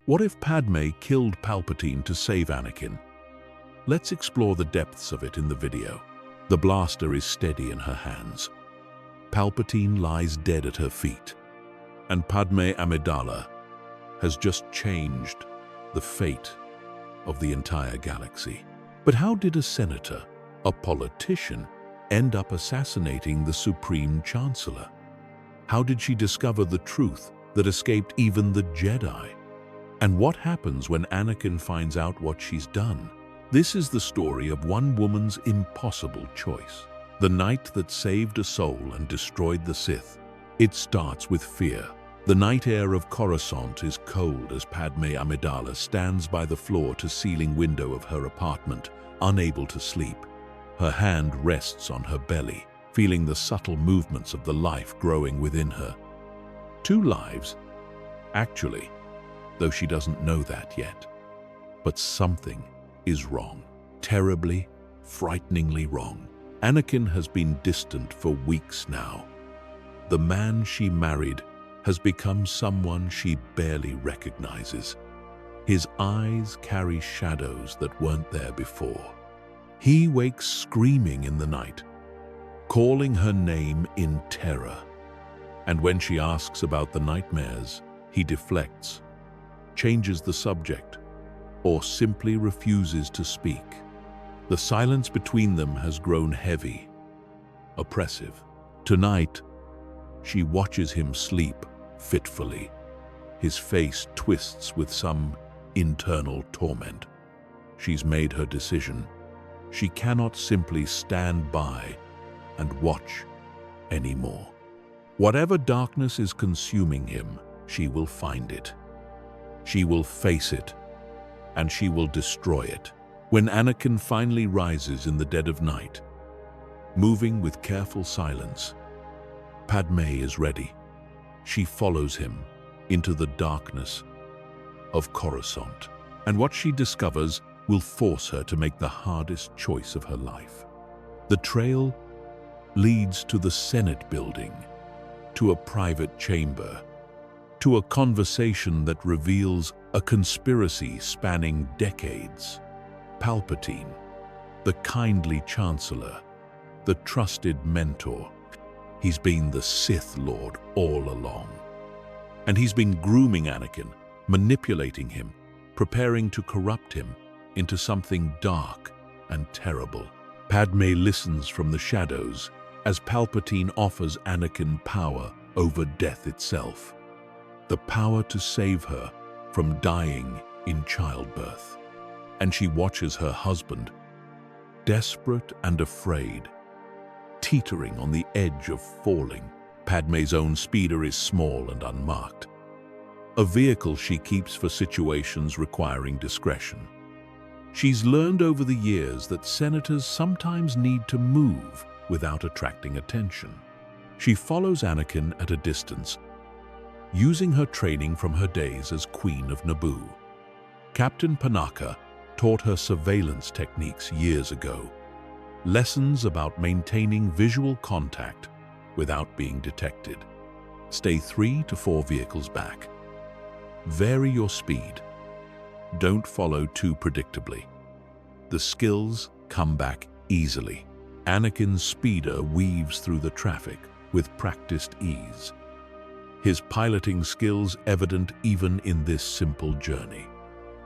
What if Padmé killed Palpatine to save Anakin? Let's explore the depths of it in the video. The blaster is steady in her hands. Palpatine lies dead at her feet, and Padmé Amidala has just changed the fate of the entire galaxy. But how did a senator, a politician, end up assassinating the Supreme Chancellor? How did she discover the truth that escaped even the Jedi? And what happens when Anakin finds out what she's done? This is the story of one woman's impossible choice. The night that saved a soul and destroyed the Sith. It starts with fear. The night air of Coruscant is cold as Padmé Amidala stands by the floor-to-ceiling window of her apartment, unable to sleep. Her hand rests on her belly, feeling the subtle movements of the life growing within her. 2 lives, actually, though she doesn't know that yet. But something is wrong. Terribly, frighteningly wrong. Anakin has been distant for weeks now. The man she married has become someone she barely recognizes. His eyes carry shadows that weren't there before. He wakes screaming in the night, calling her name in terror. And when she asks about the nightmares, he deflects, changes the subject, or simply refuses to speak. The silence between them has grown heavy, oppressive. Tonight, she watches him sleep fitfully. His face twists with some internal torment. She's made her decision. She cannot simply stand by and watch anymore. Whatever darkness is consuming him, she will find it. She will face it, and she will destroy it. When Anakin finally rises in the dead of night, moving with careful silence, Padmé is ready. She follows him into the darkness of Coruscant, and what she discovers will force her to make the hardest choice of her life. The trail leads to the Senate building, to a private chamber, to a conversation that reveals a conspiracy spanning decades. Palpatine, the kindly Chancellor, the trusted mentor. He's been the Sith Lord all along. And he's been grooming Anakin, manipulating him, preparing to corrupt him into something dark and terrible. Padmé listens from the shadows as Palpatine offers Anakin power over death itself. The power to save her from dying in childbirth. And she watches her husband, desperate and afraid, teetering on the edge of falling. Padmé's own speeder is small and unmarked, a vehicle she keeps for situations requiring discretion. She's learned over the years that senators sometimes need to move without attracting attention. She follows Anakin at a distance, using her training from her days as Queen of Naboo. Captain Panaka taught her surveillance techniques years ago, lessons about maintaining visual contact without being detected. Stay 3 to 4 vehicles back. Vary your speed. Don't follow too predictably. The skills come back easily. Anakin's speeder weaves through the traffic with practiced ease. His piloting skills evident even in this simple journey.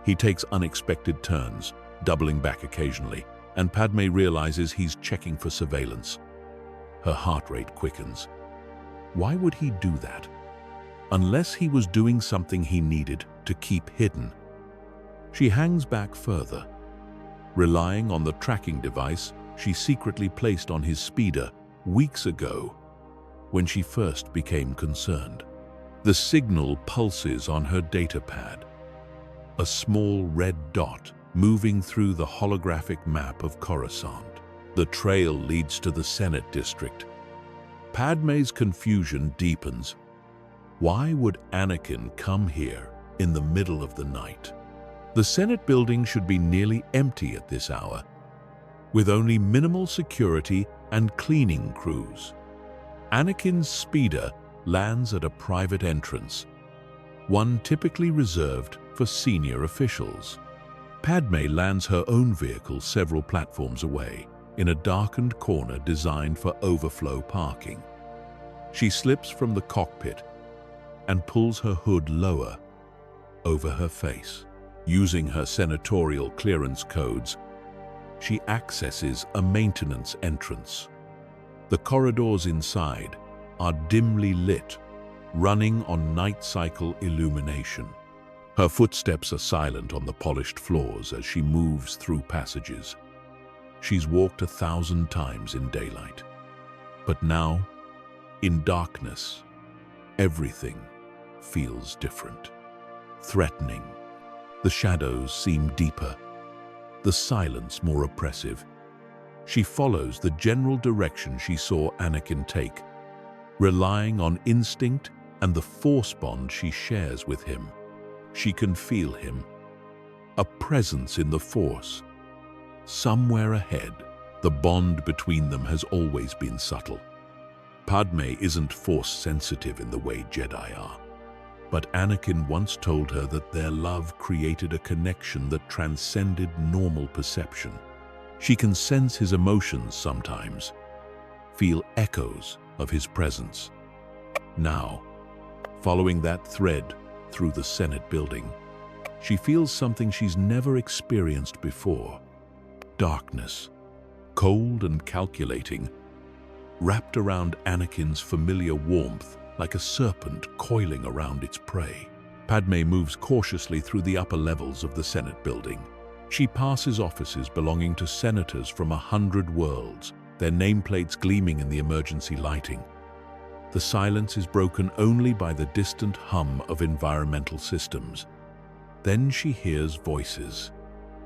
He takes unexpected turns, doubling back occasionally, and Padmé realizes he's checking for surveillance. Her heart rate quickens. Why would he do that? Unless he was doing something he needed to keep hidden. She hangs back further, relying on the tracking device she secretly placed on his speeder weeks ago when she first became concerned. The signal pulses on her datapad, a small red dot moving through the holographic map of Coruscant. The trail leads to the Senate district. Padmé's confusion deepens. Why would Anakin come here in the middle of the night? The Senate building should be nearly empty at this hour, with only minimal security and cleaning crews. Anakin's speeder lands at a private entrance, one typically reserved for senior officials. Padmé lands her own vehicle several platforms away, in a darkened corner designed for overflow parking. She slips from the cockpit and pulls her hood lower over her face. Using her senatorial clearance codes, she accesses a maintenance entrance. The corridors inside are dimly lit, running on night cycle illumination. Her footsteps are silent on the polished floors as she moves through passages. She's walked 1,000 times in daylight. But now, in darkness, everything feels different. Threatening. The shadows seem deeper, the silence more oppressive. She follows the general direction she saw Anakin take, relying on instinct and the force bond she shares with him. She can feel him, a presence in the Force. Somewhere ahead, the bond between them has always been subtle. Padmé isn't Force-sensitive in the way Jedi are, but Anakin once told her that their love created a connection that transcended normal perception. She can sense his emotions sometimes, feel echoes of his presence. Now, following that thread through the Senate building, she feels something she's never experienced before. Darkness, cold and calculating, wrapped around Anakin's familiar warmth like a serpent coiling around its prey. Padmé moves cautiously through the upper levels of the Senate building. She passes offices belonging to senators from 100 worlds, their nameplates gleaming in the emergency lighting. The silence is broken only by the distant hum of environmental systems. Then she hears voices.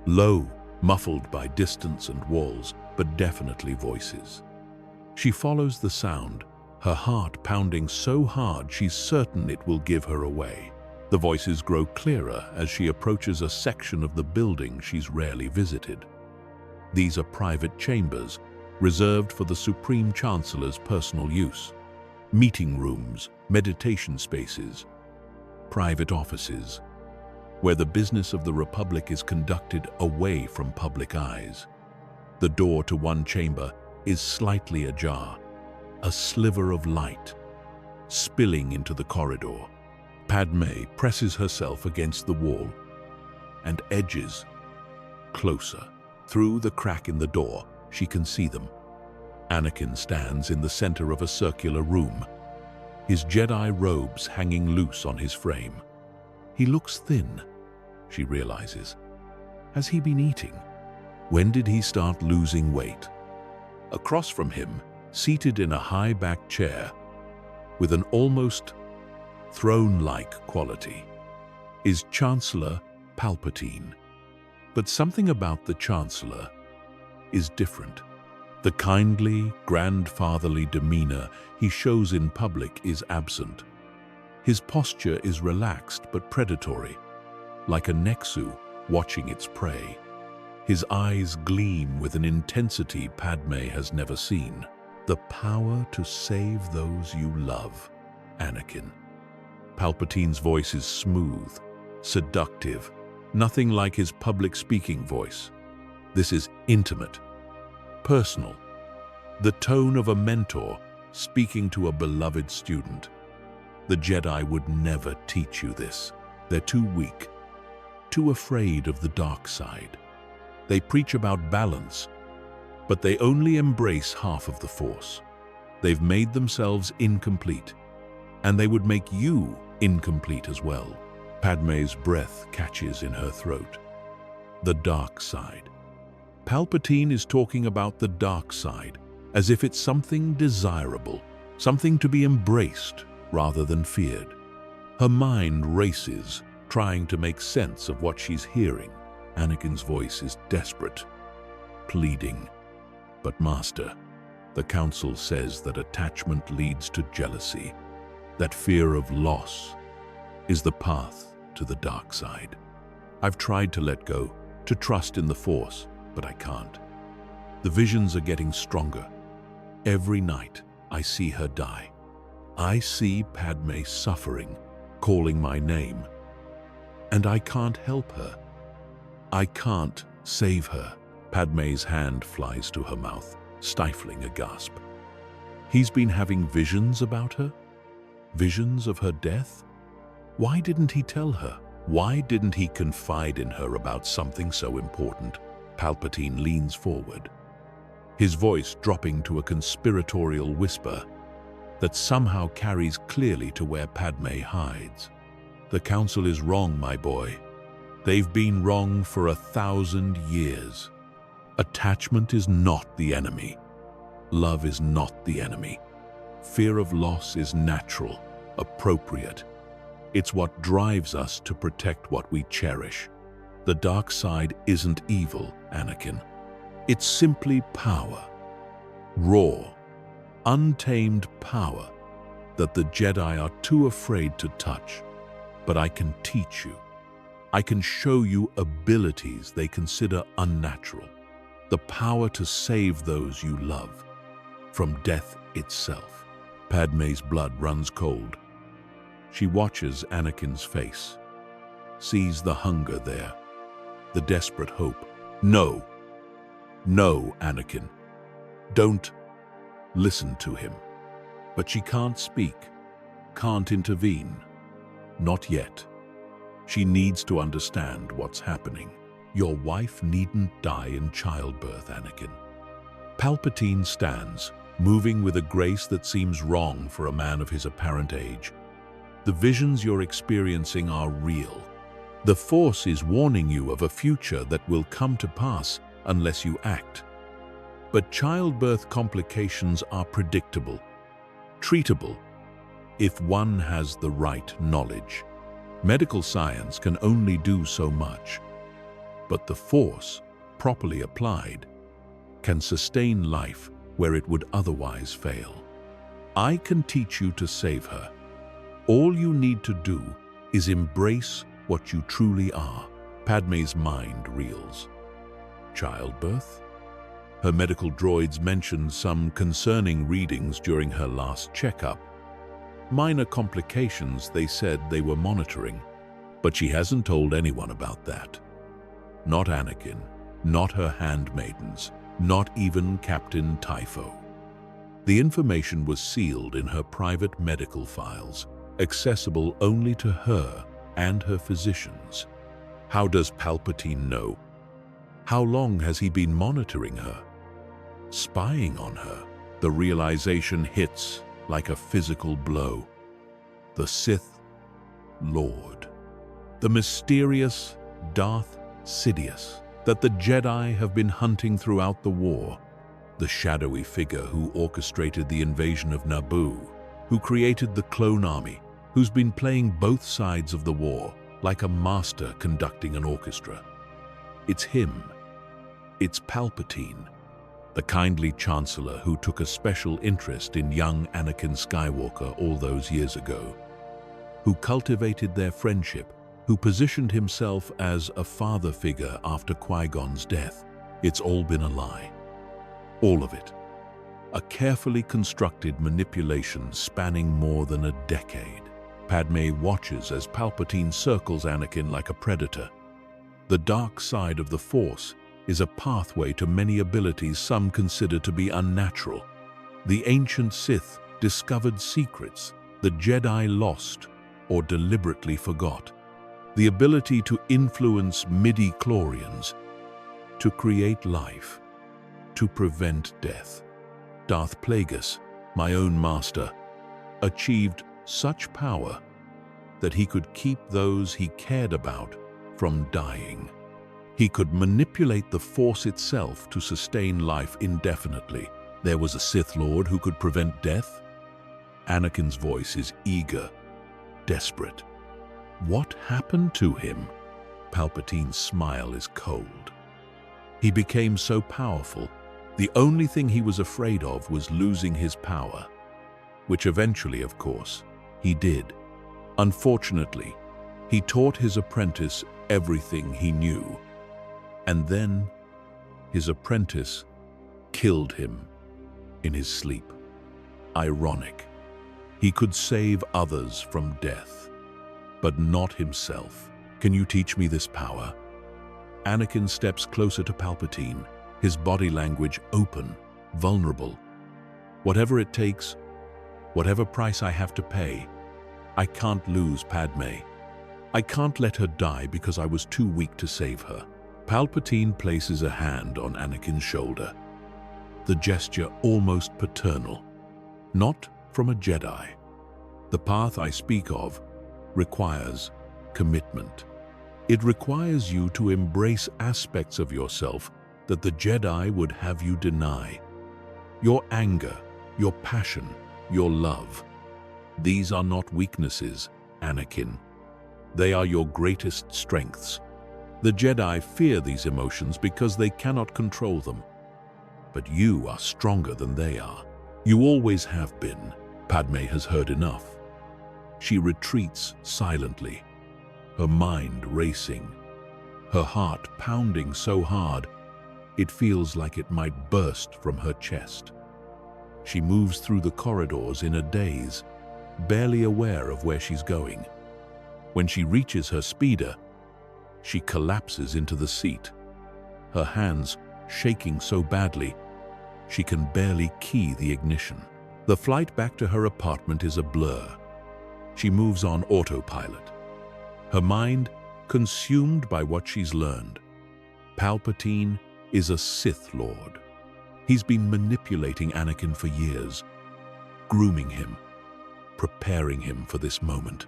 Low, muffled by distance and walls, but definitely voices. She follows the sound, her heart pounding so hard she's certain it will give her away. The voices grow clearer as she approaches a section of the building she's rarely visited. These are private chambers, reserved for the Supreme Chancellor's personal use. Meeting rooms, meditation spaces, private offices, where the business of the Republic is conducted away from public eyes. The door to one chamber is slightly ajar, a sliver of light spilling into the corridor. Padmé presses herself against the wall and edges closer. Through the crack in the door, she can see them. Anakin stands in the center of a circular room, his Jedi robes hanging loose on his frame. He looks thin, she realizes. Has he been eating? When did he start losing weight? Across from him, seated in a high-backed chair, with an almost throne-like quality, is Chancellor Palpatine. But something about the Chancellor is different. The kindly, grandfatherly demeanor he shows in public is absent. His posture is relaxed but predatory, like a Nexu watching its prey. His eyes gleam with an intensity Padmé has never seen. The power to save those you love, Anakin. Palpatine's voice is smooth, seductive, nothing like his public speaking voice. This is intimate, personal, the tone of a mentor speaking to a beloved student. The Jedi would never teach you this. They're too weak, too afraid of the dark side. They preach about balance, but they only embrace half of the Force. They've made themselves incomplete, and they would make you incomplete as well. Padmé's breath catches in her throat. The dark side. Palpatine is talking about the dark side, as if it's something desirable, something to be embraced rather than feared. Her mind races, trying to make sense of what she's hearing. Anakin's voice is desperate, pleading. But Master, the Council says that attachment leads to jealousy, that fear of loss is the path to the dark side. I've tried to let go, to trust in the Force, but I can't. The visions are getting stronger. Every night, I see her die. I see Padmé suffering, calling my name. And I can't help her. I can't save her. Padmé's hand flies to her mouth, stifling a gasp. He's been having visions about her? Visions of her death? Why didn't he tell her? Why didn't he confide in her about something so important? Palpatine leans forward, his voice dropping to a conspiratorial whisper that somehow carries clearly to where Padmé hides. The Council is wrong, my boy. They've been wrong for 1,000 years. Attachment is not the enemy. Love is not the enemy. Fear of loss is natural, appropriate. It's what drives us to protect what we cherish. The dark side isn't evil, Anakin. It's simply power. Raw, untamed power that the Jedi are too afraid to touch. But I can teach you. I can show you abilities they consider unnatural. The power to save those you love from death itself. Padmé's blood runs cold. She watches Anakin's face, sees the hunger there, the desperate hope. No, Anakin, don't listen to him. But she can't speak, can't intervene. Not yet. She needs to understand what's happening. Your wife needn't die in childbirth, Anakin. Palpatine stands, moving with a grace that seems wrong for a man of his apparent age. The visions you're experiencing are real. The Force is warning you of a future that will come to pass unless you act. But childbirth complications are predictable, treatable, if one has the right knowledge. Medical science can only do so much, but the Force, properly applied, can sustain life where it would otherwise fail. I can teach you to save her. All you need to do is embrace what you truly are. Padmé's mind reels. Childbirth? Her medical droids mentioned some concerning readings during her last checkup. Minor complications they said they were monitoring, but she hasn't told anyone about that. Not Anakin, not her handmaidens, not even Captain Typho. The information was sealed in her private medical files, accessible only to her and her physicians. How does Palpatine know? How long has he been monitoring her? Spying on her? The realization hits like a physical blow. The Sith Lord. The mysterious Darth Sidious that the Jedi have been hunting throughout the war. The shadowy figure who orchestrated the invasion of Naboo, who created the clone army, who's been playing both sides of the war like a master conducting an orchestra. It's him. It's Palpatine, the kindly chancellor who took a special interest in young Anakin Skywalker all those years ago, who cultivated their friendship, who positioned himself as a father figure after Qui-Gon's death. It's all been a lie. All of it. A carefully constructed manipulation spanning more than a decade. Padmé watches as Palpatine circles Anakin like a predator. The dark side of the Force is a pathway to many abilities some consider to be unnatural. The ancient Sith discovered secrets the Jedi lost or deliberately forgot. The ability to influence midi-chlorians, to create life, to prevent death. Darth Plagueis, my own master, achieved such power that he could keep those he cared about from dying. He could manipulate the Force itself to sustain life indefinitely. There was a Sith Lord who could prevent death? Anakin's voice is eager, desperate. What happened to him? Palpatine's smile is cold. He became so powerful, the only thing he was afraid of was losing his power, which eventually, of course, he did. Unfortunately, he taught his apprentice everything he knew, and then his apprentice killed him in his sleep. Ironic. He could save others from death, but not himself. Can you teach me this power? Anakin steps closer to Palpatine, his body language open, vulnerable. Whatever it takes, whatever price I have to pay, I can't lose Padmé. I can't let her die because I was too weak to save her. Palpatine places a hand on Anakin's shoulder, the gesture almost paternal. Not from a Jedi. The path I speak of requires commitment. It requires you to embrace aspects of yourself that the Jedi would have you deny. Your anger, your passion, your love. These are not weaknesses, Anakin. They are your greatest strengths. The Jedi fear these emotions because they cannot control them. But you are stronger than they are. You always have been. Padmé has heard enough. She retreats silently, her mind racing, her heart pounding so hard it feels like it might burst from her chest. She moves through the corridors in a daze, barely aware of where she's going. When she reaches her speeder, she collapses into the seat, her hands shaking so badly she can barely key the ignition. The flight back to her apartment is a blur. She moves on autopilot, her mind consumed by what she's learned. Palpatine is a Sith Lord. He's been manipulating Anakin for years, grooming him, preparing him for this moment.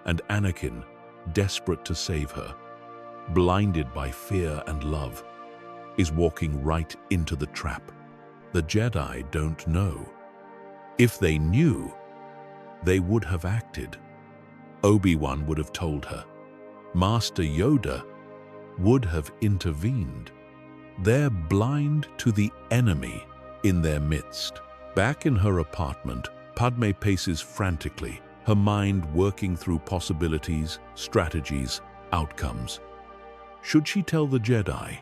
And Anakin, desperate to save her, blinded by fear and love, is walking right into the trap. The Jedi don't know. If they knew, they would have acted. Obi-Wan would have told her. Master Yoda would have intervened. They're blind to the enemy in their midst. Back in her apartment, Padmé paces frantically, her mind working through possibilities, strategies, outcomes. Should she tell the Jedi,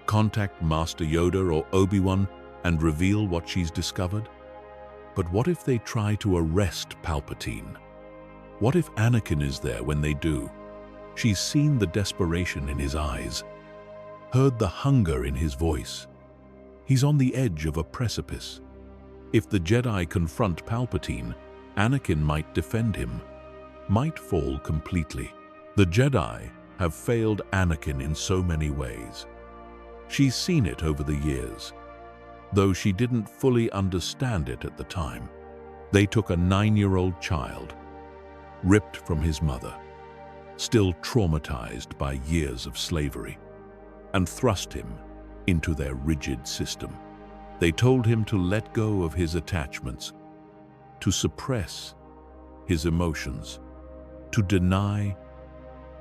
contact Master Yoda or Obi-Wan and reveal what she's discovered? But what if they try to arrest Palpatine? What if Anakin is there when they do? She's seen the desperation in his eyes, heard the hunger in his voice. He's on the edge of a precipice. If the Jedi confront Palpatine, Anakin might defend him, might fall completely. The Jedi have failed Anakin in so many ways. She's seen it over the years, though she didn't fully understand it at the time. They took a 9-year-old child, ripped from his mother, still traumatized by years of slavery, and thrust him into their rigid system. They told him to let go of his attachments, to suppress his emotions, to deny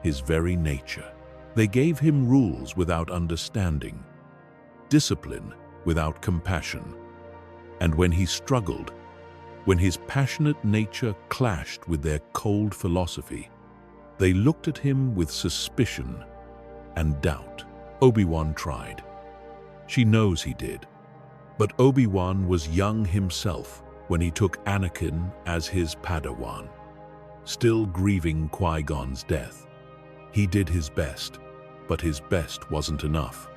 his very nature. They gave him rules without understanding, discipline without compassion. And when he struggled, when his passionate nature clashed with their cold philosophy, they looked at him with suspicion and doubt. Obi-Wan tried. She knows he did. But Obi-Wan was young himself when he took Anakin as his Padawan, still grieving Qui-Gon's death. He did his best, but his best wasn't enough.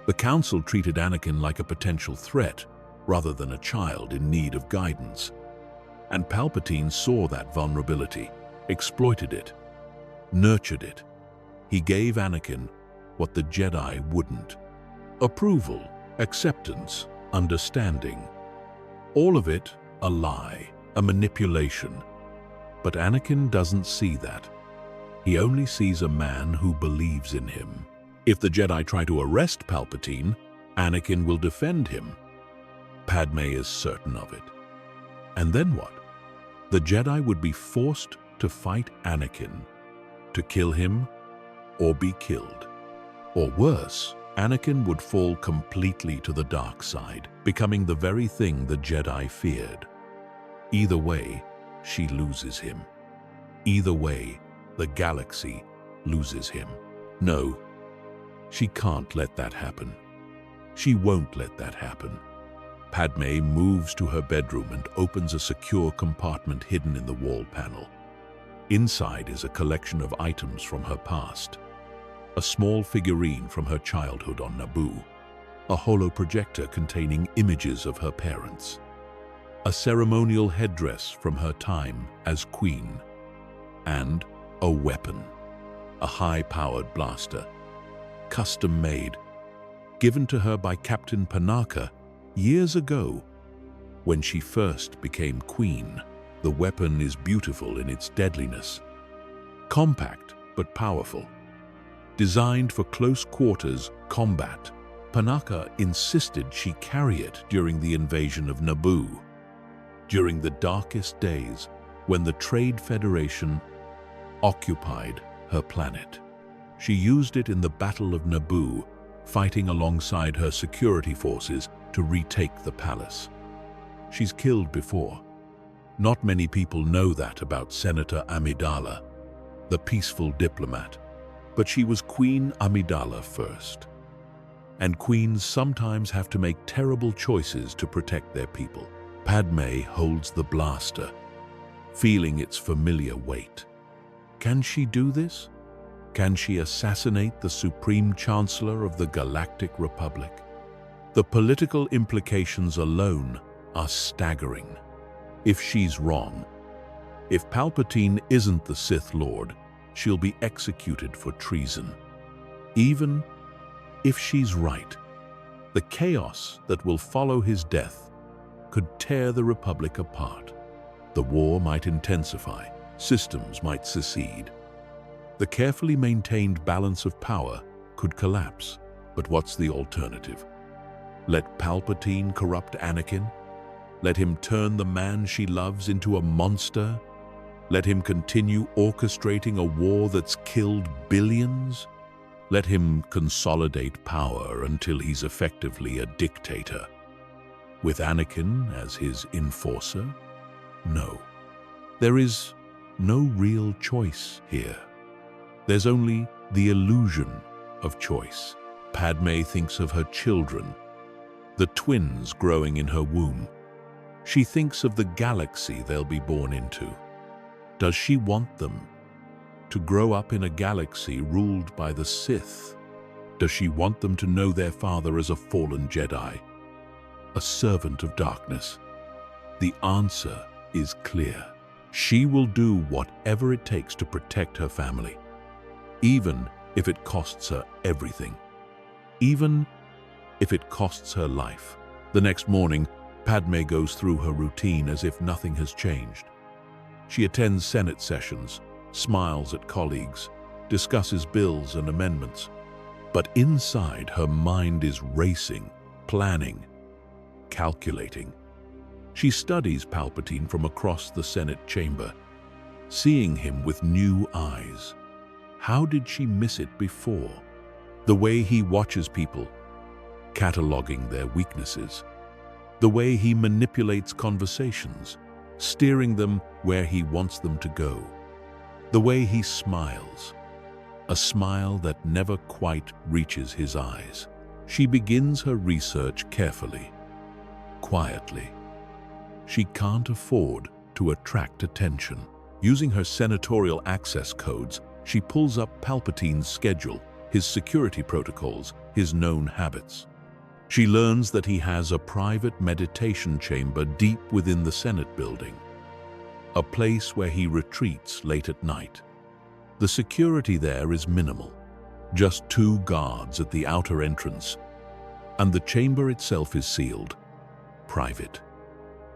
The Council treated Anakin like a potential threat rather than a child in need of guidance. And Palpatine saw that vulnerability, exploited it, nurtured it. He gave Anakin what the Jedi wouldn't: approval, acceptance, understanding. All of it a lie, a manipulation. But Anakin doesn't see that. He only sees a man who believes in him. If the Jedi try to arrest Palpatine, Anakin will defend him. Padmé is certain of it. And then what? The Jedi would be forced to fight Anakin, to kill him or be killed. Or worse, Anakin would fall completely to the dark side, becoming the very thing the Jedi feared. Either way, she loses him. Either way, the galaxy loses him. No, she can't let that happen. She won't let that happen. Padmé moves to her bedroom and opens a secure compartment hidden in the wall panel. Inside is a collection of items from her past. A small figurine from her childhood on Naboo, a holoprojector containing images of her parents, a ceremonial headdress from her time as queen, and a weapon, a high-powered blaster, custom-made, given to her by Captain Panaka years ago when she first became queen. The weapon is beautiful in its deadliness, compact but powerful. Designed for close-quarters combat, Panaka insisted she carry it during the invasion of Naboo, during the darkest days when the Trade Federation occupied her planet. She used it in the Battle of Naboo, fighting alongside her security forces to retake the palace. She's killed before. Not many people know that about Senator Amidala, the peaceful diplomat, but she was Queen Amidala first. And queens sometimes have to make terrible choices to protect their people. Padmé holds the blaster, feeling its familiar weight. Can she do this? Can she assassinate the Supreme Chancellor of the Galactic Republic? The political implications alone are staggering. If she's wrong, if Palpatine isn't the Sith Lord, she'll be executed for treason. Even if she's right, the chaos that will follow his death could tear the Republic apart. The war might intensify, systems might secede. The carefully maintained balance of power could collapse. But what's the alternative? Let Palpatine corrupt Anakin? Let him turn the man she loves into a monster? Let him continue orchestrating a war that's killed billions? Let him consolidate power until he's effectively a dictator? With Anakin as his enforcer? No. There is no real choice here. There's only the illusion of choice. Padmé thinks of her children, the twins growing in her womb. She thinks of the galaxy they'll be born into. Does she want them to grow up in a galaxy ruled by the Sith? Does she want them to know their father as a fallen Jedi, a servant of darkness? The answer is clear. She will do whatever it takes to protect her family, even if it costs her everything, even if it costs her life. The next morning, Padmé goes through her routine as if nothing has changed. She attends Senate sessions, smiles at colleagues, discusses bills and amendments. But inside, her mind is racing, planning, calculating. She studies Palpatine from across the Senate chamber, seeing him with new eyes. How did she miss it before? The way he watches people, cataloging their weaknesses. The way he manipulates conversations, steering them where he wants them to go. The way he smiles, a smile that never quite reaches his eyes. She begins her research carefully, quietly. She can't afford to attract attention. Using her senatorial access codes, she pulls up Palpatine's schedule, his security protocols, his known habits. She learns that he has a private meditation chamber deep within the Senate building, a place where he retreats late at night. The security there is minimal, just 2 guards at the outer entrance, and the chamber itself is sealed, private.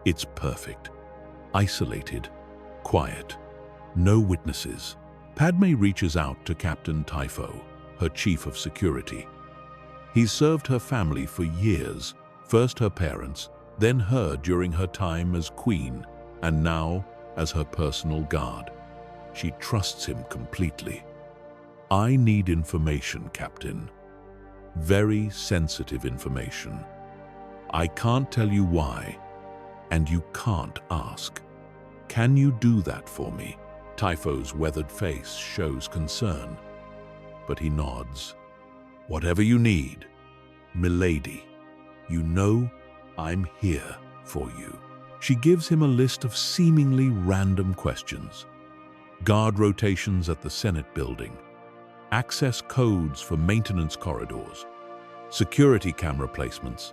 It's perfect, isolated, quiet, no witnesses. Padmé reaches out to Captain Typho, her chief of security. He's served her family for years, first her parents, then her during her time as queen, and now as her personal guard. She trusts him completely. I need information, Captain. Very sensitive information. I can't tell you why, and you can't ask. Can you do that for me? Typho's weathered face shows concern, but he nods. Whatever you need, milady. You know I'm here for you. She gives him a list of seemingly random questions. guard rotations at the Senate building, access codes for maintenance corridors, security camera placements,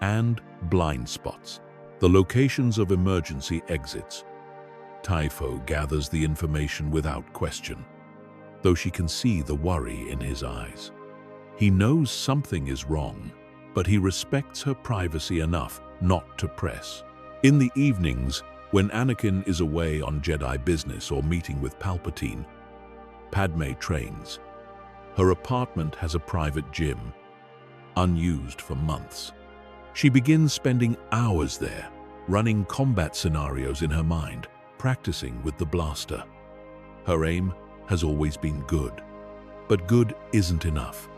and blind spots, the locations of emergency exits. Typho gathers the information without question, though she can see the worry in his eyes. He knows something is wrong, but he respects her privacy enough not to press. In the evenings, when Anakin is away on Jedi business or meeting with Palpatine, Padmé trains. Her apartment has a private gym, unused for months. She begins spending hours there, running combat scenarios in her mind, practicing with the blaster. Her aim has always been good, but good isn't enough.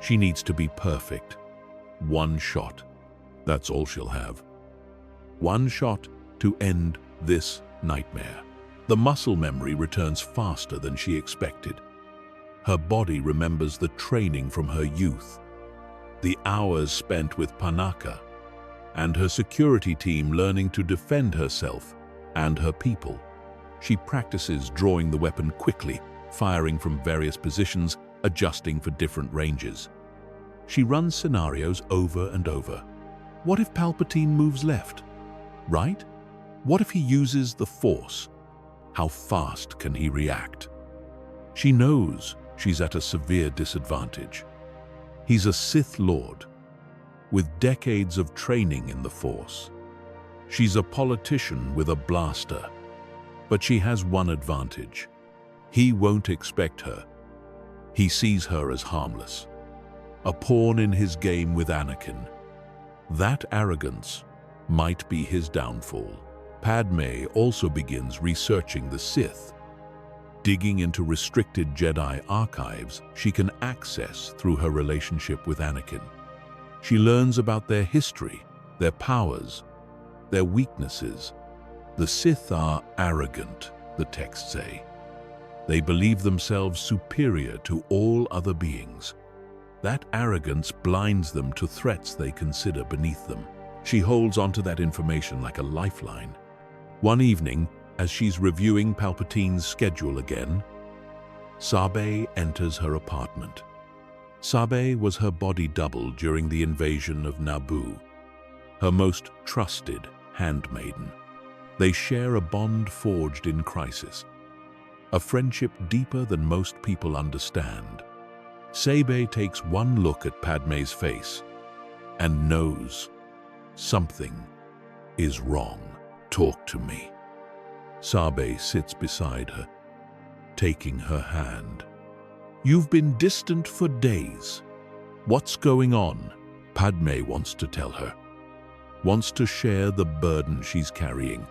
She needs to be perfect. One shot, that's all she'll have. One shot to end this nightmare. The muscle memory returns faster than she expected. Her body remembers the training from her youth, the hours spent with Panaka, and her security team learning to defend herself and her people. She practices drawing the weapon quickly, firing from various positions, adjusting for different ranges. She runs scenarios over and over. What if Palpatine moves left? Right? What if he uses the Force? How fast can he react? She knows she's at a severe disadvantage. He's a Sith Lord, with decades of training in the Force. She's a politician with a blaster, but she has one advantage. He won't expect her. He sees her as harmless, a pawn in his game with Anakin. That arrogance might be his downfall. Padmé also begins researching the Sith, digging into restricted Jedi archives she can access through her relationship with Anakin. She learns about their history, their powers, their weaknesses. The Sith are arrogant, the texts say. They believe themselves superior to all other beings. That arrogance blinds them to threats they consider beneath them. She holds onto that information like a lifeline. One evening, as she's reviewing Palpatine's schedule again, Sabe enters her apartment. Sabe was her body double during the invasion of Naboo, her most trusted handmaiden. They share a bond forged in crisis, a friendship deeper than most people understand. Sabe takes one look at Padmé's face and knows something is wrong. Talk to me. Sabe sits beside her, taking her hand. You've been distant for days. What's going on? Padmé wants to tell her, wants to share the burden she's carrying.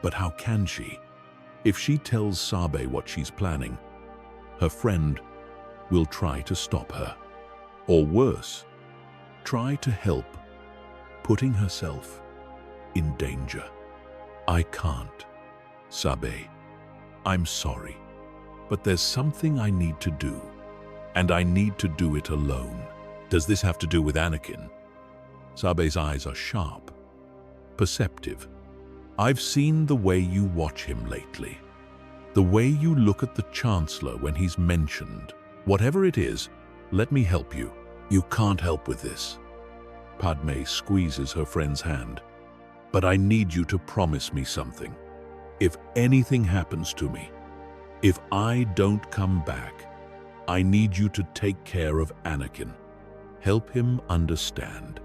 But how can she? If she tells Sabe what she's planning, her friend will try to stop her. Or worse, try to help, putting herself in danger. I can't, Sabe. I'm sorry, but there's something I need to do, and I need to do it alone. Does this have to do with Anakin? Sabe's eyes are sharp, perceptive. I've seen the way you watch him lately, the way you look at the Chancellor when he's mentioned. Whatever it is, let me help you. You can't help with this. Padmé squeezes her friend's hand. But I need you to promise me something. If anything happens to me, if I don't come back, I need you to take care of Anakin. Help him understand.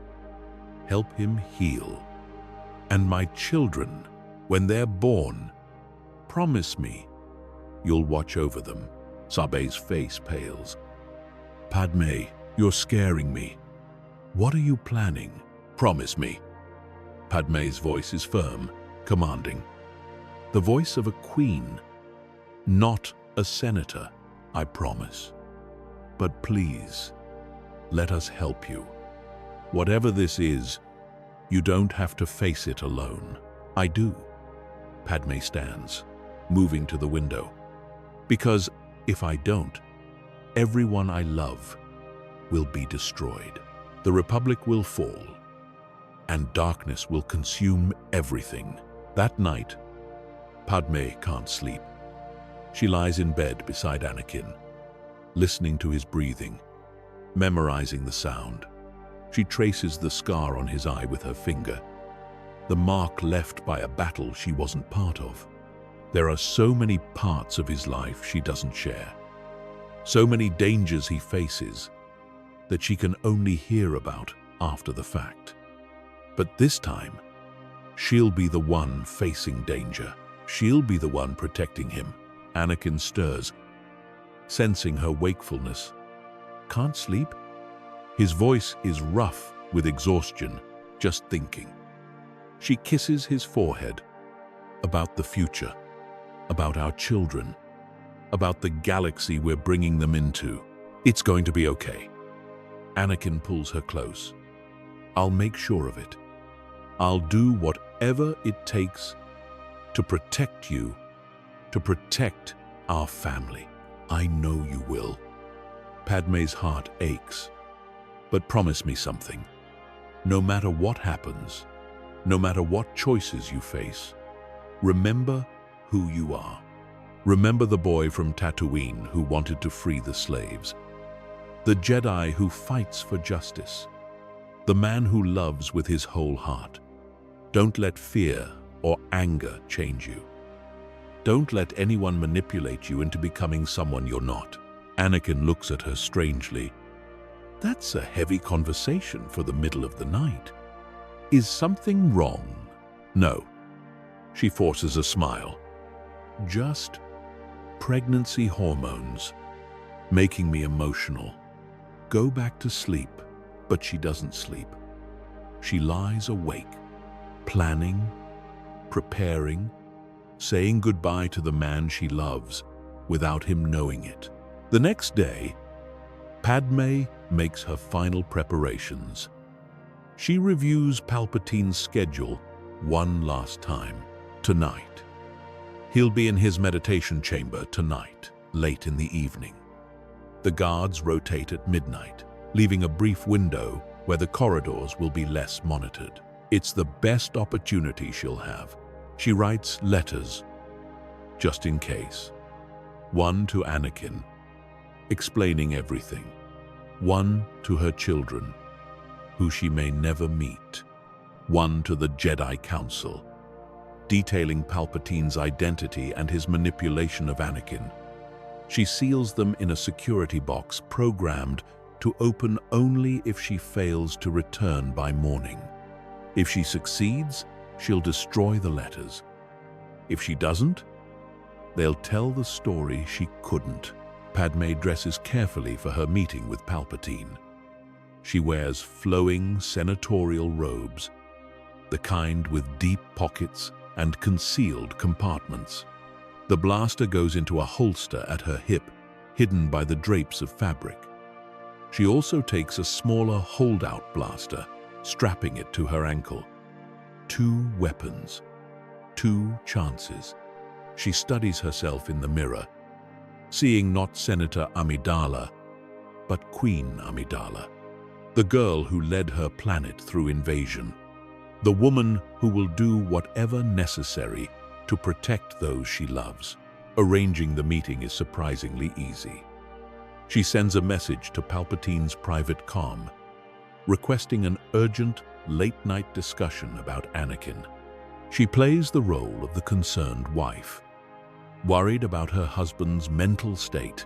Help him heal. And my children, when they're born, promise me you'll watch over them. Sabe's face pales. Padmé, you're scaring me. What are you planning? Promise me. Padmé's voice is firm, commanding. The voice of a queen, not a senator, I promise. But please, let us help you. Whatever this is, you don't have to face it alone. I do. Padmé stands, moving to the window. Because if I don't, everyone I love will be destroyed. The Republic will fall, and darkness will consume everything. That night, Padmé can't sleep. She lies in bed beside Anakin, listening to his breathing, memorizing the sound. She traces the scar on his eye with her finger, the mark left by a battle she wasn't part of. There are so many parts of his life she doesn't share, so many dangers he faces that she can only hear about after the fact. But this time, she'll be the one facing danger. She'll be the one protecting him. Anakin stirs, sensing her wakefulness. Can't sleep? His voice is rough with exhaustion, just thinking. She kisses his forehead. About the future, about our children, about the galaxy we're bringing them into. It's going to be okay. Anakin pulls her close. I'll make sure of it. I'll do whatever it takes to protect you, to protect our family. I know you will. Padmé's heart aches. But promise me something. No matter what happens, no matter what choices you face, remember who you are. Remember the boy from Tatooine who wanted to free the slaves, the Jedi who fights for justice, the man who loves with his whole heart. Don't let fear or anger change you. Don't let anyone manipulate you into becoming someone you're not. Anakin looks at her strangely. That's a heavy conversation for the middle of the night. Is something wrong? No. She forces a smile. Just pregnancy hormones, making me emotional. Go back to sleep. But she doesn't sleep. She lies awake, planning, preparing, saying goodbye to the man she loves without him knowing it. The next day, Padmé makes her final preparations. She reviews Palpatine's schedule one last time. Tonight. He'll be in his meditation chamber tonight, late in the evening. The guards rotate at midnight, leaving a brief window where the corridors will be less monitored. It's the best opportunity she'll have. She writes letters, just in case. One to Anakin, explaining everything. One to her children, who she may never meet. One to the Jedi Council, detailing Palpatine's identity and his manipulation of Anakin. She seals them in a security box programmed to open only if she fails to return by morning. If she succeeds, she'll destroy the letters. If she doesn't, they'll tell the story she couldn't. Padmé dresses carefully for her meeting with Palpatine. She wears flowing senatorial robes, the kind with deep pockets and concealed compartments. The blaster goes into a holster at her hip, hidden by the drapes of fabric. She also takes a smaller holdout blaster, strapping it to her ankle. 2 weapons, 2 chances. She studies herself in the mirror, seeing not Senator Amidala, but Queen Amidala, the girl who led her planet through invasion, the woman who will do whatever necessary to protect those she loves. Arranging the meeting is surprisingly easy. She sends a message to Palpatine's private comm, requesting an urgent, late-night discussion about Anakin. She plays the role of the concerned wife, worried about her husband's mental state,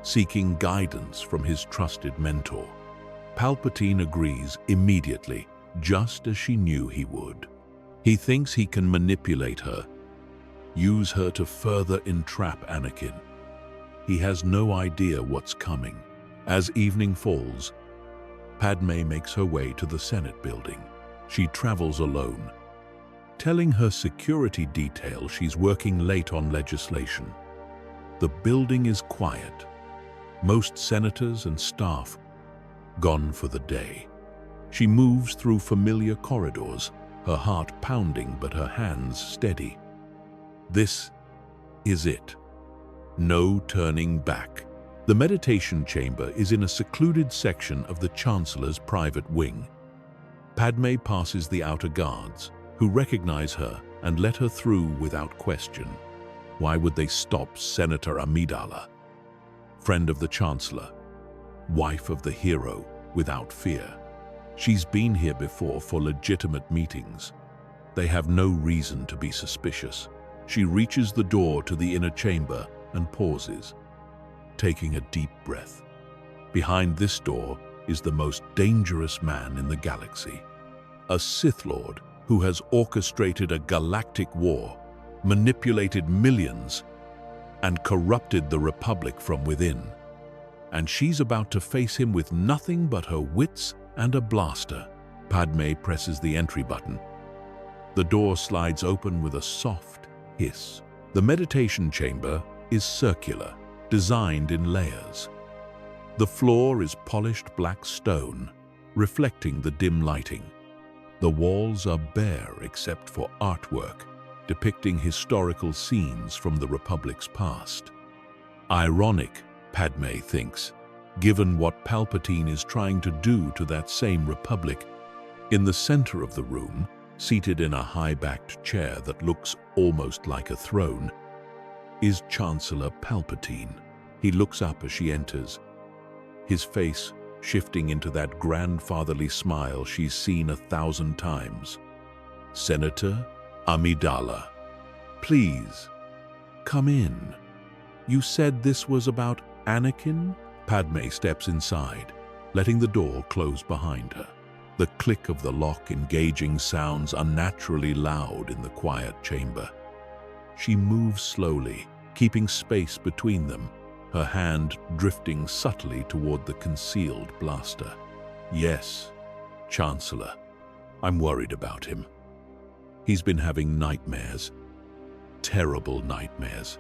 seeking guidance from his trusted mentor. Palpatine agrees immediately, just as she knew he would. He thinks he can manipulate her, use her to further entrap Anakin. He has no idea what's coming. As evening falls, Padmé makes her way to the Senate building. She travels alone, telling her security detail she's working late on legislation. The building is quiet. Most senators and staff gone for the day. She moves through familiar corridors, her heart pounding but her hands steady. This is it. No turning back. The meditation chamber is in a secluded section of the Chancellor's private wing. Padmé passes the outer guards, who recognize her and let her through without question. Why would they stop Senator Amidala, friend of the Chancellor, wife of the hero, without fear? She's been here before for legitimate meetings. They have no reason to be suspicious. She reaches the door to the inner chamber and pauses, taking a deep breath. Behind this door is the most dangerous man in the galaxy, a Sith Lord who has orchestrated a galactic war, manipulated millions, and corrupted the Republic from within. And she's about to face him with nothing but her wits and a blaster. Padmé presses the entry button. The door slides open with a soft hiss. The meditation chamber is circular, designed in layers. The floor is polished black stone, reflecting the dim lighting. The walls are bare except for artwork, depicting historical scenes from the Republic's past. Ironic, Padmé thinks, given what Palpatine is trying to do to that same Republic. In the center of the room, seated in a high-backed chair that looks almost like a throne, is Chancellor Palpatine. He looks up as she enters, his face shifting into that grandfatherly smile she's seen 1,000 times. "Senator Amidala, please, come in. You said this was about Anakin?" Padmé steps inside, letting the door close behind her. The click of the lock engaging sounds unnaturally loud in the quiet chamber. She moves slowly, keeping space between them, her hand drifting subtly toward the concealed blaster. "Yes, Chancellor, I'm worried about him. He's been having nightmares, terrible nightmares,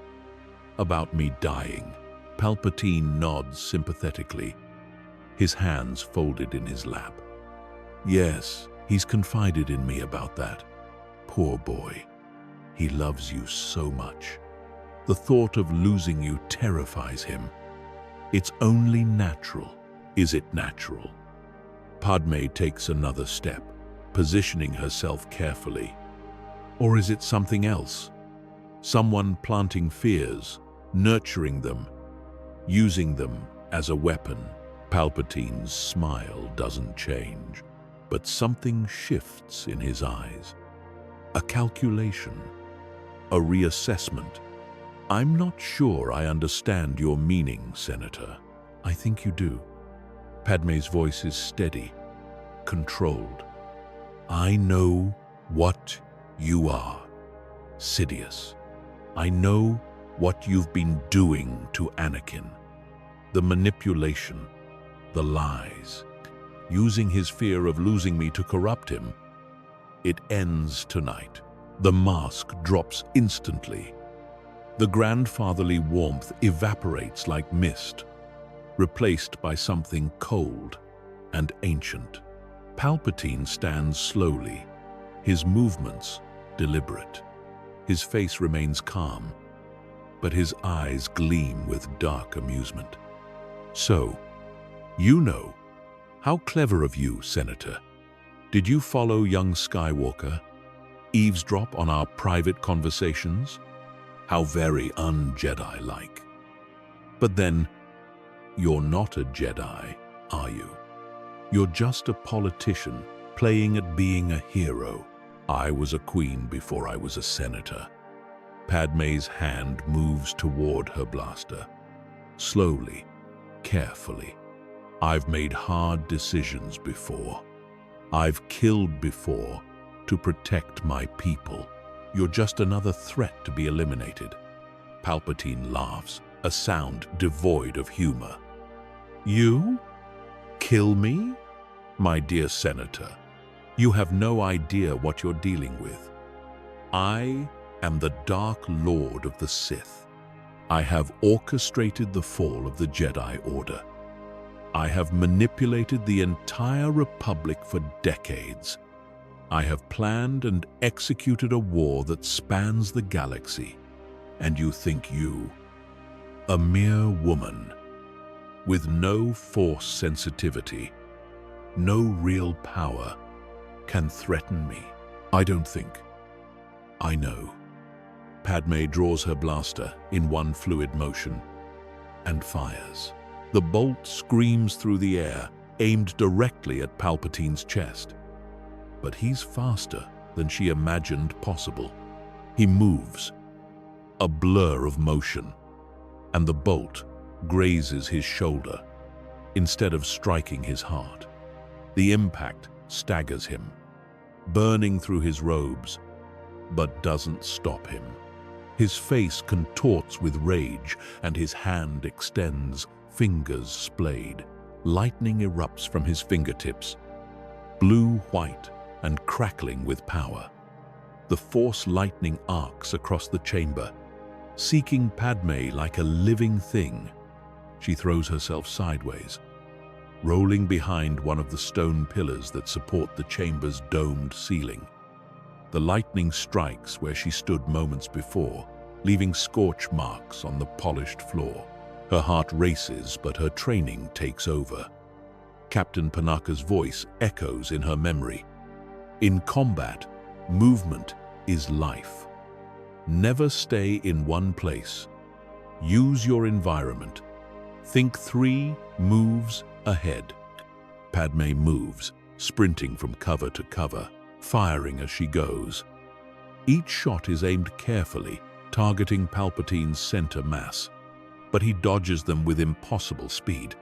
about me dying." Palpatine nods sympathetically, his hands folded in his lap. "Yes, he's confided in me about that. Poor boy. He loves you so much. The thought of losing you terrifies him. It's only natural." "Is it natural?" Padmé takes another step, positioning herself carefully. "Or is it something else? Someone planting fears, nurturing them, using them as a weapon?" Palpatine's smile doesn't change, but something shifts in his eyes. A calculation, a reassessment. "I'm not sure I understand your meaning, Senator." "I think you do." Padmé's voice is steady, controlled. "I know what you are, Sidious. I know what you've been doing to Anakin. The manipulation, the lies, using his fear of losing me to corrupt him. It ends tonight." The mask drops instantly. The grandfatherly warmth evaporates like mist, replaced by something cold and ancient. Palpatine stands slowly, his movements deliberate. His face remains calm, but his eyes gleam with dark amusement. "So, you know. How clever of you, Senator. Did you follow young Skywalker, eavesdrop on our private conversations? How very un-Jedi-like. But then, you're not a Jedi, are you? You're just a politician playing at being a hero. I was a queen before I was a senator." Padmé's hand moves toward her blaster, slowly, carefully. "I've made hard decisions before. I've killed before to protect my people. You're just another threat to be eliminated." Palpatine laughs, a sound devoid of humor. "You? Kill me? My dear Senator, you have no idea what you're dealing with. I am the Dark Lord of the Sith. I have orchestrated the fall of the Jedi Order. I have manipulated the entire Republic for decades. I have planned and executed a war that spans the galaxy. And you think you, a mere woman, with no force sensitivity, no real power, can threaten me? I don't think. I know." Padmé draws her blaster in one fluid motion and fires. The bolt screams through the air, aimed directly at Palpatine's chest. But he's faster than she imagined possible. He moves, a blur of motion, and the bolt grazes his shoulder instead of striking his heart. The impact staggers him, burning through his robes, but doesn't stop him. His face contorts with rage, and his hand extends, fingers splayed. Lightning erupts from his fingertips, blue, white, and crackling with power. The Force lightning arcs across the chamber, seeking Padmé like a living thing. She throws herself sideways, rolling behind one of the stone pillars that support the chamber's domed ceiling. The lightning strikes where she stood moments before, leaving scorch marks on the polished floor. Her heart races, but her training takes over. Captain Panaka's voice echoes in her memory. In combat, movement is life. Never stay in one place. Use your environment. Think 3 moves ahead. Padmé moves, sprinting from cover to cover, firing as she goes. Each shot is aimed carefully, targeting Palpatine's center mass, but he dodges them with impossible speed,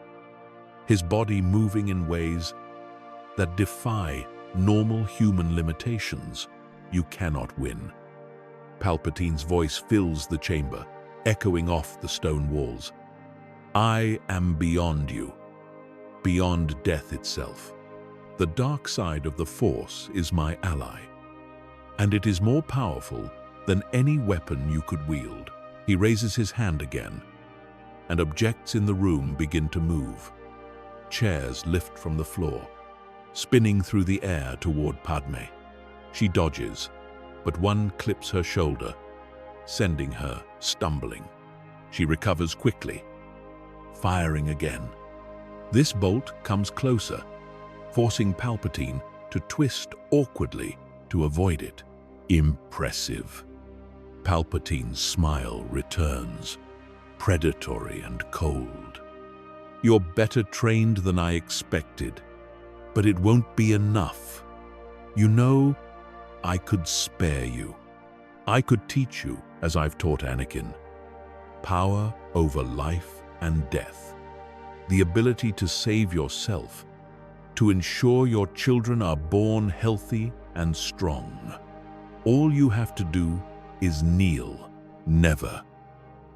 his body moving in ways that defy normal human limitations. You cannot win. Palpatine's voice fills the chamber, echoing off the stone walls. I am beyond you, beyond death itself. The dark side of the Force is my ally, and it is more powerful than any weapon you could wield. He raises his hand again, and objects in the room begin to move. Chairs lift from the floor, spinning through the air toward Padmé. She dodges, but one clips her shoulder, sending her stumbling. She recovers quickly, firing again. This bolt comes closer, forcing Palpatine to twist awkwardly to avoid it. Impressive. Palpatine's smile returns, predatory and cold. You're better trained than I expected, but it won't be enough. You know, I could spare you. I could teach you, as I've taught Anakin, power over life and death. The ability to save yourself, to ensure your children are born healthy and strong. All you have to do is kneel, never.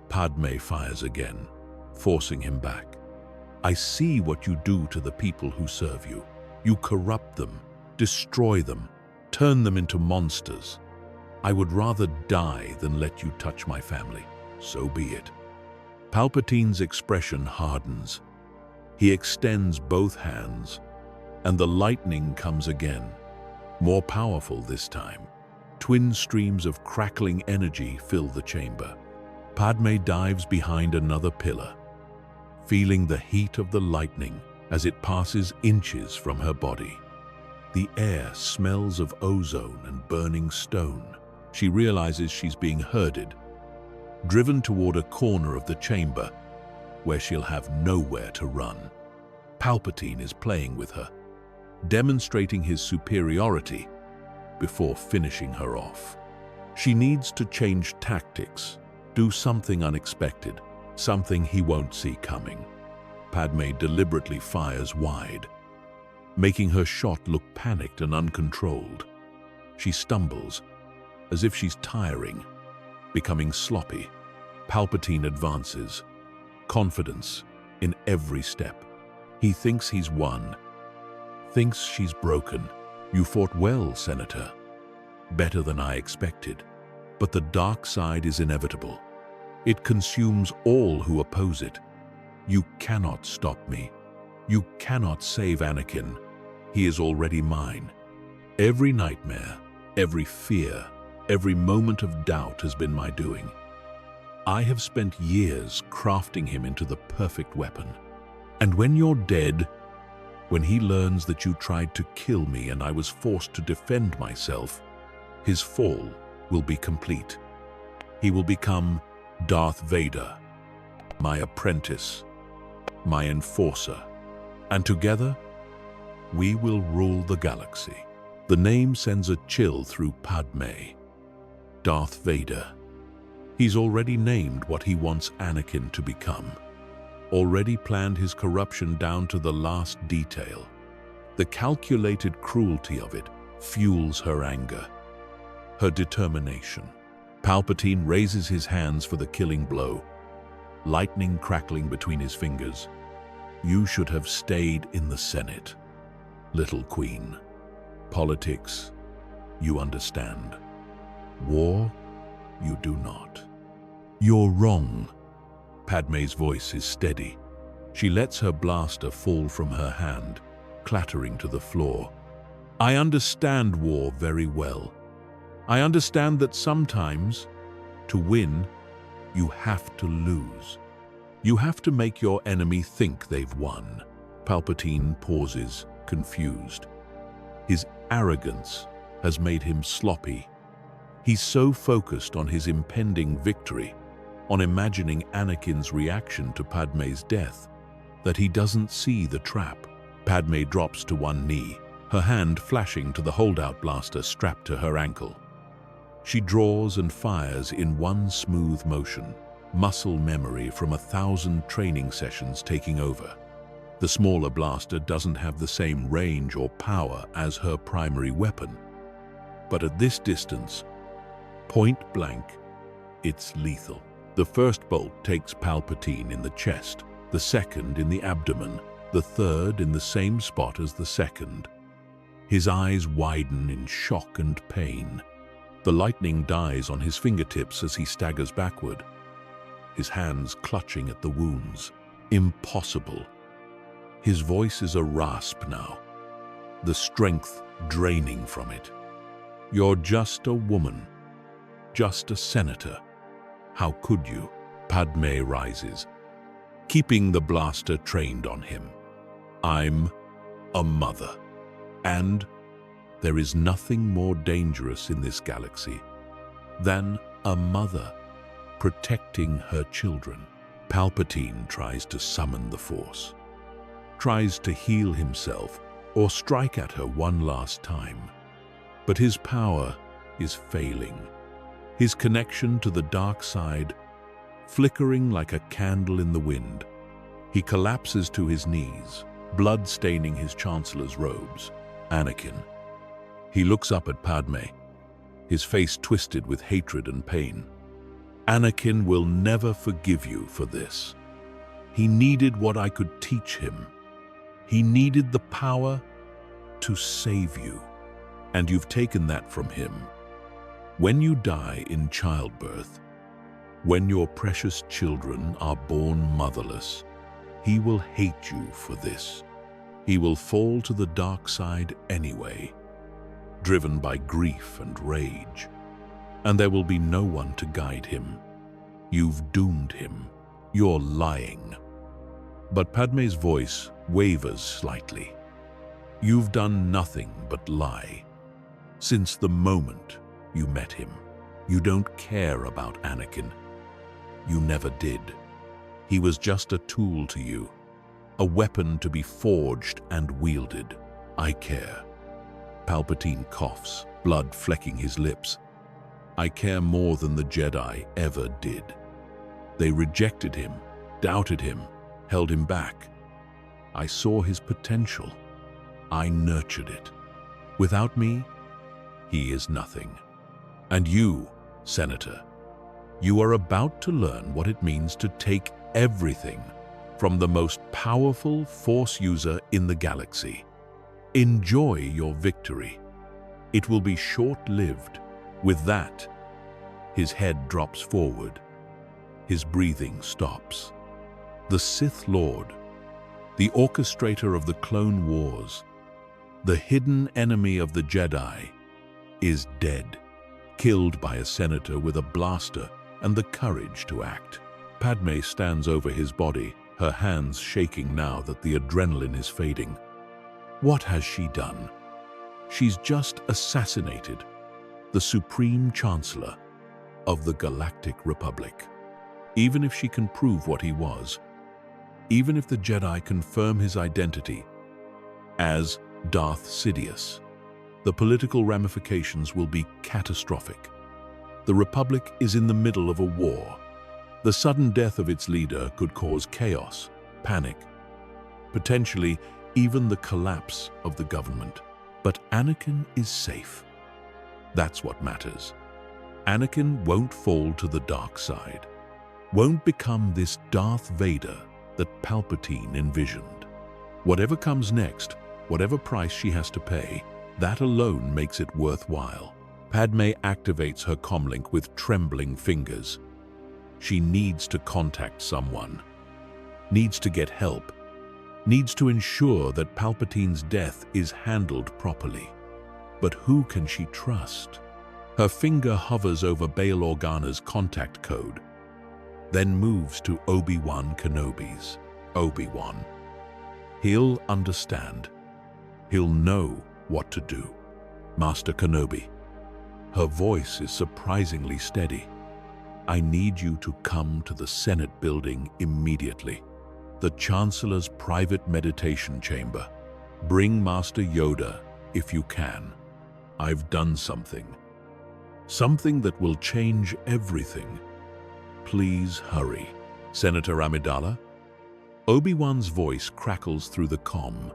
Padmé fires again, forcing him back. I see what you do to the people who serve you. You corrupt them, destroy them, turn them into monsters. I would rather die than let you touch my family. So be it. Palpatine's expression hardens. He extends both hands, and the lightning comes again, more powerful this time. Twin streams of crackling energy fill the chamber. Padmé dives behind another pillar, feeling the heat of the lightning as it passes inches from her body. The air smells of ozone and burning stone. She realizes she's being herded, driven toward a corner of the chamber where she'll have nowhere to run. Palpatine is playing with her, demonstrating his superiority before finishing her off. She needs to change tactics, do something unexpected, something he won't see coming. Padmé deliberately fires wide, making her shot look panicked and uncontrolled. She stumbles, as if she's tiring, becoming sloppy. Palpatine advances, confidence in every step. He thinks he's won, thinks she's broken. You fought well, Senator. Better than I expected. But the dark side is inevitable. It consumes all who oppose it. You cannot stop me. You cannot save Anakin. He is already mine. Every nightmare, every fear, every moment of doubt has been my doing. I have spent years crafting him into the perfect weapon. And when you're dead, when he learns that you tried to kill me and I was forced to defend myself, his fall will be complete. He will become Darth Vader, my apprentice, my enforcer, and together, we will rule the galaxy. The name sends a chill through Padmé. Darth Vader. He's already named what he wants Anakin to become. Already planned his corruption down to the last detail. The calculated cruelty of it fuels her anger, her determination. Palpatine raises his hands for the killing blow, lightning crackling between his fingers. You should have stayed in the Senate, little queen. Politics, you understand. War, you do not. You're wrong. Padmé's voice is steady. She lets her blaster fall from her hand, clattering to the floor. I understand war very well. I understand that sometimes, to win, you have to lose. You have to make your enemy think they've won. Palpatine pauses, confused. His arrogance has made him sloppy. He's so focused on his impending victory, on imagining Anakin's reaction to Padmé's death, that he doesn't see the trap. Padmé drops to one knee, her hand flashing to the holdout blaster strapped to her ankle. She draws and fires in one smooth motion, muscle memory from 1,000 training sessions taking over. The smaller blaster doesn't have the same range or power as her primary weapon. But at this distance, point blank, it's lethal. The first bolt takes Palpatine in the chest, the second in the abdomen, the third in the same spot as the second. His eyes widen in shock and pain. The lightning dies on his fingertips as he staggers backward, his hands clutching at the wounds. Impossible. His voice is a rasp now, the strength draining from it. You're just a woman, just a senator. How could you? Padmé rises, keeping the blaster trained on him. I'm a mother, and there is nothing more dangerous in this galaxy than a mother protecting her children. Palpatine tries to summon the Force, tries to heal himself or strike at her one last time. But his power is failing. His connection to the dark side, flickering like a candle in the wind. He collapses to his knees, blood staining his chancellor's robes. Anakin. He looks up at Padmé, his face twisted with hatred and pain. Anakin will never forgive you for this. He needed what I could teach him. He needed the power to save you, and you've taken that from him. When you die in childbirth, when your precious children are born motherless, he will hate you for this. He will fall to the dark side anyway, driven by grief and rage, and there will be no one to guide him. You've doomed him. You're lying. But Padmé's voice wavers slightly. You've done nothing but lie. Since the moment you met him, you don't care about Anakin. You never did. He was just a tool to you, a weapon to be forged and wielded. I care. Palpatine coughs, blood flecking his lips. I care more than the Jedi ever did. They rejected him, doubted him, held him back. I saw his potential. I nurtured it. Without me, he is nothing. And you, Senator, you are about to learn what it means to take everything from the most powerful Force user in the galaxy. Enjoy your victory. It will be short-lived. With that, his head drops forward. His breathing stops. The Sith Lord, the orchestrator of the Clone Wars, the hidden enemy of the Jedi, is dead, killed by a senator with a blaster and the courage to act. Padmé stands over his body, her hands shaking now that the adrenaline is fading. What has she done? She's just assassinated the Supreme Chancellor, of the Galactic Republic. Even if she can prove what he was, even if the Jedi confirm his identity as Darth Sidious, the political ramifications will be catastrophic. The Republic is in the middle of a war. The sudden death of its leader could cause chaos, panic, potentially even the collapse of the government. But Anakin is safe. That's what matters. Anakin won't fall to the dark side, won't become this Darth Vader that Palpatine envisioned. Whatever comes next, whatever price she has to pay, that alone makes it worthwhile. Padmé activates her comlink with trembling fingers. She needs to contact someone, needs to get help, needs to ensure that Palpatine's death is handled properly. But who can she trust? Her finger hovers over Bail Organa's contact code, then moves to Obi-Wan Kenobi's. Obi-Wan. He'll understand. He'll know what to do. Master Kenobi. Her voice is surprisingly steady. I need you to come to the Senate building immediately. The Chancellor's private meditation chamber. Bring Master Yoda if you can. I've done something. Something that will change everything. Please hurry. Senator Amidala? Obi-Wan's voice crackles through the comm,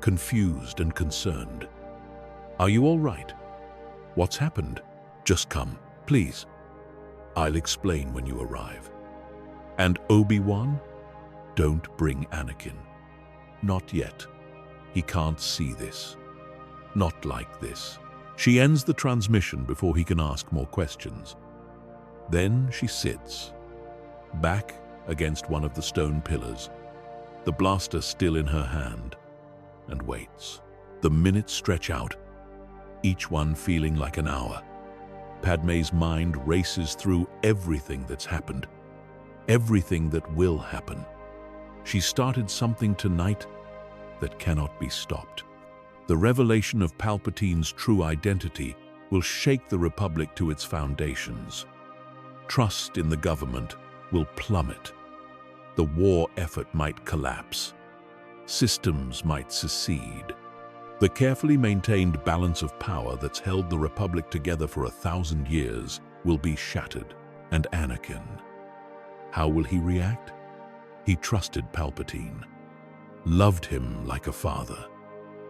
confused and concerned. Are you all right? What's happened? Just come, please. I'll explain when you arrive. And Obi-Wan? Don't bring Anakin. Not yet. He can't see this. Not like this. She ends the transmission before he can ask more questions. Then she sits, back against one of the stone pillars, the blaster still in her hand, and waits. The minutes stretch out, each one feeling like an hour. Padmé's mind races through everything that's happened, everything that will happen. She started something tonight that cannot be stopped. The revelation of Palpatine's true identity will shake the Republic to its foundations. Trust in the government will plummet. The war effort might collapse. Systems might secede. The carefully maintained balance of power that's held the Republic together for 1,000 years will be shattered. And Anakin, how will he react? He trusted Palpatine, loved him like a father.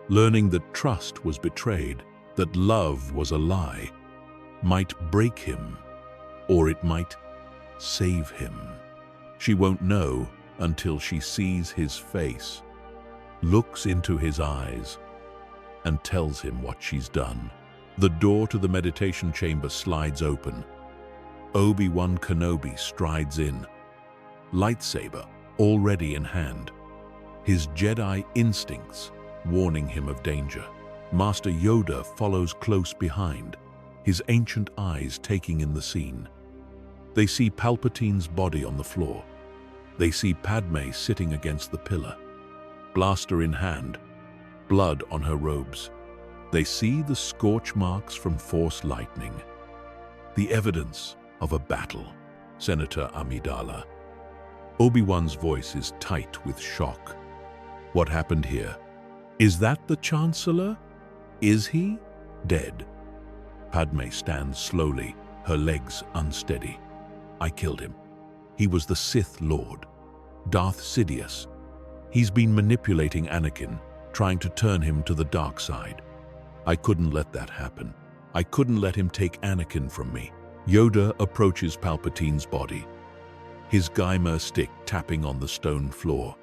Learning that trust was betrayed, that love was a lie, might break him, or it might save him. She won't know until she sees his face, looks into his eyes, and tells him what she's done. The door to the meditation chamber slides open. Obi-Wan Kenobi strides in, lightsaber already in hand, his Jedi instincts warning him of danger. Master Yoda follows close behind, his ancient eyes taking in the scene. They see Palpatine's body on the floor. They see Padmé sitting against the pillar, blaster in hand, blood on her robes. They see the scorch marks from Force lightning, the evidence of a battle. Senator Amidala. Obi-Wan's voice is tight with shock. What happened here? Is that the Chancellor? Is he dead? Padmé stands slowly, her legs unsteady. I killed him. He was the Sith Lord, Darth Sidious. He's been manipulating Anakin, trying to turn him to the dark side. I couldn't let that happen. I couldn't let him take Anakin from me. Yoda approaches Palpatine's body, his Gaimer stick tapping on the stone floor.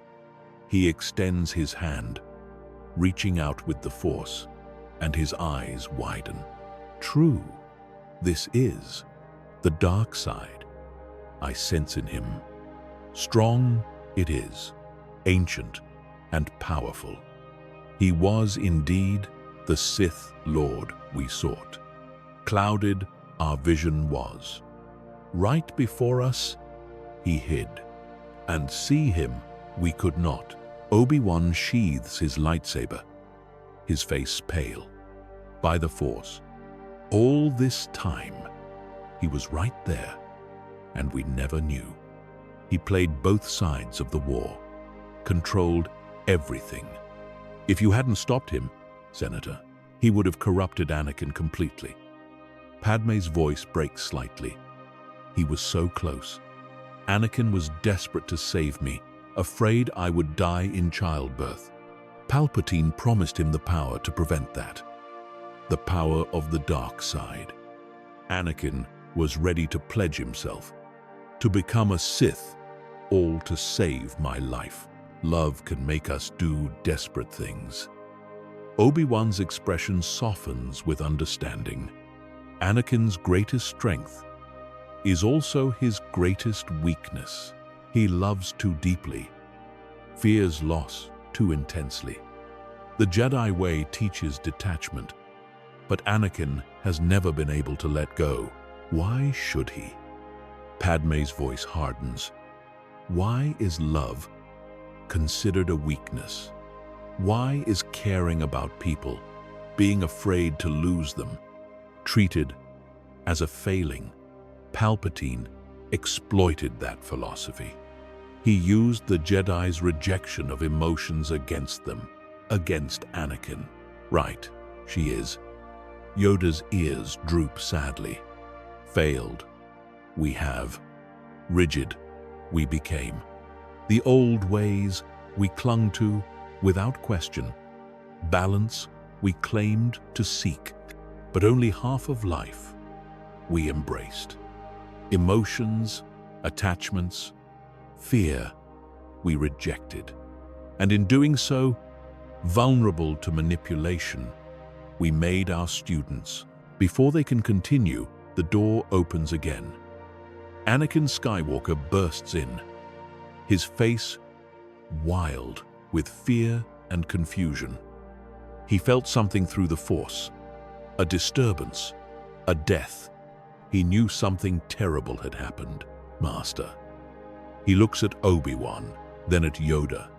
He extends his hand, reaching out with the Force, and his eyes widen. True, this is the dark side. I sense in him. Strong it is, ancient and powerful. He was indeed the Sith Lord we sought. Clouded our vision was. Right before us, he hid, and see him we could not. Obi-Wan sheathes his lightsaber, his face pale. By the Force, all this time, He was right there, and we never knew. He played both sides of the war, controlled everything. If you hadn't stopped him, Senator, he would have corrupted Anakin completely. Padmé's voice breaks slightly. He was so close. Anakin was desperate to save me, afraid I would die in childbirth. Palpatine promised him the power to prevent that. The power of the dark side. Anakin was ready to pledge himself, to become a Sith, all to save my life. Love can make us do desperate things. Obi-Wan's expression softens with understanding. Anakin's greatest strength is also his greatest weakness. He loves too deeply, fears loss too intensely. The Jedi way teaches detachment, but Anakin has never been able to let go. Why should he? Padmé's voice hardens. Why is love considered a weakness? Why is caring about people, being afraid to lose them, treated as a failing? Palpatine exploited that philosophy. He used the Jedi's rejection of emotions against them, against Anakin. Right, she is. Yoda's ears droop sadly. Failed. We have. Rigid. We became. The old ways we clung to without question. Balance we claimed to seek, but only half of life we embraced. Emotions, attachments, fear we rejected. And in doing so, vulnerable to manipulation, we made our students. Before they can continue, the door opens again. Anakin Skywalker bursts in, his face wild with fear and confusion. He felt something through the Force, a disturbance, a death. He knew something terrible had happened. Master. He looks at Obi-Wan, then at Yoda,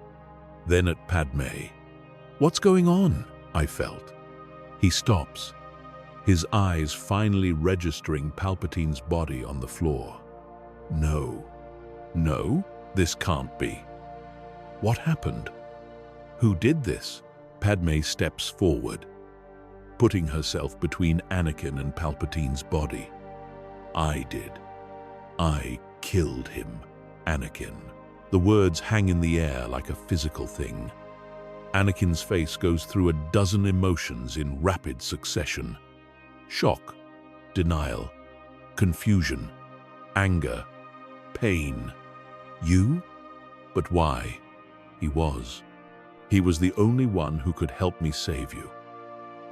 then at Padmé. What's going on? I felt. He stops, his eyes finally registering Palpatine's body on the floor. No, this can't be. What happened? Who did this? Padmé steps forward, putting herself between Anakin and Palpatine's body. I did. I killed him, Anakin. The words hang in the air like a physical thing. Anakin's face goes through a dozen emotions in rapid succession. Shock, denial, confusion, anger, pain. You? But why? He was. He was the only one who could help me save you.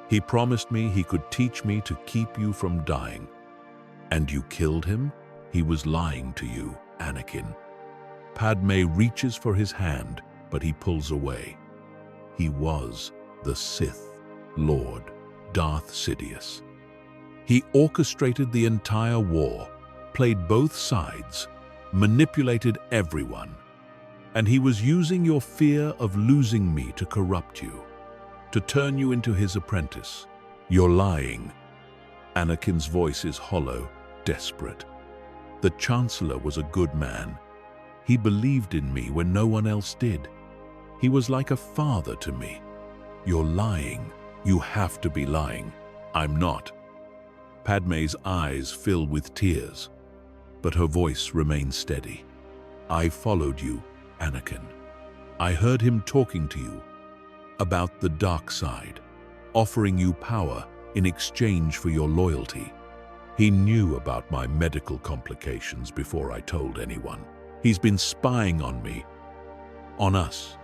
He promised me he could teach me to keep you from dying. And you killed him? He was lying to you, Anakin. Padmé reaches for his hand, but he pulls away. He was the Sith Lord, Darth Sidious. He orchestrated the entire war, played both sides, manipulated everyone. And he was using your fear of losing me to corrupt you, to turn you into his apprentice. You're lying. Anakin's voice is hollow, desperate. The Chancellor was a good man. He believed in me when no one else did. He was like a father to me. You're lying. You have to be lying. I'm not. Padmé's eyes fill with tears, but her voice remains steady. I followed you, Anakin. I heard him talking to you about the dark side, offering you power in exchange for your loyalty. He knew about my medical complications before I told anyone. He's been spying on me, on us,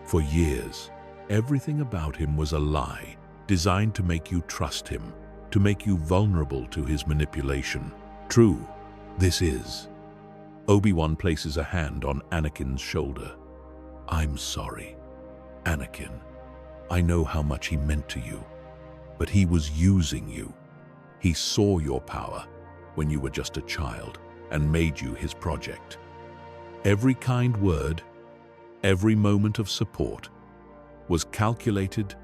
for years. Everything about him was a lie, designed to make you trust him, to make you vulnerable to his manipulation. True, this is. Obi-Wan places a hand on Anakin's shoulder. I'm sorry, Anakin. I know how much he meant to you, but he was using you. He saw your power when you were just a child and made you his project. Every kind word, every moment of support was calculated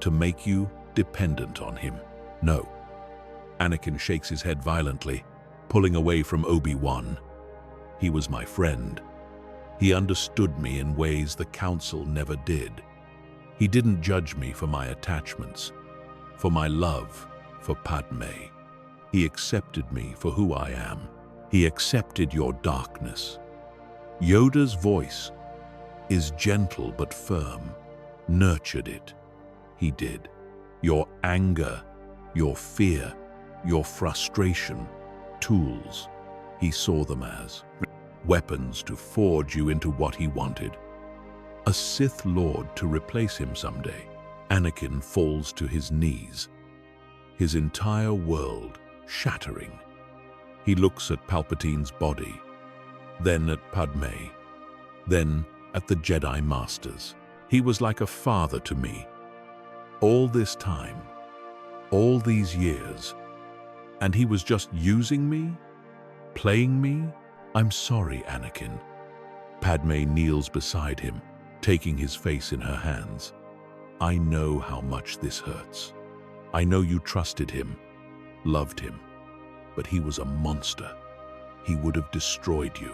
to make you dependent on him. No, Anakin shakes his head violently, pulling away from Obi-Wan. He was my friend. He understood me in ways the Council never did. He didn't judge me for my attachments, for my love for Padmé. He accepted me for who I am. He accepted your darkness. Yoda's voice is gentle but firm. Nurtured it. He did. Your anger, your fear, your frustration, tools. He saw them as weapons to forge you into what he wanted. A Sith Lord to replace him someday. Anakin falls to his knees, his entire world shattering. He looks at Palpatine's body, then at Padmé, then at the Jedi Masters. He was like a father to me. All this time, all these years, and he was just using me, playing me. I'm sorry, Anakin. Padmé kneels beside him, taking his face in her hands. I know how much this hurts. I know you trusted him, loved him, but he was a monster. He would have destroyed you,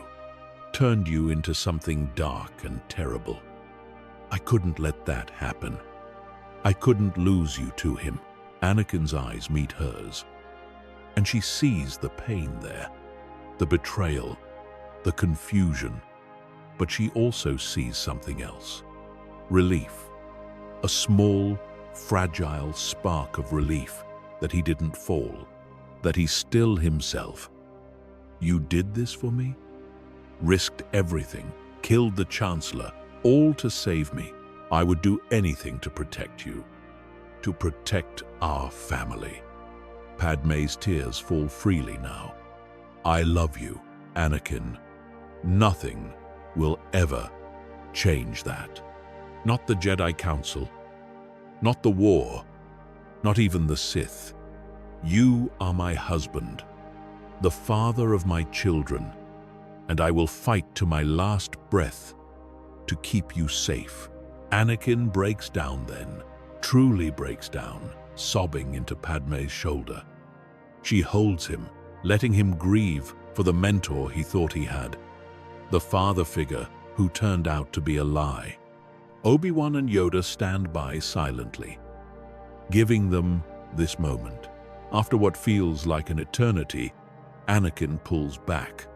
turned you into something dark and terrible. I couldn't let that happen. I couldn't lose you to him. Anakin's eyes meet hers, and she sees the pain there, the betrayal, the confusion, but she also sees something else. Relief. A small, fragile spark of relief that he didn't fall, that he's still himself. You did this for me? Risked everything, killed the Chancellor, all to save me. I would do anything to protect you, to protect our family. Padmé's tears fall freely now. I love you, Anakin. Nothing will ever change that. Not the Jedi Council, not the war, not even the Sith. You are my husband, the father of my children, and I will fight to my last breath to keep you safe. Anakin breaks down then, truly breaks down, sobbing into Padmé's shoulder. She holds him, letting him grieve for the mentor he thought he had, the father figure who turned out to be a lie. Obi-Wan and Yoda stand by silently, giving them this moment. After what feels like an eternity, Anakin pulls back,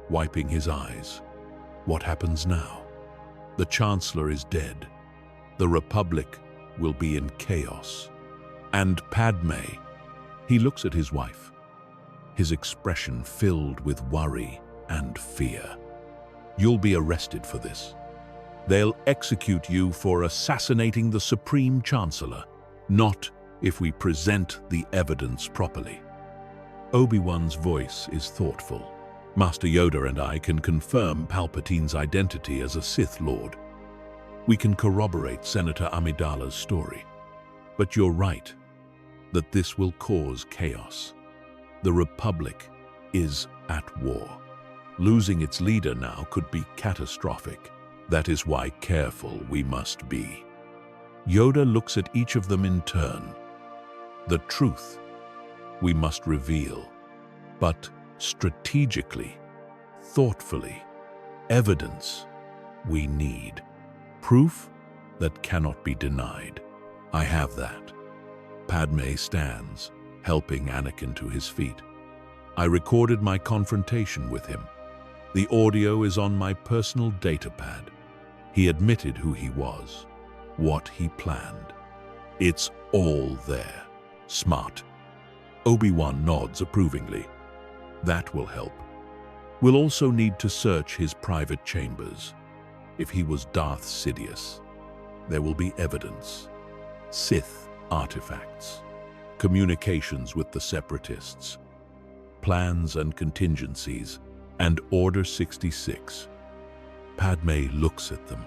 wiping his eyes. What happens now? The Chancellor is dead. The Republic will be in chaos. And Padmé, he looks at his wife, his expression filled with worry and fear. You'll be arrested for this. They'll execute you for assassinating the Supreme Chancellor, not if we present the evidence properly. Obi-Wan's voice is thoughtful. Master Yoda and I can confirm Palpatine's identity as a Sith Lord. We can corroborate Senator Amidala's story. But you're right, that this will cause chaos. The Republic is at war. Losing its leader now could be catastrophic. That is why careful we must be. Yoda looks at each of them in turn. The truth we must reveal, but strategically, thoughtfully. Evidence we need. Proof that cannot be denied. I have that. Padmé stands, helping Anakin to his feet. I recorded my confrontation with him. The audio is on my personal datapad. He admitted who he was, what he planned. It's all there. Smart. Obi-Wan nods approvingly. That will help. We'll also need to search his private chambers. If he was Darth Sidious, there will be evidence. Sith artifacts, communications with the Separatists, plans and contingencies, and Order 66. Padmé looks at them.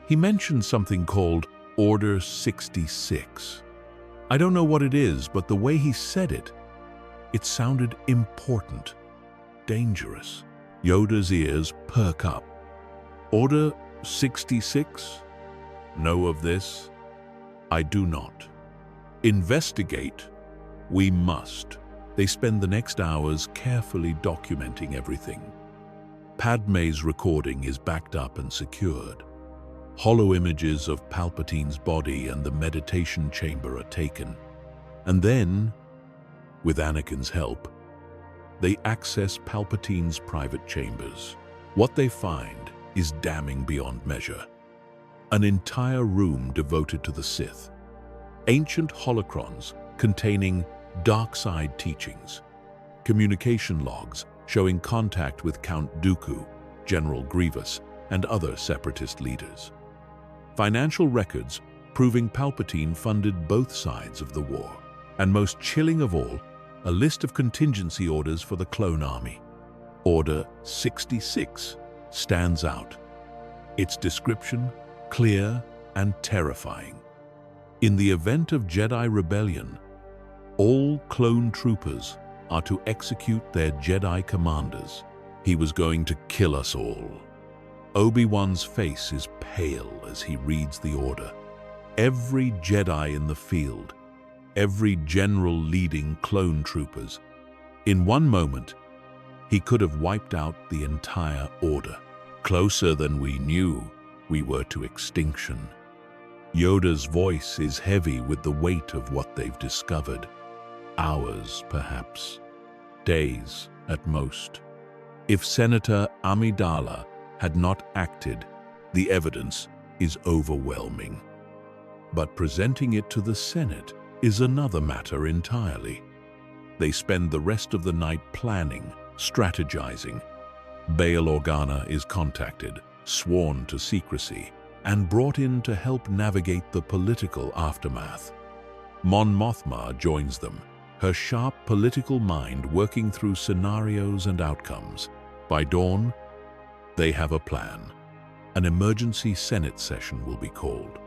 He mentioned something called Order 66. I don't know what it is, but the way he said it, it sounded important, dangerous. Yoda's ears perk up. Order 66? Know of this? I do not. Investigate? We must. They spend the next hours carefully documenting everything. Padmé's recording is backed up and secured. Hollow images of Palpatine's body and the meditation chamber are taken. And then, with Anakin's help, they access Palpatine's private chambers. What they find is damning beyond measure. An entire room devoted to the Sith. Ancient holocrons containing dark side teachings. Communication logs showing contact with Count Dooku, General Grievous, and other separatist leaders. Financial records proving Palpatine funded both sides of the war. And most chilling of all, a list of contingency orders for the clone army. Order 66 stands out. Its description, clear and terrifying. In the event of Jedi rebellion, all clone troopers are to execute their Jedi commanders. He was going to kill us all. Obi-Wan's face is pale as he reads the order. Every Jedi in the field, every general leading clone troopers. In one moment, he could have wiped out the entire order. Closer than we knew, we were to extinction. Yoda's voice is heavy with the weight of what they've discovered. Hours, perhaps. Days, at most. If Senator Amidala had not acted, the evidence is overwhelming. But presenting it to the Senate is another matter entirely. They spend the rest of the night planning, strategizing. Bail Organa is contacted, sworn to secrecy, and brought in to help navigate the political aftermath. Mon Mothma joins them, her sharp political mind working through scenarios and outcomes. By dawn, they have a plan. An emergency Senate session will be called.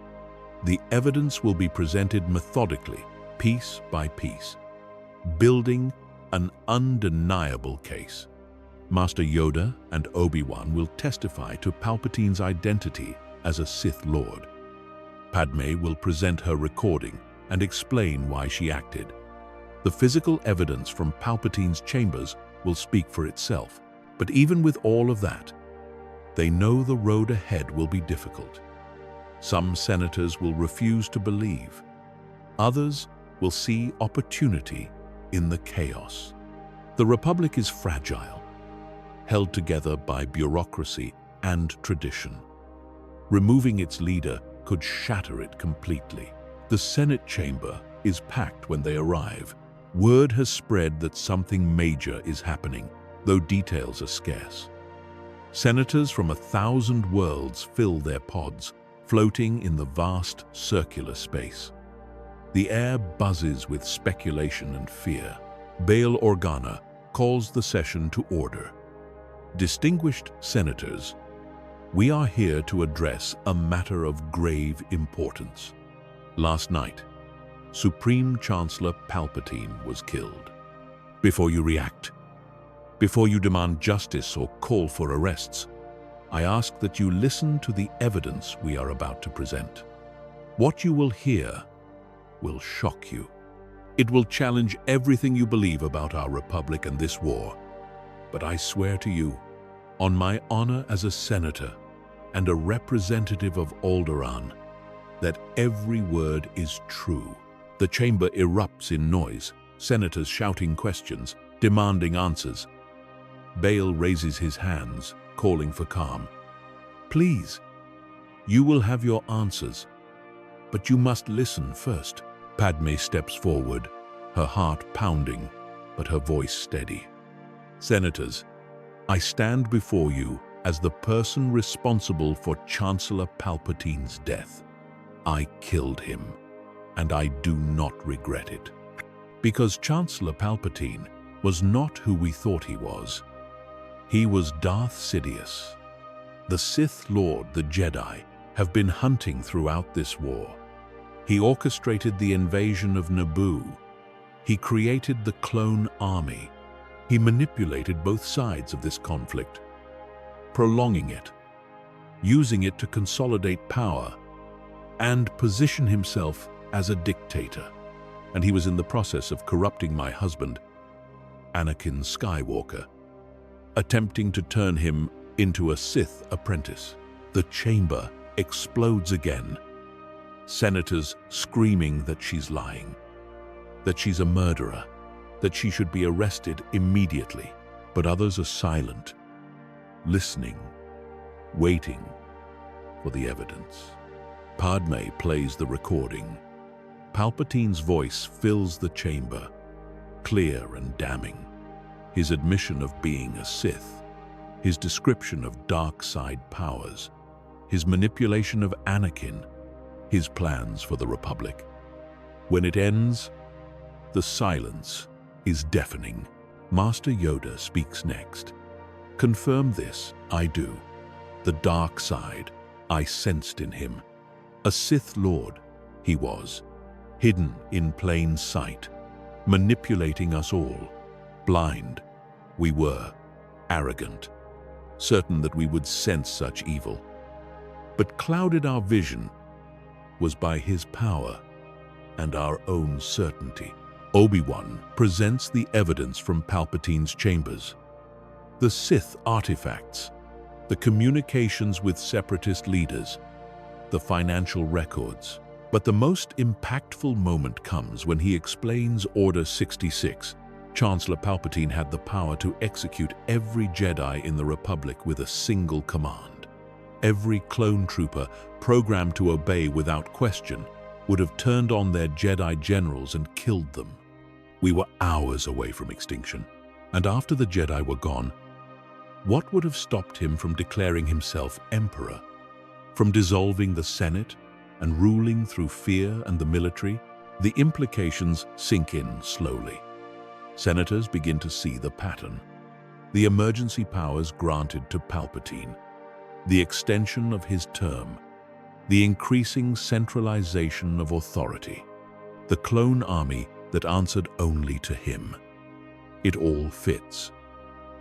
The evidence will be presented methodically, piece by piece, building an undeniable case. Master Yoda and Obi-Wan will testify to Palpatine's identity as a Sith Lord. Padmé will present her recording and explain why she acted. The physical evidence from Palpatine's chambers will speak for itself. But even with all of that, they know the road ahead will be difficult. Some senators will refuse to believe. Others will see opportunity in the chaos. The Republic is fragile, held together by bureaucracy and tradition. Removing its leader could shatter it completely. The Senate chamber is packed when they arrive. Word has spread that something major is happening, though details are scarce. Senators from 1,000 worlds fill their pods, floating in the vast circular space. The air buzzes with speculation and fear. Bail Organa calls the session to order. Distinguished senators, we are here to address a matter of grave importance. Last night, Supreme Chancellor Palpatine was killed. Before you react, before you demand justice or call for arrests, I ask that you listen to the evidence we are about to present. What you will hear will shock you. It will challenge everything you believe about our republic and this war. But I swear to you, on my honor as a senator and a representative of Alderaan, that every word is true. The chamber erupts in noise, senators shouting questions, demanding answers. Bail raises his hands, calling for calm. Please, you will have your answers, but you must listen first. Padmé steps forward, her heart pounding, but her voice steady. Senators, I stand before you as the person responsible for Chancellor Palpatine's death. I killed him, and I do not regret it. Because Chancellor Palpatine was not who we thought he was. He was Darth Sidious. The Sith Lord, the Jedi, have been hunting throughout this war. He orchestrated the invasion of Naboo. He created the clone army. He manipulated both sides of this conflict, prolonging it, using it to consolidate power, and position himself as a dictator. and he was in the process of corrupting my husband, Anakin Skywalker, attempting to turn him into a Sith apprentice. The chamber explodes again. Senators screaming that she's lying, that she's a murderer, that she should be arrested immediately. But others are silent, listening, waiting for the evidence. Padmé plays the recording. Palpatine's voice fills the chamber, clear and damning. His admission of being a Sith, his description of dark side powers, his manipulation of Anakin, his plans for the Republic. When it ends, the silence is deafening. Master Yoda speaks next. "Confirm this, I do. The dark side, I sensed in him. A Sith Lord, he was, hidden in plain sight, manipulating us all. Blind, we were, arrogant, certain that we would sense such evil. But clouded our vision was by his power and our own certainty." Obi-Wan presents the evidence from Palpatine's chambers. The Sith artifacts, the communications with separatist leaders, the financial records. But the most impactful moment comes when he explains Order 66. Chancellor Palpatine had the power to execute every Jedi in the Republic with a single command. Every clone trooper programmed to obey without question would have turned on their Jedi generals and killed them. We were hours away from extinction, and after the Jedi were gone, what would have stopped him from declaring himself emperor, from dissolving the Senate and ruling through fear and the military? The implications sink in slowly. Senators begin to see the pattern. The emergency powers granted to Palpatine, the extension of his term, the increasing centralization of authority, the clone army that answered only to him. It all fits.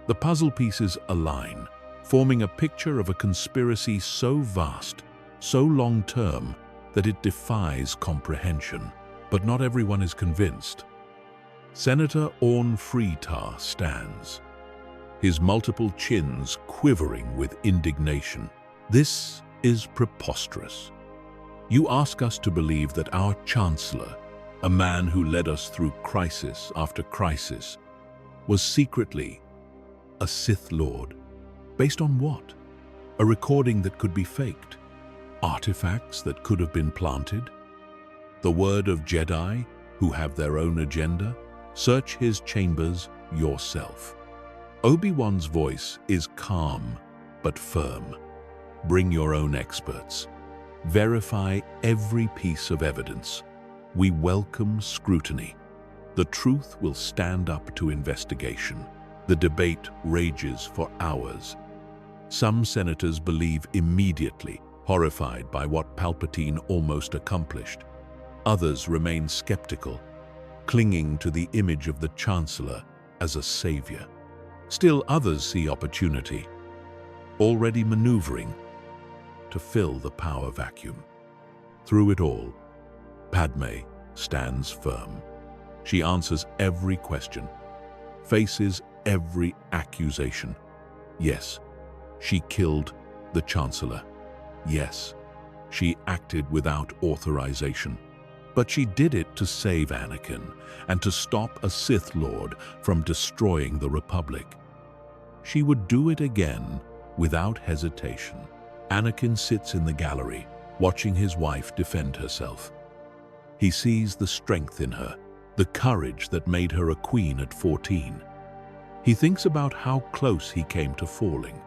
The puzzle pieces align, forming a picture of a conspiracy so vast, so long-term, that it defies comprehension. But not everyone is convinced. Senator Orn Freetar stands, his multiple chins quivering with indignation. "This is preposterous. You ask us to believe that our Chancellor, a man who led us through crisis after crisis, was secretly a Sith Lord. Based on what? A recording that could be faked? Artifacts that could have been planted? The word of Jedi who have their own agenda? Search his chambers yourself." Obi-Wan's voice is calm but firm. "Bring your own experts. Verify every piece of evidence. We welcome scrutiny. The truth will stand up to investigation." The debate rages for hours. Some senators believe immediately, horrified by what Palpatine almost accomplished. Others remain skeptical, clinging to the image of the Chancellor as a savior. Still others see opportunity, already maneuvering to fill the power vacuum. Through it all, Padmé stands firm. She answers every question, faces every accusation. Yes, she killed the Chancellor. Yes, she acted without authorization. But she did it to save Anakin and to stop a Sith Lord from destroying the Republic. She would do it again without hesitation. Anakin sits in the gallery, watching his wife defend herself. He sees the strength in her, the courage that made her a queen at 14. He thinks about how close he came to falling,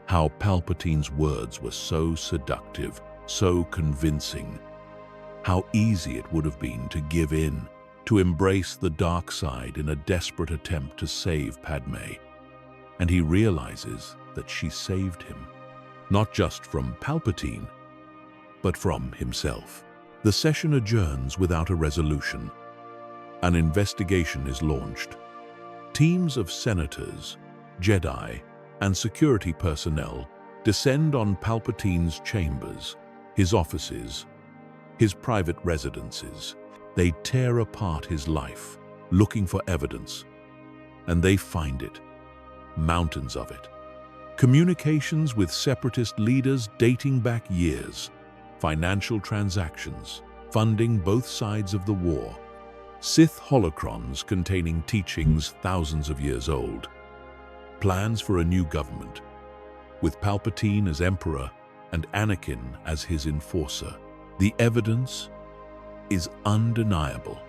how Palpatine's words were so seductive, so convincing, how easy it would have been to give in, to embrace the dark side in a desperate attempt to save Padmé. And he realizes that she saved him, not just from Palpatine, but from himself. The session adjourns without a resolution. An investigation is launched. Teams of senators, Jedi, and security personnel descend on Palpatine's chambers, his offices, his private residences. They tear apart his life, looking for evidence. And they find it. Mountains of it. Communications with separatist leaders dating back years. Financial transactions, funding both sides of the war. Sith holocrons containing teachings thousands of years old. Plans for a new government, with Palpatine as emperor and Anakin as his enforcer. The evidence is undeniable.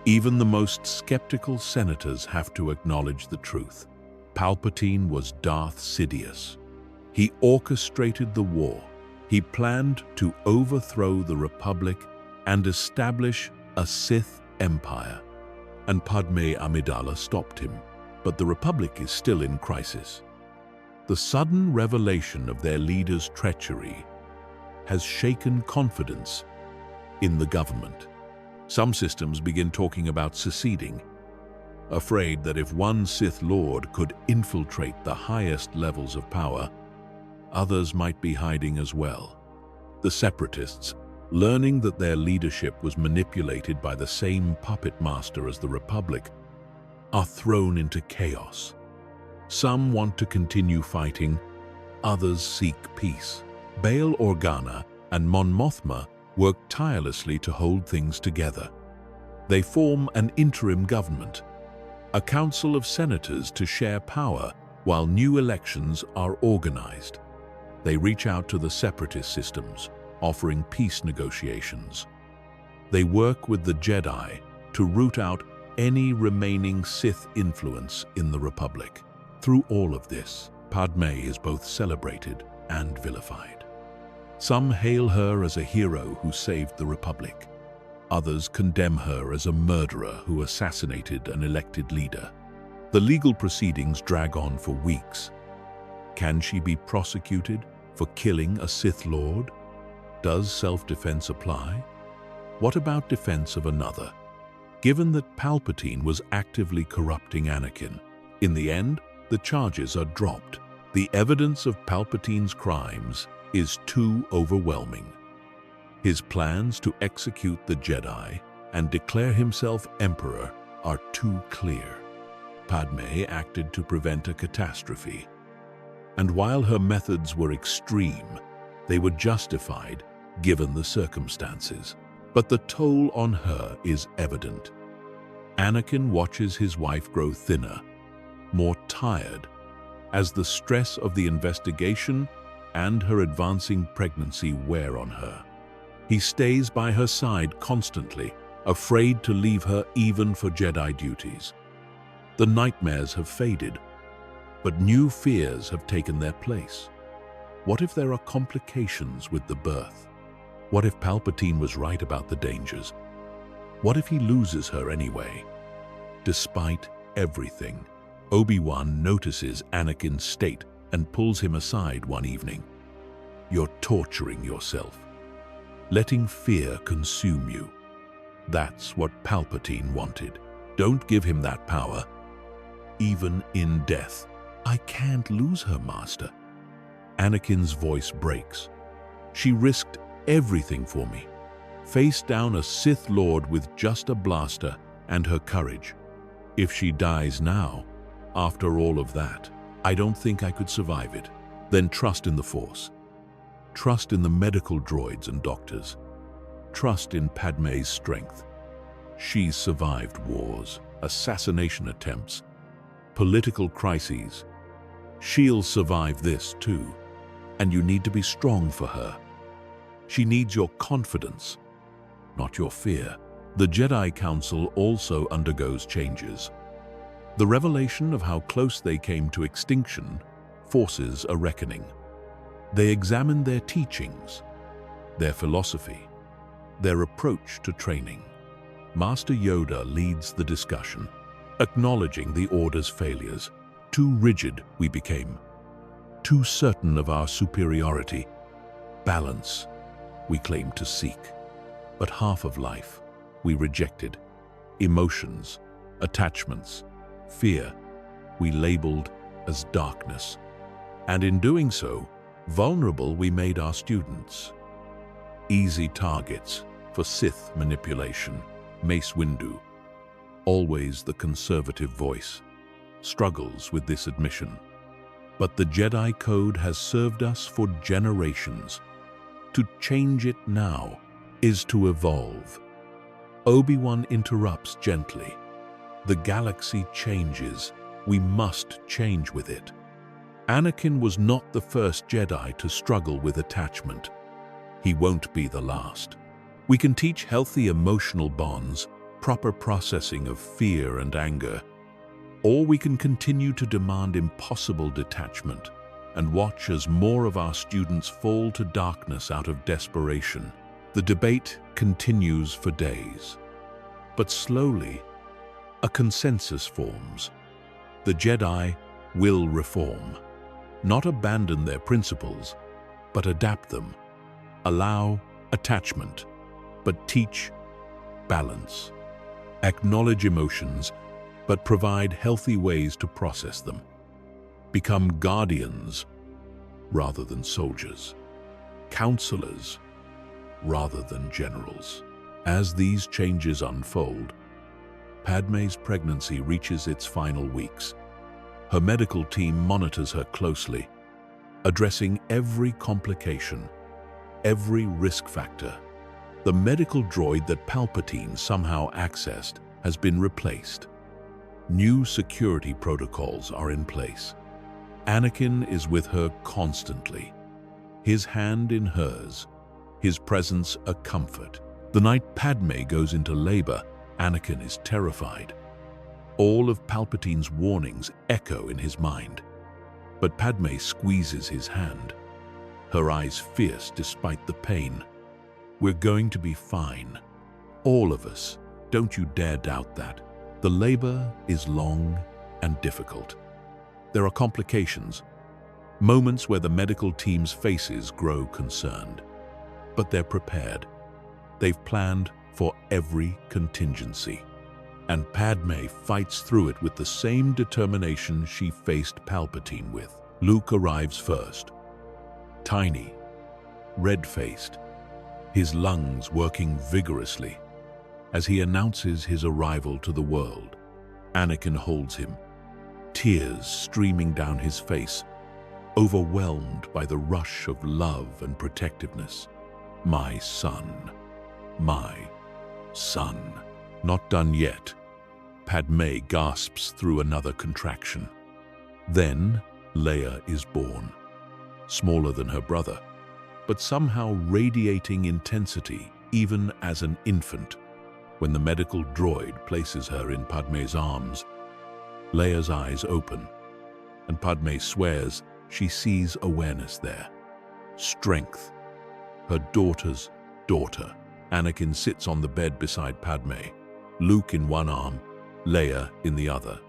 Even the most skeptical senators have to acknowledge the truth. Palpatine was Darth Sidious. He orchestrated the war. He planned to overthrow the Republic and establish a Sith empire. And Padmé Amidala stopped him. But the Republic is still in crisis. The sudden revelation of their leader's treachery has shaken confidence in the government. Some systems begin talking about seceding, afraid that if one Sith Lord could infiltrate the highest levels of power, others might be hiding as well. The Separatists, learning that their leadership was manipulated by the same puppet master as the Republic, are thrown into chaos. Some want to continue fighting, others seek peace. Bail Organa and Mon Mothma work tirelessly to hold things together. They form an interim government, a council of senators to share power while new elections are organized. They reach out to the separatist systems, offering peace negotiations. They work with the Jedi to root out any remaining Sith influence in the Republic. Through all of this, Padmé is both celebrated and vilified. Some hail her as a hero who saved the Republic. Others condemn her as a murderer who assassinated an elected leader. The legal proceedings drag on for weeks. Can she be prosecuted for killing a Sith Lord? Does self-defense apply? What about defense of another? Given that Palpatine was actively corrupting Anakin, in the end, the charges are dropped. The evidence of Palpatine's crimes is too overwhelming. His plans to execute the Jedi and declare himself emperor are too clear. Padmé acted to prevent a catastrophe. And while her methods were extreme, they were justified given the circumstances. But the toll on her is evident. Anakin watches his wife grow thinner, more tired, as the stress of the investigation and her advancing pregnancy wear on her. He stays by her side constantly, afraid to leave her even for Jedi duties. The nightmares have faded, but new fears have taken their place. What if there are complications with the birth? What if Palpatine was right about the dangers? What if he loses her anyway? Despite everything, Obi-Wan notices Anakin's state and pulls him aside one evening. You're torturing yourself, letting fear consume you. That's what Palpatine wanted. Don't give him that power, even in death. I can't lose her, Master. Anakin's voice breaks. She risked everything for me. Faced down a Sith Lord with just a blaster and her courage. If she dies now, after all of that, I don't think I could survive it. Then trust in the Force. Trust in the medical droids and doctors. Trust in Padmé's strength. She's survived wars, assassination attempts, political crises. She'll survive this too, and you need to be strong for her. She needs your confidence, not your fear. The Jedi Council also undergoes changes. The revelation of how close they came to extinction forces a reckoning. They examine their teachings, their philosophy, their approach to training. Master Yoda leads the discussion, acknowledging the Order's failures. Too rigid we became, too certain of our superiority. Balance we claimed to seek, but half of life we rejected. Emotions, attachments, fear we labeled as darkness. And in doing so, vulnerable we made our students. Easy targets for Sith manipulation. Mace Windu, always the conservative voice, struggles with this admission. But the Jedi Code has served us for generations. To change it now is to evolve. Obi-Wan interrupts gently. The galaxy changes. We must change with it. Anakin was not the first Jedi to struggle with attachment. He won't be the last. We can teach healthy emotional bonds, proper processing of fear and anger, or we can continue to demand impossible detachment and watch as more of our students fall to darkness out of desperation. The debate continues for days, but slowly, a consensus forms. The Jedi will reform, not abandon their principles, but adapt them. Allow attachment, but teach balance. Acknowledge emotions, but provide healthy ways to process them. Become guardians rather than soldiers, counselors rather than generals. As these changes unfold, Padmé's pregnancy reaches its final weeks. Her medical team monitors her closely, addressing every complication, every risk factor. The medical droid that Palpatine somehow accessed has been replaced. New security protocols are in place. Anakin is with her constantly, his hand in hers, his presence a comfort. The night Padmé goes into labor, Anakin is terrified. All of Palpatine's warnings echo in his mind. But Padmé squeezes his hand, her eyes fierce despite the pain. We're going to be fine. All of us. Don't you dare doubt that. The labor is long and difficult. There are complications, moments where the medical team's faces grow concerned. But they're prepared. They've planned for every contingency. And Padmé fights through it with the same determination she faced Palpatine with. Luke arrives first. Tiny, red-faced, his lungs working vigorously. As he announces his arrival to the world, Anakin holds him, tears streaming down his face, overwhelmed by the rush of love and protectiveness. My son, my son. Not done yet. Padmé gasps through another contraction. Then Leia is born, smaller than her brother, but somehow radiating intensity even as an infant. When the medical droid places her in Padmé's arms, Leia's eyes open, and Padmé swears she sees awareness there. Strength. Her daughter's daughter. Anakin sits on the bed beside Padmé, Luke in one arm, Leia in the other.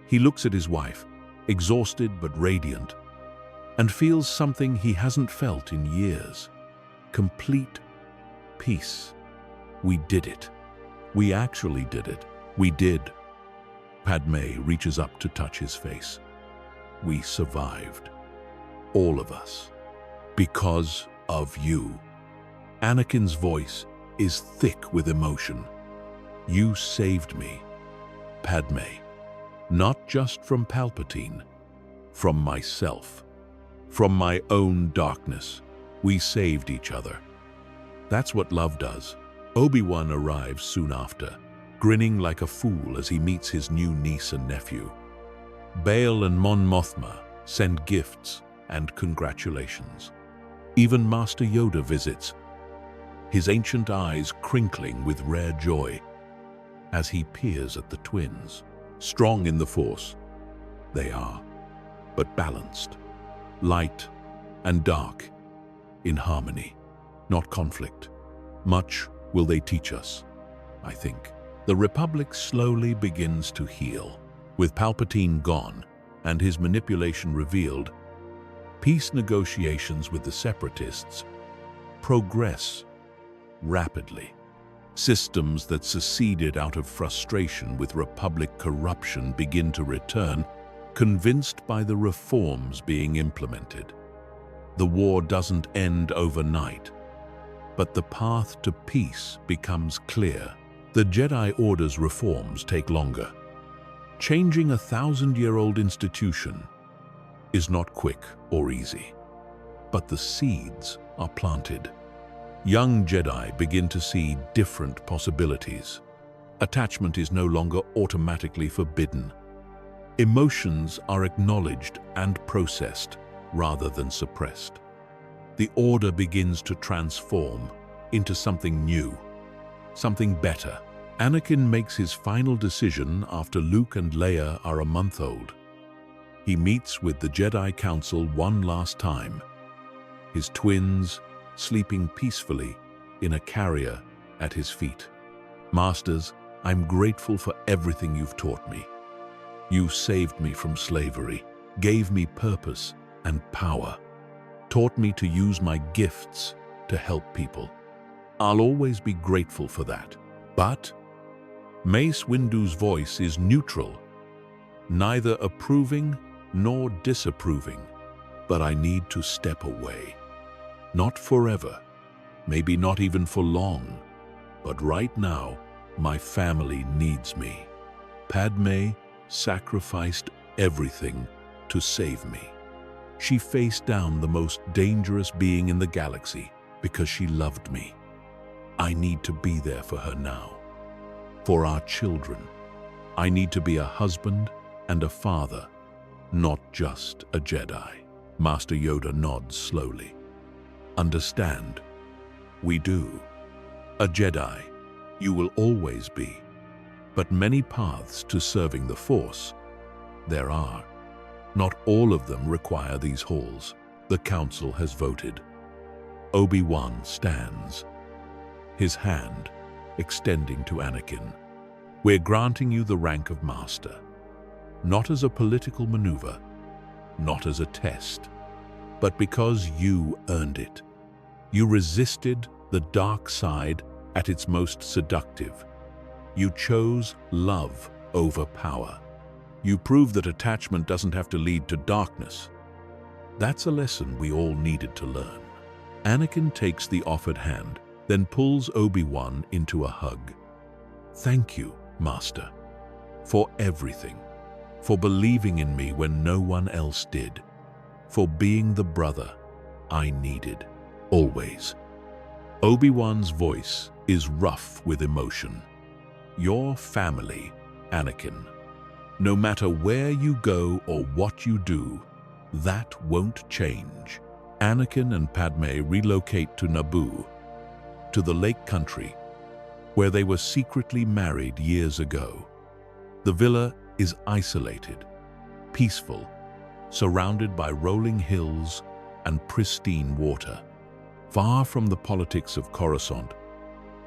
He looks at his wife, exhausted but radiant, and feels something he hasn't felt in years. Complete peace. We did it. We actually did it. We did. Padmé reaches up to touch his face. We survived. All of us. Because of you. Anakin's voice is thick with emotion. You saved me, Padmé. Not just from Palpatine, from myself. From my own darkness. We saved each other. That's what love does. Obi-Wan arrives soon after, grinning like a fool as he meets his new niece and nephew. Bail and Mon Mothma send gifts and congratulations. Even Master Yoda visits, his ancient eyes crinkling with rare joy as he peers at the twins. Strong in the Force, they are, but balanced, light and dark, in harmony, not conflict. Much will they teach us, I think. The Republic slowly begins to heal. With Palpatine gone and his manipulation revealed, peace negotiations with the Separatists progress rapidly. Systems that seceded out of frustration with Republic corruption begin to return, convinced by the reforms being implemented. The war doesn't end overnight, but the path to peace becomes clear. The Jedi Order's reforms take longer. Changing a 1,000-year-old institution is not quick or easy, but the seeds are planted. Young Jedi begin to see different possibilities. Attachment is no longer automatically forbidden. Emotions are acknowledged and processed rather than suppressed. The Order begins to transform into something new, something better. Anakin makes his final decision after Luke and Leia are a month old. He meets with the Jedi Council one last time, his twins sleeping peacefully in a carrier at his feet. Masters, I'm grateful for everything you've taught me. You saved me from slavery, gave me purpose and power, taught me to use my gifts to help people. I'll always be grateful for that. But Mace Windu's voice is neutral, neither approving nor disapproving. But I need to step away. Not forever, maybe not even for long, but right now, my family needs me. Padmé sacrificed everything to save me. She faced down the most dangerous being in the galaxy because she loved me. I need to be there for her now. For our children, I need to be a husband and a father, not just a Jedi. Master Yoda nods slowly. Understand, we do. A Jedi, you will always be. But many paths to serving the Force there are. Not all of them require these halls. The Council has voted. Obi-Wan stands, his hand extending to Anakin. We're granting you the rank of Master, not as a political maneuver, not as a test, but because you earned it. You resisted the dark side at its most seductive. You chose love over power. You proved that attachment doesn't have to lead to darkness. That's a lesson we all needed to learn. Anakin takes the offered hand, then pulls Obi-Wan into a hug. Thank you, Master, for everything, for believing in me when no one else did, for being the brother I needed, always. Obi-Wan's voice is rough with emotion. Your family, Anakin. No matter where you go or what you do, that won't change. Anakin and Padmé relocate to Naboo, to the Lake Country, where they were secretly married years ago. The villa is isolated, peaceful, surrounded by rolling hills and pristine water. Far from the politics of Coruscant,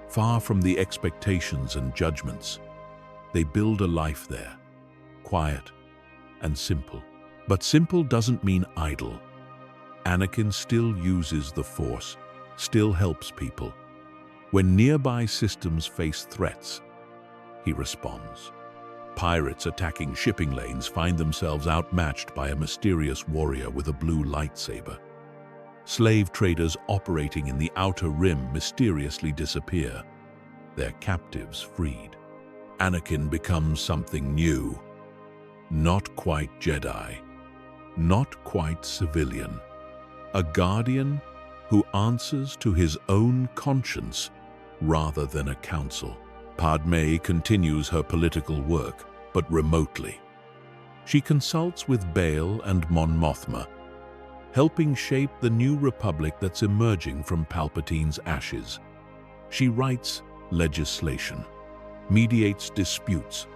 far from the expectations and judgments, they build a life there, quiet and simple. But simple doesn't mean idle. Anakin still uses the Force, still helps people. When nearby systems face threats, he responds. Pirates attacking shipping lanes find themselves outmatched by a mysterious warrior with a blue lightsaber. Slave traders operating in the Outer Rim mysteriously disappear, their captives freed. Anakin becomes something new. Not quite Jedi, not quite civilian. A guardian who answers to his own conscience rather than a council. Padmé continues her political work, but remotely. She consults with Bail and Mon Mothma, helping shape the new republic that's emerging from Palpatine's ashes. She writes legislation, mediates disputes,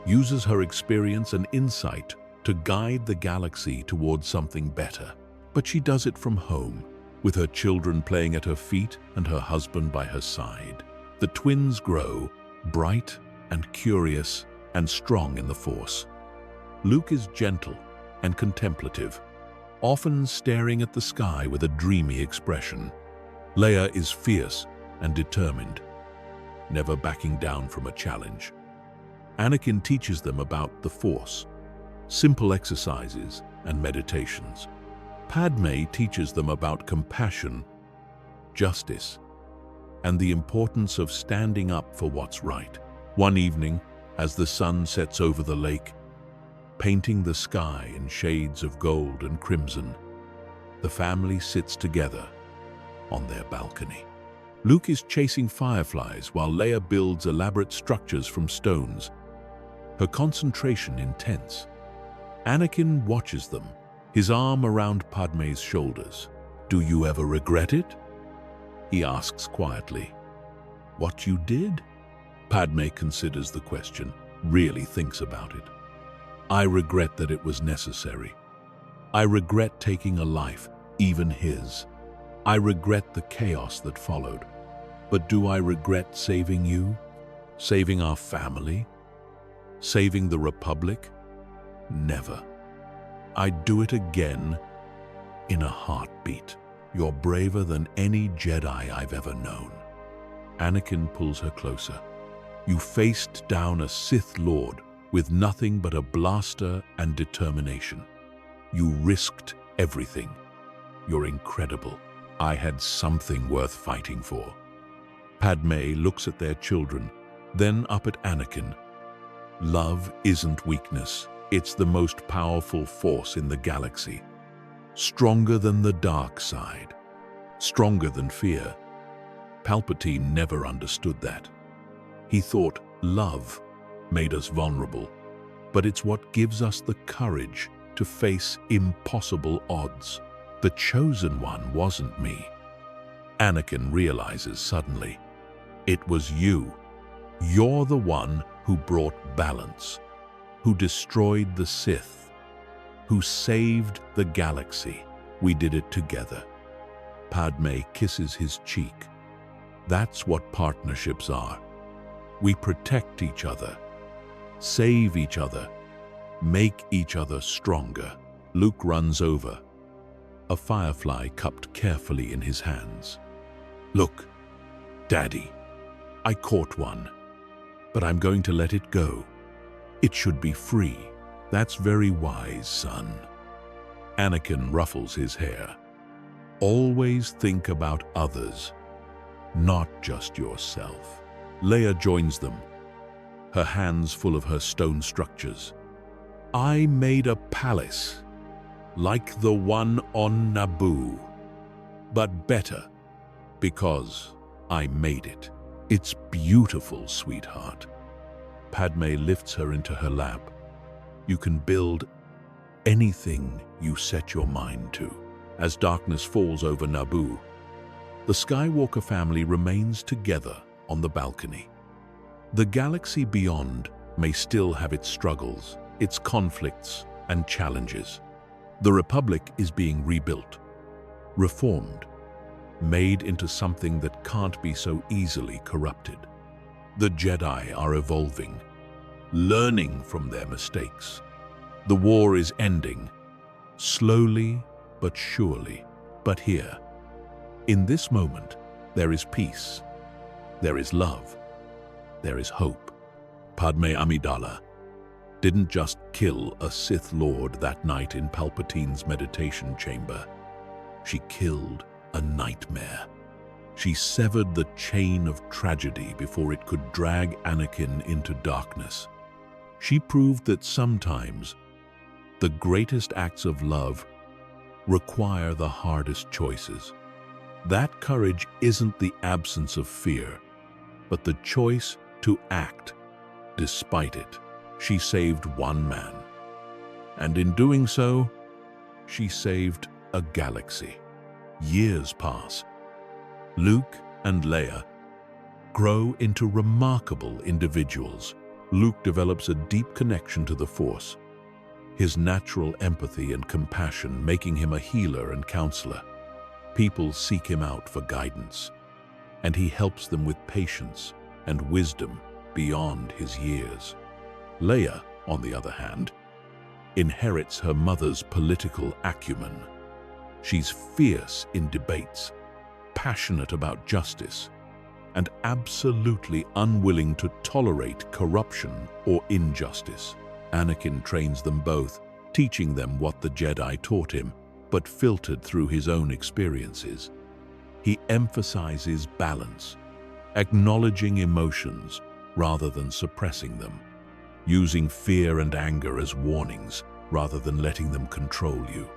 uses her experience and insight to guide the galaxy towards something better. But she does it from home, with her children playing at her feet and her husband by her side. The twins grow, bright and curious and strong in the Force. Luke is gentle and contemplative, often staring at the sky with a dreamy expression. Leia is fierce and determined, never backing down from a challenge. Anakin teaches them about the Force, simple exercises and meditations. Padmé teaches them about compassion, justice, and the importance of standing up for what's right. One evening, as the sun sets over the lake, painting the sky in shades of gold and crimson, the family sits together on their balcony. Luke is chasing fireflies while Leia builds elaborate structures from stones, her concentration intense. Anakin watches them, his arm around Padmé's shoulders. "Do you ever regret it?" he asks quietly. "What you did?" Padmé considers the question, really thinks about it. "I regret that it was necessary. I regret taking a life, even his. I regret the chaos that followed. But do I regret saving you? Saving our family? Saving the Republic? Never. I'd do it again in a heartbeat. You're braver than any Jedi I've ever known." Anakin pulls her closer. "You faced down a Sith Lord with nothing but a blaster and determination. You risked everything. You're incredible. I had something worth fighting for." Padmé looks at their children, then up at Anakin. "Love isn't weakness. It's the most powerful force in the galaxy. Stronger than the dark side. Stronger than fear." Palpatine never understood that. He thought love made us vulnerable, but it's what gives us the courage to face impossible odds. The chosen one wasn't me. Anakin realizes suddenly, it was you. You're the one who brought balance, who destroyed the Sith, who saved the galaxy. We did it together. Padmé kisses his cheek. That's what partnerships are. We protect each other, save each other, make each other stronger. Luke runs over, a firefly cupped carefully in his hands. "Look, Daddy, I caught one, but I'm going to let it go. It should be free." "That's very wise, son." Anakin ruffles his hair. "Always think about others, not just yourself." Leia joins them, her hands full of her stone structures. "I made a palace, like the one on Naboo, but better, because I made it. It's beautiful, sweetheart." Padmé lifts her into her lap. "You can build anything you set your mind to." As darkness falls over Naboo, the Skywalker family remains together on the balcony. The galaxy beyond may still have its struggles, its conflicts and challenges. The Republic is being rebuilt, reformed, made into something that can't be so easily corrupted. The Jedi are evolving, learning from their mistakes. The war is ending, slowly but surely. But here, in this moment, there is peace, there is love, there is hope. Padmé Amidala didn't just kill a Sith Lord that night in Palpatine's meditation chamber. She killed a nightmare. She severed the chain of tragedy before it could drag Anakin into darkness. She proved that sometimes the greatest acts of love require the hardest choices. That courage isn't the absence of fear, but the choice to act despite it. She saved one man, and in doing so, she saved a galaxy. Years pass. Luke and Leia grow into remarkable individuals. Luke develops a deep connection to the Force, his natural empathy and compassion making him a healer and counselor. People seek him out for guidance, and he helps them with patience and wisdom beyond his years. Leia, on the other hand, inherits her mother's political acumen. She's fierce in debates, passionate about justice, and absolutely unwilling to tolerate corruption or injustice. Anakin trains them both, teaching them what the Jedi taught him, but filtered through his own experiences. He emphasizes balance, acknowledging emotions rather than suppressing them, using fear and anger as warnings rather than letting them control you,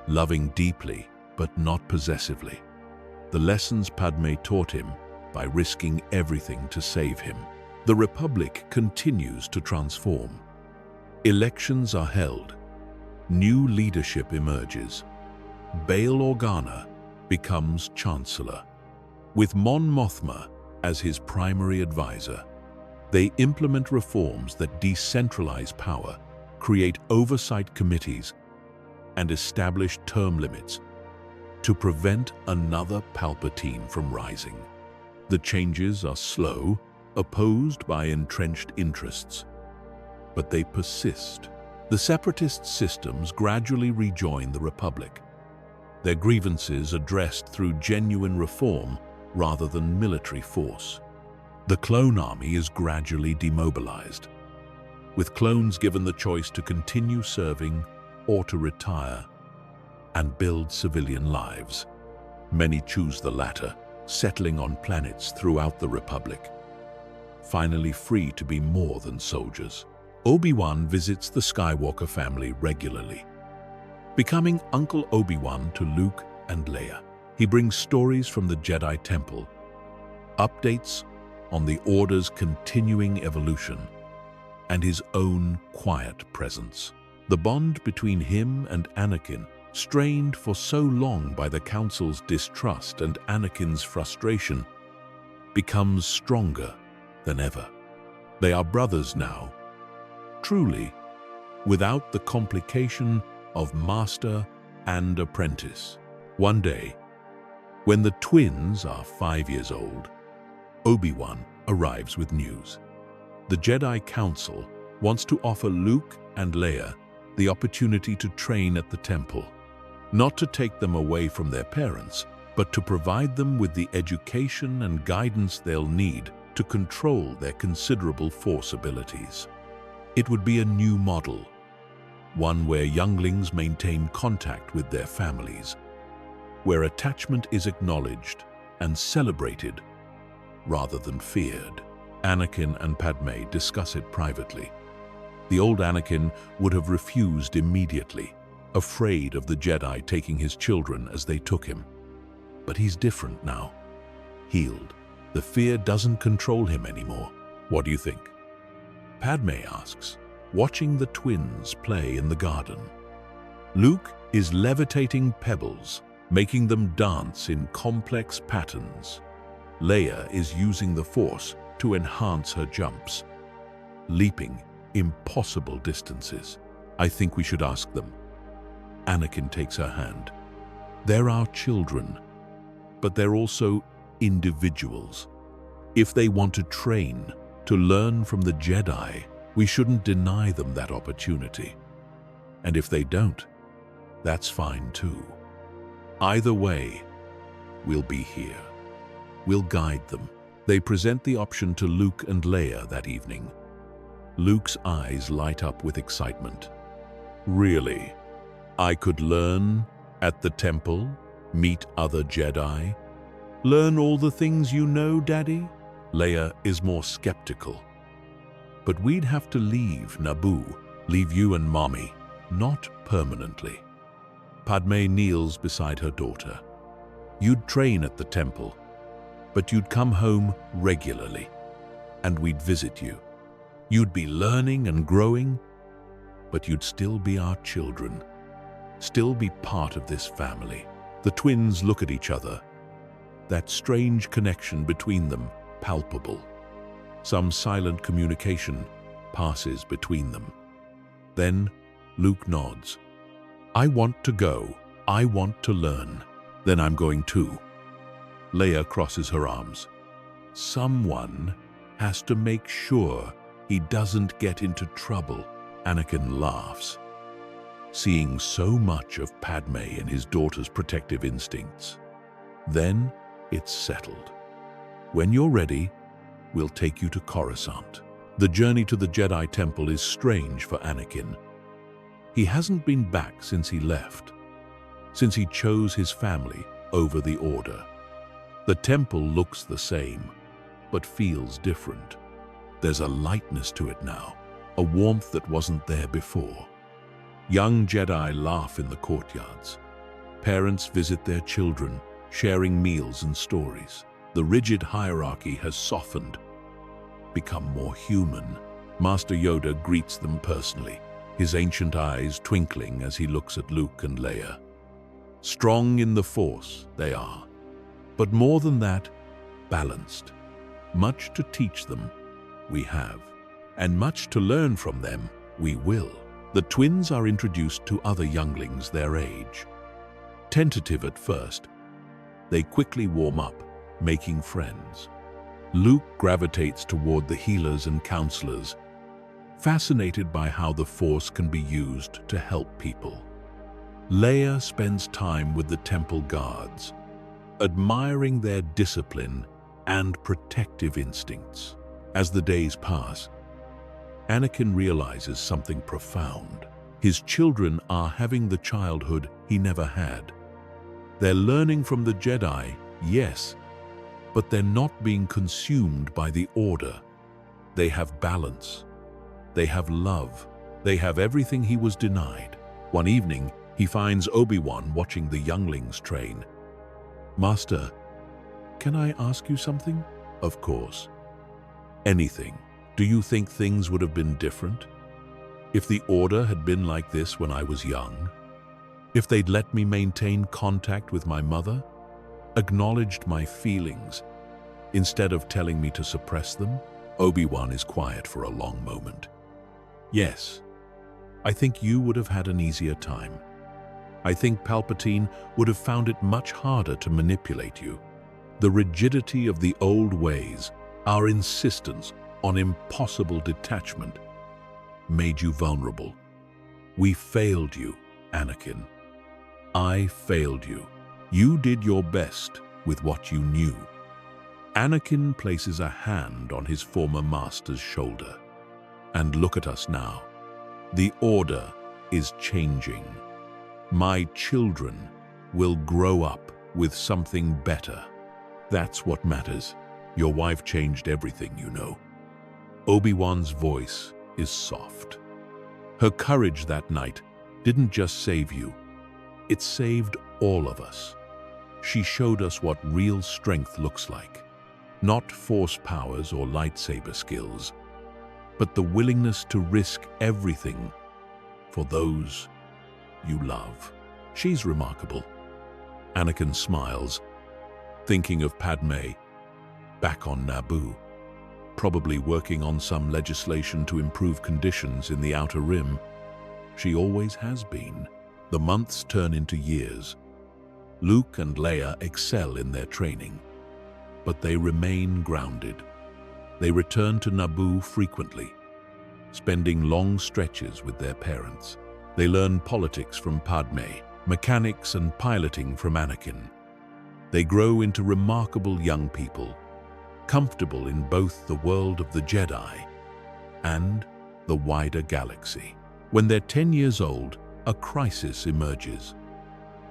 loving deeply but not possessively. The lessons Padmé taught him by risking everything to save him. The Republic continues to transform. Elections are held. New leadership emerges. Bail Organa becomes Chancellor. With Mon Mothma as his primary advisor, they implement reforms that decentralize power, create oversight committees, and establish term limits to prevent another Palpatine from rising. The changes are slow, opposed by entrenched interests, but they persist. The separatist systems gradually rejoin the Republic, their grievances addressed through genuine reform rather than military force. The clone army is gradually demobilized, with clones given the choice to continue serving or to retire and build civilian lives. Many choose the latter, settling on planets throughout the Republic, finally free to be more than soldiers. Obi-Wan visits the Skywalker family regularly, becoming Uncle Obi-Wan to Luke and Leia. He brings stories from the Jedi Temple, updates on the Order's continuing evolution, and his own quiet presence. The bond between him and Anakin, strained for so long by the Council's distrust and Anakin's frustration, becomes stronger than ever. They are brothers now, truly, without the complication of master and apprentice. One day, when the twins are 5 years old, Obi-Wan arrives with news. The Jedi Council wants to offer Luke and Leia the opportunity to train at the temple, not to take them away from their parents, but to provide them with the education and guidance they'll need to control their considerable Force abilities. It would be a new model, one where younglings maintain contact with their families, where attachment is acknowledged and celebrated rather than feared. Anakin and Padmé discuss it privately. The old Anakin would have refused immediately, afraid of the Jedi taking his children as they took him. But he's different now, healed. The fear doesn't control him anymore. What do you think? Padmé asks, watching the twins play in the garden. Luke is levitating pebbles, making them dance in complex patterns. Leia is using the Force to enhance her jumps, leaping impossible distances. I think we should ask them. Anakin takes her hand. They're our children, but they're also individuals. If they want to train, to learn from the Jedi, we shouldn't deny them that opportunity. And if they don't, that's fine too. Either way, we'll be here. We'll guide them. They present the option to Luke and Leia that evening. Luke's eyes light up with excitement. Really? I could learn at the temple, meet other Jedi, learn all the things you know, Daddy? Leia is more skeptical. But we'd have to leave Naboo, leave you and Mommy, not permanently. Padmé kneels beside her daughter. You'd train at the temple, but you'd come home regularly, and we'd visit you. You'd be learning and growing, but you'd still be our children, still be part of this family. The twins look at each other, that strange connection between them palpable. Some silent communication passes between them. Then Luke nods. I want to go. I want to learn. Then I'm going too. Leia crosses her arms. Someone has to make sure he doesn't get into trouble. Anakin laughs, seeing so much of Padmé in his daughter's protective instincts. Then it's settled. When you're ready, we'll take you to Coruscant. The journey to the Jedi Temple is strange for Anakin. He hasn't been back since he left, since he chose his family over the Order. The temple looks the same, but feels different. There's a lightness to it now, a warmth that wasn't there before. Young Jedi laugh in the courtyards. Parents visit their children, sharing meals and stories. The rigid hierarchy has softened, become more human. Master Yoda greets them personally, his ancient eyes twinkling as he looks at Luke and Leia. Strong in the Force, they are. But more than that, balanced. Much to teach them, we have. And much to learn from them, we will. The twins are introduced to other younglings their age. Tentative at first, they quickly warm up, making friends. Luke gravitates toward the healers and counselors, fascinated by how the Force can be used to help people. Leia spends time with the temple guards, admiring their discipline and protective instincts. As the days pass, Anakin realizes something profound. His children are having the childhood he never had. They're learning from the Jedi, yes, but they're not being consumed by the Order. They have balance. They have love. They have everything he was denied. One evening, he finds Obi-Wan watching the younglings train. "Master, can I ask you something?" "Of course." "Anything. Do you think things would have been different? If the Order had been like this when I was young? If they'd let me maintain contact with my mother? Acknowledged my feelings, instead of telling me to suppress them?" Obi-Wan is quiet for a long moment. "Yes, I think you would have had an easier time. I think Palpatine would have found it much harder to manipulate you. The rigidity of the old ways, our insistence on impossible detachment, made you vulnerable. We failed you, Anakin. I failed you. You did your best with what you knew." Anakin places a hand on his former master's shoulder. "And look at us now. The Order is changing. My children will grow up with something better. That's what matters. Your wife changed everything, you know." Obi-Wan's voice is soft. Her courage that night didn't just save you. It saved all of us. She showed us what real strength looks like. Not Force powers or lightsaber skills, but the willingness to risk everything for those you love. She's remarkable. Anakin smiles, thinking of Padmé, back on Naboo, probably working on some legislation to improve conditions in the Outer Rim. She always has been. The months turn into years. Luke and Leia excel in their training, but they remain grounded. They return to Naboo frequently, spending long stretches with their parents. They learn politics from Padmé, mechanics and piloting from Anakin. They grow into remarkable young people, comfortable in both the world of the Jedi and the wider galaxy. When they're 10 years old, a crisis emerges.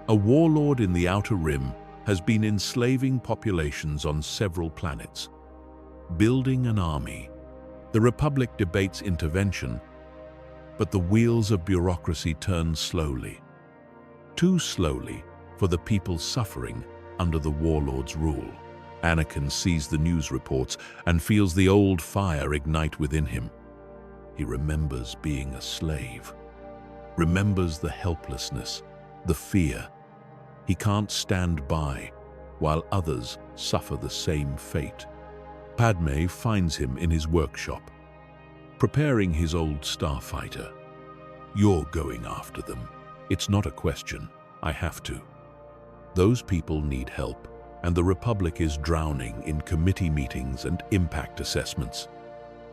A warlord in the Outer Rim has been enslaving populations on several planets, building an army. The Republic debates intervention, but the wheels of bureaucracy turn slowly. Too slowly for the people suffering under the warlord's rule. Anakin sees the news reports and feels the old fire ignite within him. He remembers being a slave, remembers the helplessness, the fear. He can't stand by while others suffer the same fate. Padmé finds him in his workshop, preparing his old starfighter. "You're going after them. It's not a question. I have to. Those people need help, and the Republic is drowning in committee meetings and impact assessments.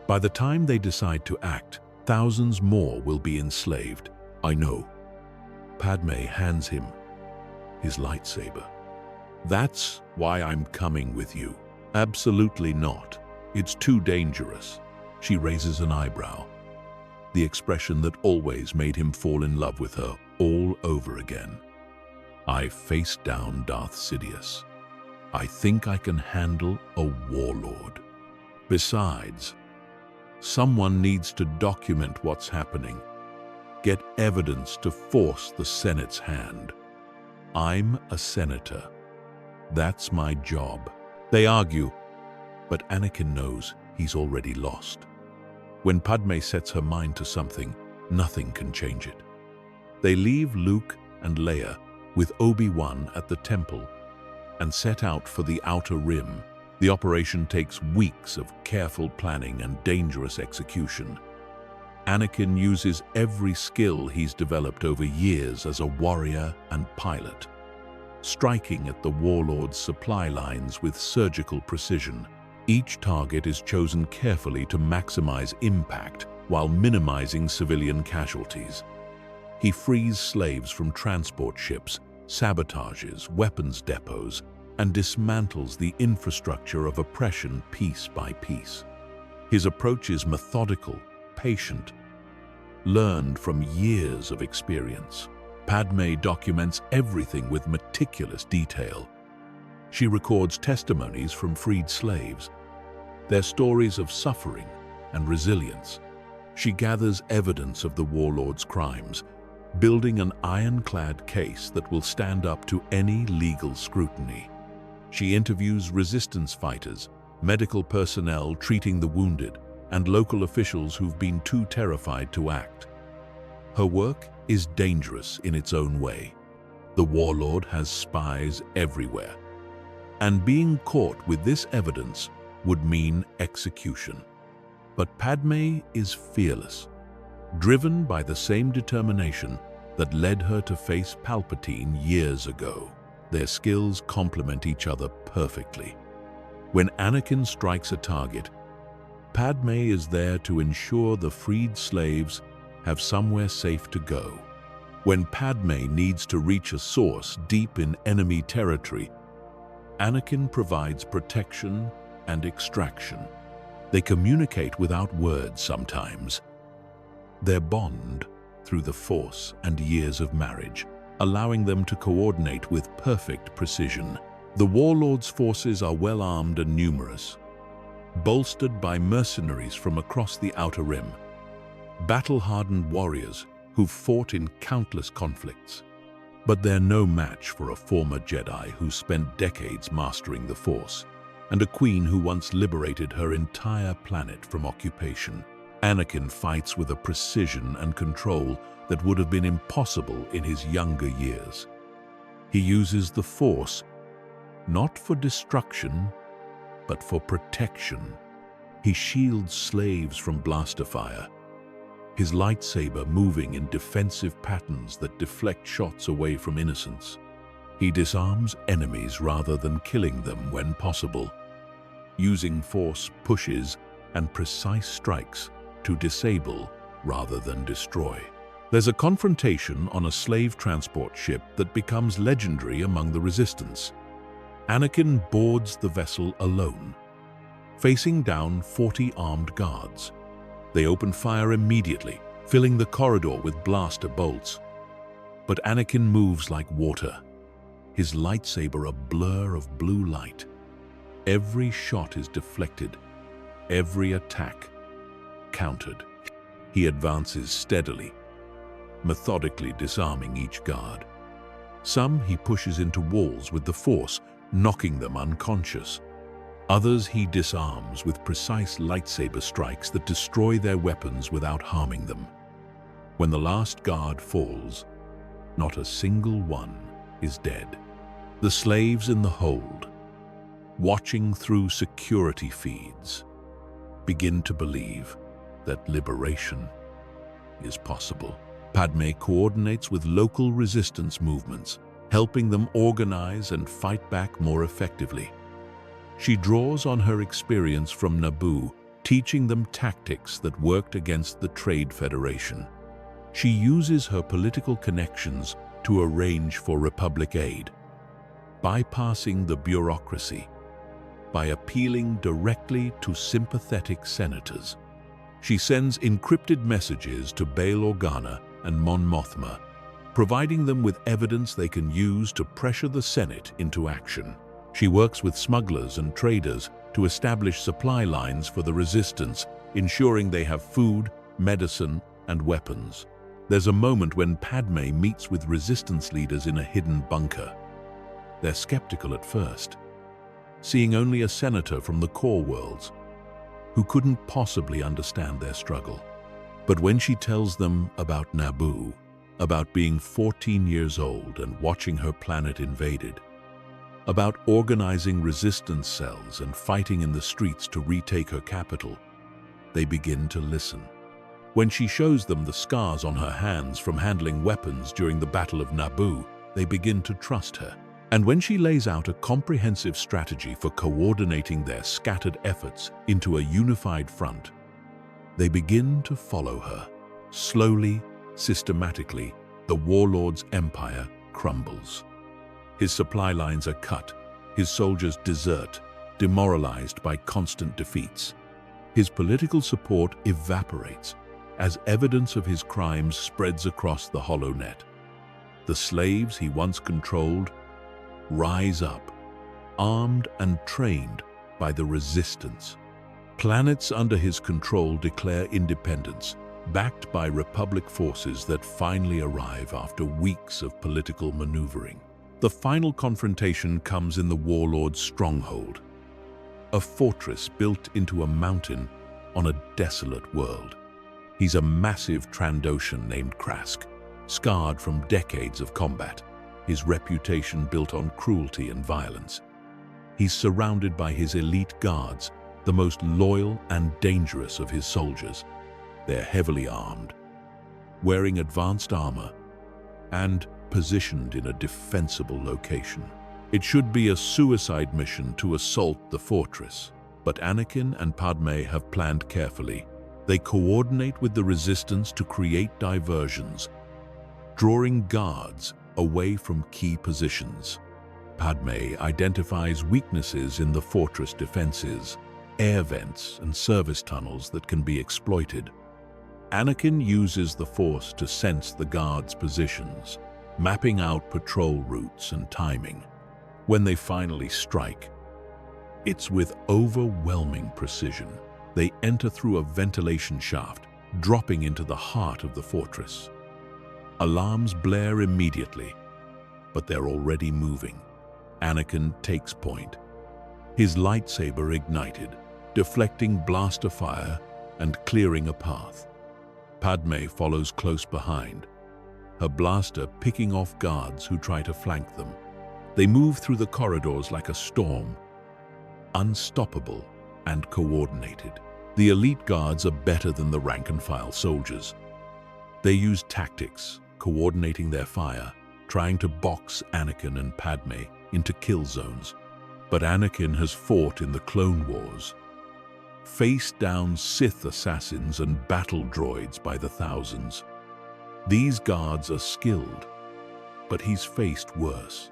By the time they decide to act, thousands more will be enslaved." "I know." Padmé hands him his lightsaber. "That's why I'm coming with you." "Absolutely not. It's too dangerous." She raises an eyebrow, the expression that always made him fall in love with her all over again. "I faced down Darth Sidious. I think I can handle a warlord." Besides, someone needs to document what's happening, get evidence to force the Senate's hand. I'm a senator. That's my job. They argue, but Anakin knows he's already lost. When Padmé sets her mind to something, nothing can change it. They leave Luke and Leia with Obi-Wan at the temple and set out for the Outer Rim. The operation takes weeks of careful planning and dangerous execution. Anakin uses every skill he's developed over years as a warrior and pilot, striking at the warlord's supply lines with surgical precision. Each target is chosen carefully to maximize impact while minimizing civilian casualties. He frees slaves from transport ships, sabotages weapons depots, and dismantles the infrastructure of oppression piece by piece. His approach is methodical, patient, learned from years of experience. Padmé documents everything with meticulous detail. She records testimonies from freed slaves, their stories of suffering and resilience. She gathers evidence of the warlord's crimes, building an ironclad case that will stand up to any legal scrutiny. She interviews resistance fighters, medical personnel treating the wounded, and local officials who've been too terrified to act. Her work is dangerous in its own way. The warlord has spies everywhere, and being caught with this evidence would mean execution. But Padmé is fearless, driven by the same determination that led her to face Palpatine years ago. Their skills complement each other perfectly. When Anakin strikes a target, Padmé is there to ensure the freed slaves have somewhere safe to go. When Padmé needs to reach a source deep in enemy territory, Anakin provides protection and extraction. They communicate without words sometimes. Their bond through the Force and years of marriage, allowing them to coordinate with perfect precision. The warlord's forces are well-armed and numerous, bolstered by mercenaries from across the Outer Rim, battle-hardened warriors who've fought in countless conflicts. But they're no match for a former Jedi who spent decades mastering the Force, and a queen who once liberated her entire planet from occupation. Anakin fights with a precision and control that would have been impossible in his younger years. He uses the Force not for destruction, but for protection. He shields slaves from blaster fire, his lightsaber moving in defensive patterns that deflect shots away from innocents. He disarms enemies rather than killing them when possible, using Force pushes and precise strikes to disable rather than destroy. There's a confrontation on a slave transport ship that becomes legendary among the Resistance. Anakin boards the vessel alone, facing down 40 armed guards. They open fire immediately, filling the corridor with blaster bolts. But Anakin moves like water, his lightsaber a blur of blue light. Every shot is deflected, every attack countered. He advances steadily, methodically disarming each guard. Some he pushes into walls with the Force, knocking them unconscious. Others he disarms with precise lightsaber strikes that destroy their weapons without harming them. When the last guard falls, not a single one is dead. The slaves in the hold, watching through security feeds, begin to believe that liberation is possible. Padmé coordinates with local resistance movements, helping them organize and fight back more effectively. She draws on her experience from Naboo, teaching them tactics that worked against the Trade Federation. She uses her political connections to arrange for Republic aid, bypassing the bureaucracy by appealing directly to sympathetic senators. She sends encrypted messages to Bail Organa and Mon Mothma, providing them with evidence they can use to pressure the Senate into action. She works with smugglers and traders, to establish supply lines for the resistance, ensuring they have food, medicine, and weapons. There's a moment when Padmé meets with resistance leaders in a hidden bunker. They're skeptical at first, seeing only a senator from the core worlds who couldn't possibly understand their struggle. But when she tells them about Naboo, about being 14 years old and watching her planet invaded, about organizing resistance cells and fighting in the streets to retake her capital, they begin to listen. When she shows them the scars on her hands from handling weapons during the Battle of Naboo, they begin to trust her. And when she lays out a comprehensive strategy for coordinating their scattered efforts into a unified front, they begin to follow her. Slowly, systematically, the warlord's empire crumbles. His supply lines are cut, his soldiers desert, demoralized by constant defeats. His political support evaporates as evidence of his crimes spreads across the HoloNet. The slaves he once controlled rise up, armed and trained by the resistance. Planets under his control declare independence, backed by Republic forces that finally arrive after weeks of political maneuvering. The final confrontation comes in the warlord's stronghold, a fortress built into a mountain on a desolate world. He's a massive Trandoshan named Krask, scarred from decades of combat, his reputation built on cruelty and violence. He's surrounded by his elite guards, the most loyal and dangerous of his soldiers. They're heavily armed, wearing advanced armor, and positioned in a defensible location. It should be a suicide mission to assault the fortress, but Anakin and Padmé have planned carefully. They coordinate with the resistance to create diversions, drawing guards away from key positions. Padmé identifies weaknesses in the fortress defenses, air vents and service tunnels that can be exploited. Anakin uses the Force to sense the guards' positions, mapping out patrol routes and timing. When they finally strike, it's with overwhelming precision. They enter through a ventilation shaft, dropping into the heart of the fortress. Alarms blare immediately, but they're already moving. Anakin takes point, his lightsaber ignited, deflecting blaster fire and clearing a path. Padmé follows close behind, her blaster picking off guards who try to flank them. They move through the corridors like a storm, unstoppable and coordinated. The elite guards are better than the rank-and-file soldiers. They use tactics, coordinating their fire, trying to box Anakin and Padmé into kill zones. But Anakin has fought in the Clone Wars, faced down Sith assassins and battle droids by the thousands. These guards are skilled, but he's faced worse.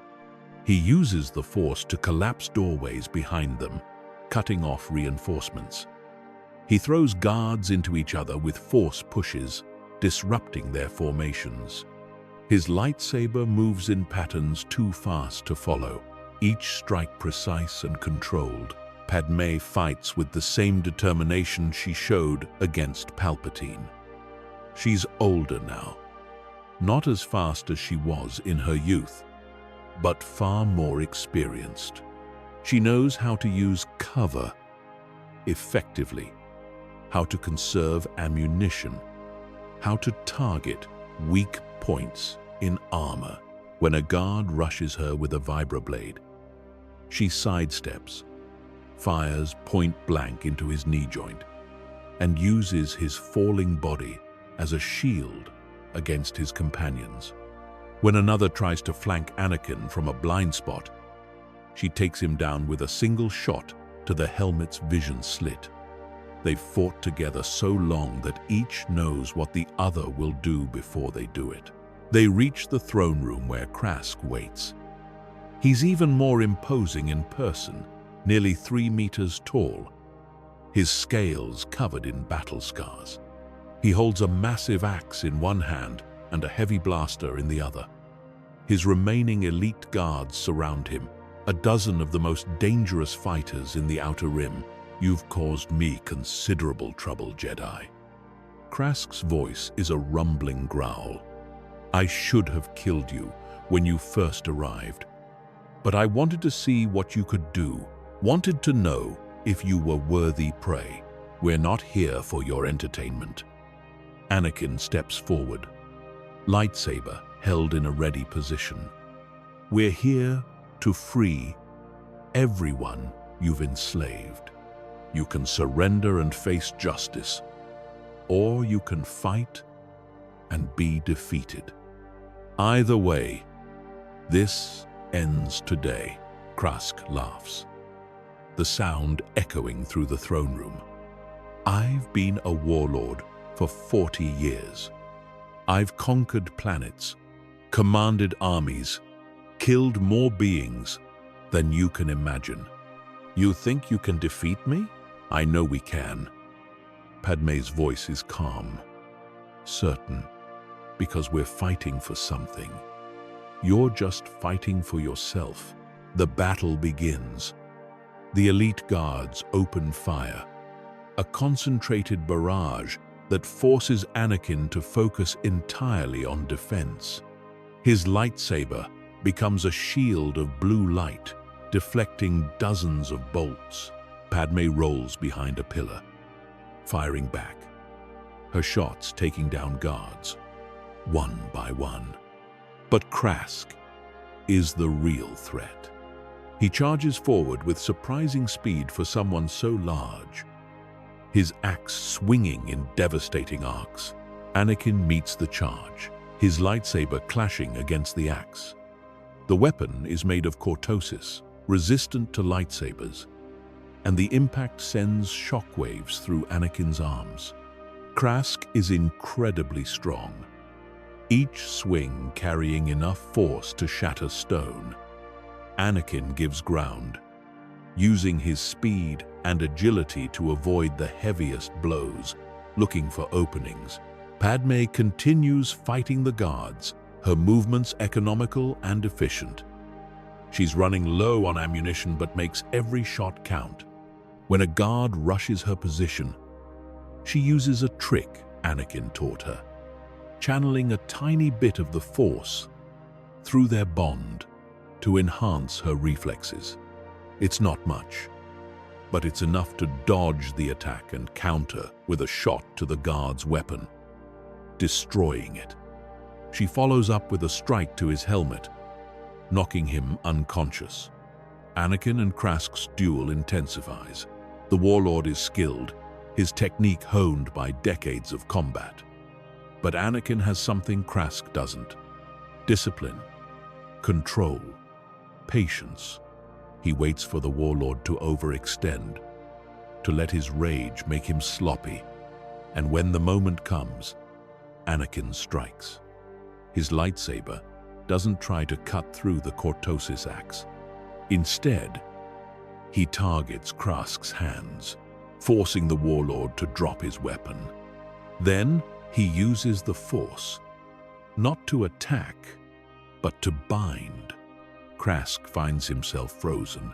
He uses the Force to collapse doorways behind them, cutting off reinforcements. He throws guards into each other with Force pushes, disrupting their formations. His lightsaber moves in patterns too fast to follow, each strike precise and controlled. Padmé fights with the same determination she showed against Palpatine. She's older now, not as fast as she was in her youth, but far more experienced. She knows how to use cover effectively, how to conserve ammunition, how to target weak points in armor. When a guard rushes her with a vibroblade, she sidesteps, fires point blank into his knee joint, and uses his falling body as a shield against his companions. When another tries to flank Anakin from a blind spot, she takes him down with a single shot to the helmet's vision slit. They've fought together so long that each knows what the other will do before they do it. They reach the throne room where Krask waits. He's even more imposing in person, nearly 3 meters tall, his scales covered in battle scars. He holds a massive axe in one hand and a heavy blaster in the other. His remaining elite guards surround him, a dozen of the most dangerous fighters in the Outer Rim. You've caused me considerable trouble, Jedi. Krask's voice is a rumbling growl. I should have killed you when you first arrived, but I wanted to see what you could do, wanted to know if you were worthy prey. We're not here for your entertainment. Anakin steps forward, lightsaber held in a ready position. We're here to free everyone you've enslaved. You can surrender and face justice, or you can fight and be defeated. Either way, this ends today. Krask laughs, the sound echoing through the throne room. I've been a warlord for 40 years. I've conquered planets, commanded armies, killed more beings than you can imagine. You think you can defeat me? I know we can. Padmé's voice is calm, certain, because we're fighting for something. You're just fighting for yourself. The battle begins. The elite guards open fire, a concentrated barrage that forces Anakin to focus entirely on defense. His lightsaber becomes a shield of blue light, deflecting dozens of bolts. Padmé rolls behind a pillar, firing back, her shots taking down guards, one by one. But Krask is the real threat. He charges forward with surprising speed for someone so large, his axe swinging in devastating arcs. Anakin meets the charge, his lightsaber clashing against the axe. The weapon is made of cortosis, resistant to lightsabers, and the impact sends shockwaves through Anakin's arms. Krask is incredibly strong, each swing carrying enough force to shatter stone. Anakin gives ground, using his speed and agility to avoid the heaviest blows, looking for openings. Padmé continues fighting the guards, her movements economical and efficient. She's running low on ammunition but makes every shot count. When a guard rushes her position, she uses a trick Anakin taught her, channeling a tiny bit of the Force through their bond to enhance her reflexes. It's not much, but it's enough to dodge the attack and counter with a shot to the guard's weapon, destroying it. She follows up with a strike to his helmet, knocking him unconscious. Anakin and Krask's duel intensifies. The warlord is skilled, his technique honed by decades of combat. But Anakin has something Krask doesn't: discipline, control, patience. He waits for the warlord to overextend, to let his rage make him sloppy. And when the moment comes, Anakin strikes. His lightsaber doesn't try to cut through the cortosis axe. Instead, he targets Krask's hands, forcing the warlord to drop his weapon. Then he uses the Force, not to attack, but to bind. Krask finds himself frozen,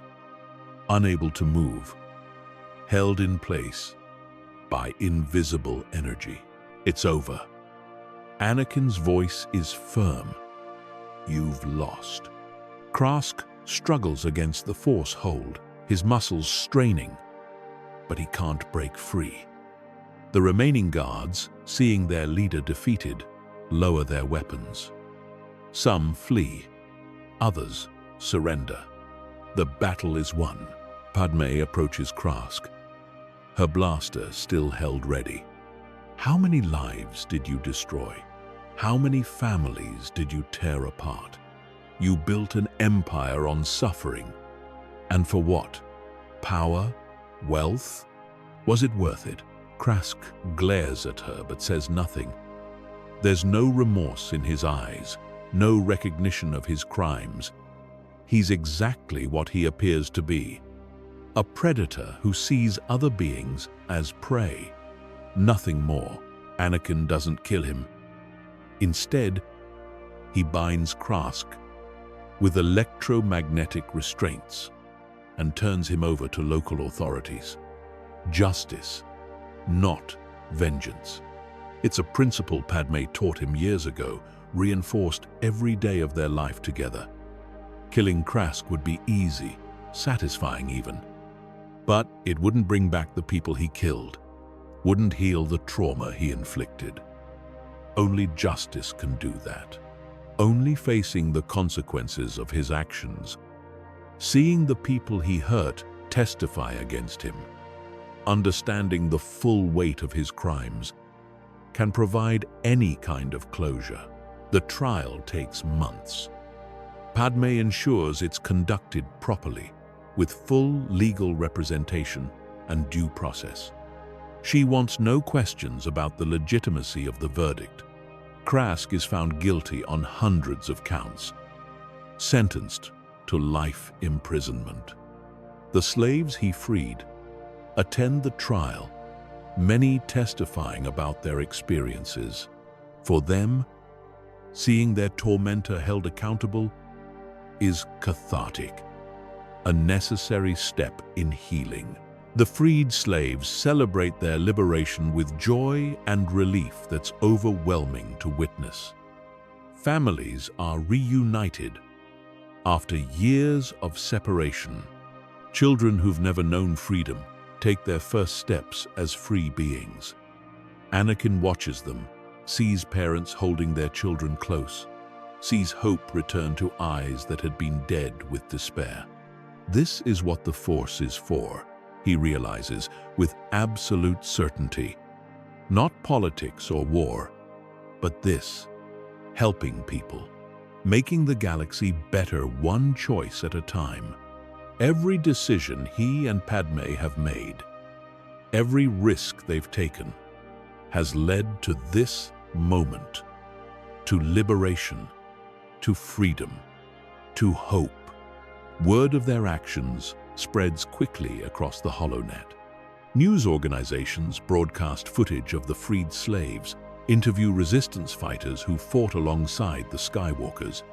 unable to move, held in place by invisible energy. It's over. Anakin's voice is firm. You've lost. Krask struggles against the Force hold, his muscles straining, but he can't break free. The remaining guards, seeing their leader defeated, lower their weapons. Some flee, others surrender. The battle is won. Padmé approaches Krask, her blaster still held ready. How many lives did you destroy? How many families did you tear apart? You built an empire on suffering. And for what? Power? Wealth? Was it worth it? Krask glares at her but says nothing. There's no remorse in his eyes, no recognition of his crimes. He's exactly what he appears to be, a predator who sees other beings as prey. Nothing more. Anakin doesn't kill him. Instead, he binds Krask, with electromagnetic restraints and turns him over to local authorities. Justice, not vengeance. It's a principle Padmé taught him years ago, reinforced every day of their life together. Killing Krask would be easy, satisfying even. But it wouldn't bring back the people he killed, wouldn't heal the trauma he inflicted. Only justice can do that. Only facing the consequences of his actions, seeing the people he hurt testify against him, understanding the full weight of his crimes, can provide any kind of closure. The trial takes months. Padmé ensures it's conducted properly, with full legal representation and due process. She wants no questions about the legitimacy of the verdict. Krask is found guilty on hundreds of counts, sentenced to life imprisonment. The slaves he freed attend the trial, many testifying about their experiences. For them, seeing their tormentor held accountable is cathartic, a necessary step in healing. The freed slaves celebrate their liberation with joy and relief that's overwhelming to witness. Families are reunited after years of separation. Children who've never known freedom take their first steps as free beings. Anakin watches them, sees parents holding their children close, sees hope return to eyes that had been dead with despair. This is what the Force is for, he realizes with absolute certainty. Not politics or war, but this, helping people, making the galaxy better one choice at a time. Every decision he and Padmé have made, every risk they've taken, has led to this moment, to liberation, to freedom, to hope. Word of their actions spreads quickly across the HoloNet. News organizations broadcast footage of the freed slaves, interview resistance fighters who fought alongside the Skywalkers,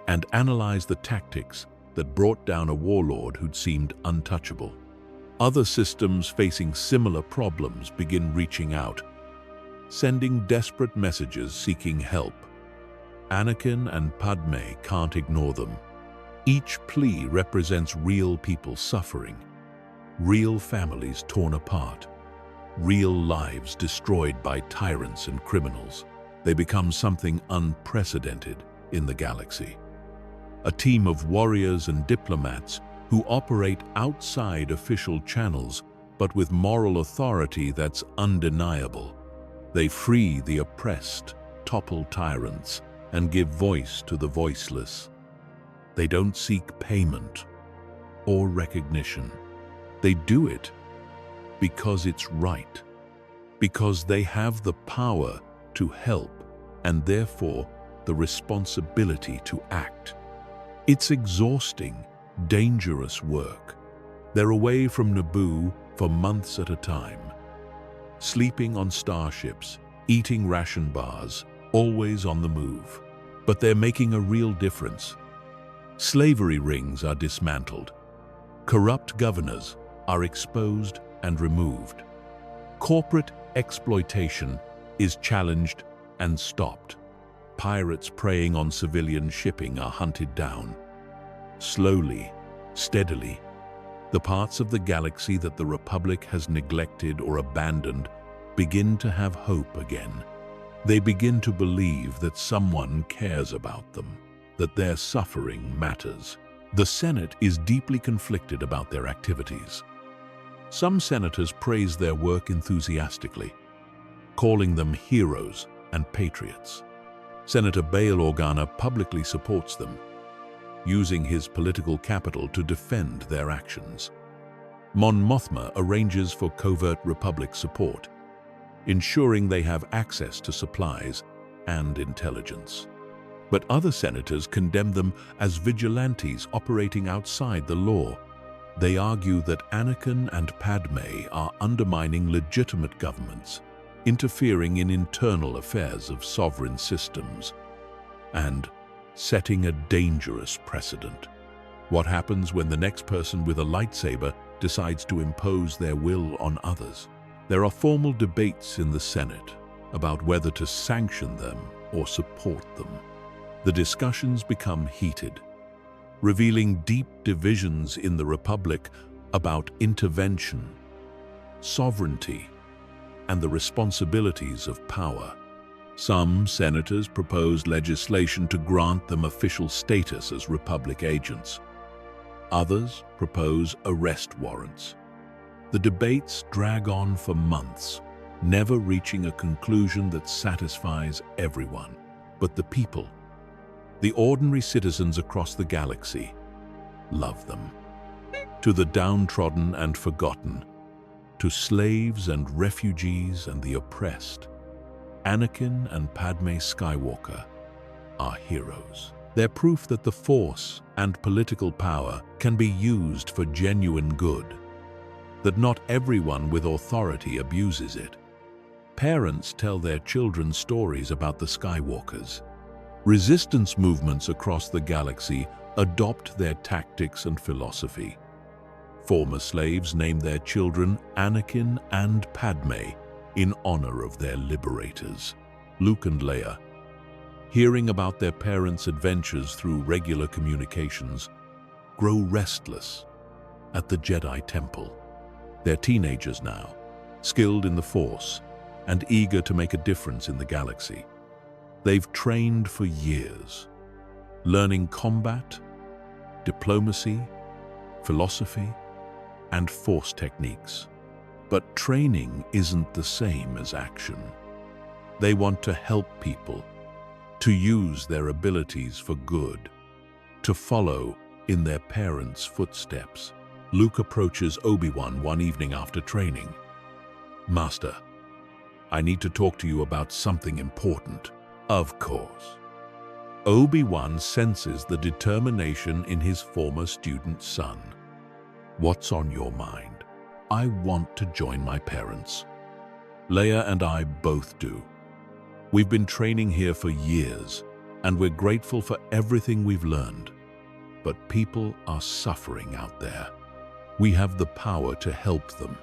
and analyze the tactics that brought down a warlord who'd seemed untouchable. Other systems facing similar problems begin reaching out, sending desperate messages seeking help. Anakin and Padmé can't ignore them. Each plea represents real people suffering, real families torn apart, real lives destroyed by tyrants and criminals. They become something unprecedented in the galaxy. A team of warriors and diplomats who operate outside official channels, but with moral authority that's undeniable. They free the oppressed, topple tyrants, and give voice to the voiceless. They don't seek payment or recognition. They do it because it's right, because they have the power to help and therefore the responsibility to act. It's exhausting, dangerous work. They're away from Naboo for months at a time, sleeping on starships, eating ration bars, always on the move. But they're making a real difference. Slavery rings are dismantled. Corrupt governors are exposed and removed. Corporate exploitation is challenged and stopped. Pirates preying on civilian shipping are hunted down. Slowly, steadily, the parts of the galaxy that the Republic has neglected or abandoned begin to have hope again. They begin to believe that someone cares about them, that their suffering matters. The Senate is deeply conflicted about their activities. Some senators praise their work enthusiastically, calling them heroes and patriots. Senator Bail Organa publicly supports them, using his political capital to defend their actions. Mon Mothma arranges for covert Republic support, ensuring they have access to supplies and intelligence. But other senators condemn them as vigilantes operating outside the law. They argue that Anakin and Padmé are undermining legitimate governments, interfering in internal affairs of sovereign systems, and setting a dangerous precedent. What happens when the next person with a lightsaber decides to impose their will on others? There are formal debates in the Senate about whether to sanction them or support them. The discussions become heated, revealing deep divisions in the Republic about intervention, sovereignty, and the responsibilities of power. Some senators proposed legislation to grant them official status as Republic agents. Others propose arrest warrants. The debates drag on for months, never reaching a conclusion that satisfies everyone. But the people, the ordinary citizens across the galaxy, love them. To the downtrodden and forgotten, to slaves and refugees and the oppressed, Anakin and Padmé Skywalker are heroes. They're proof that the Force and political power can be used for genuine good, that not everyone with authority abuses it. Parents tell their children stories about the Skywalkers. Resistance movements across the galaxy adopt their tactics and philosophy. Former slaves name their children Anakin and Padmé in honor of their liberators. Luke and Leia, hearing about their parents' adventures through regular communications, grow restless at the Jedi Temple. They're teenagers now, skilled in the Force and eager to make a difference in the galaxy. They've trained for years, learning combat, diplomacy, philosophy, and Force techniques. But training isn't the same as action. They want to help people, to use their abilities for good, to follow in their parents' footsteps. Luke approaches Obi-Wan one evening after training. "Master, I need to talk to you about something important." "Of course." Obi-Wan senses the determination in his former student's son. "What's on your mind?" "I want to join my parents. Leia and I both do. We've been training here for years, and we're grateful for everything we've learned. But people are suffering out there. We have the power to help them."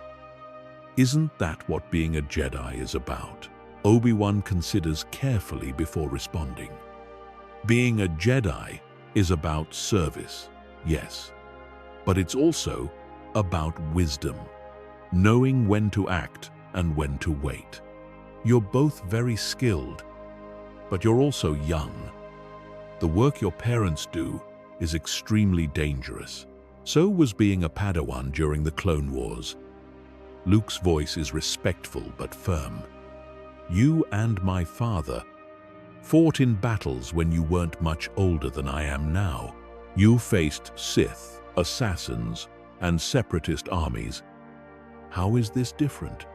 Isn't that what being a Jedi is about? Obi-Wan considers carefully before responding. Being a Jedi is about service, yes, but it's also about wisdom, knowing when to act and when to wait. You're both very skilled, but you're also young. The work your parents do is extremely dangerous. So was being a Padawan during the Clone Wars. Luke's voice is respectful but firm. "You and my father fought in battles when you weren't much older than I am now. You faced Sith, assassins, and separatist armies. How is this different?"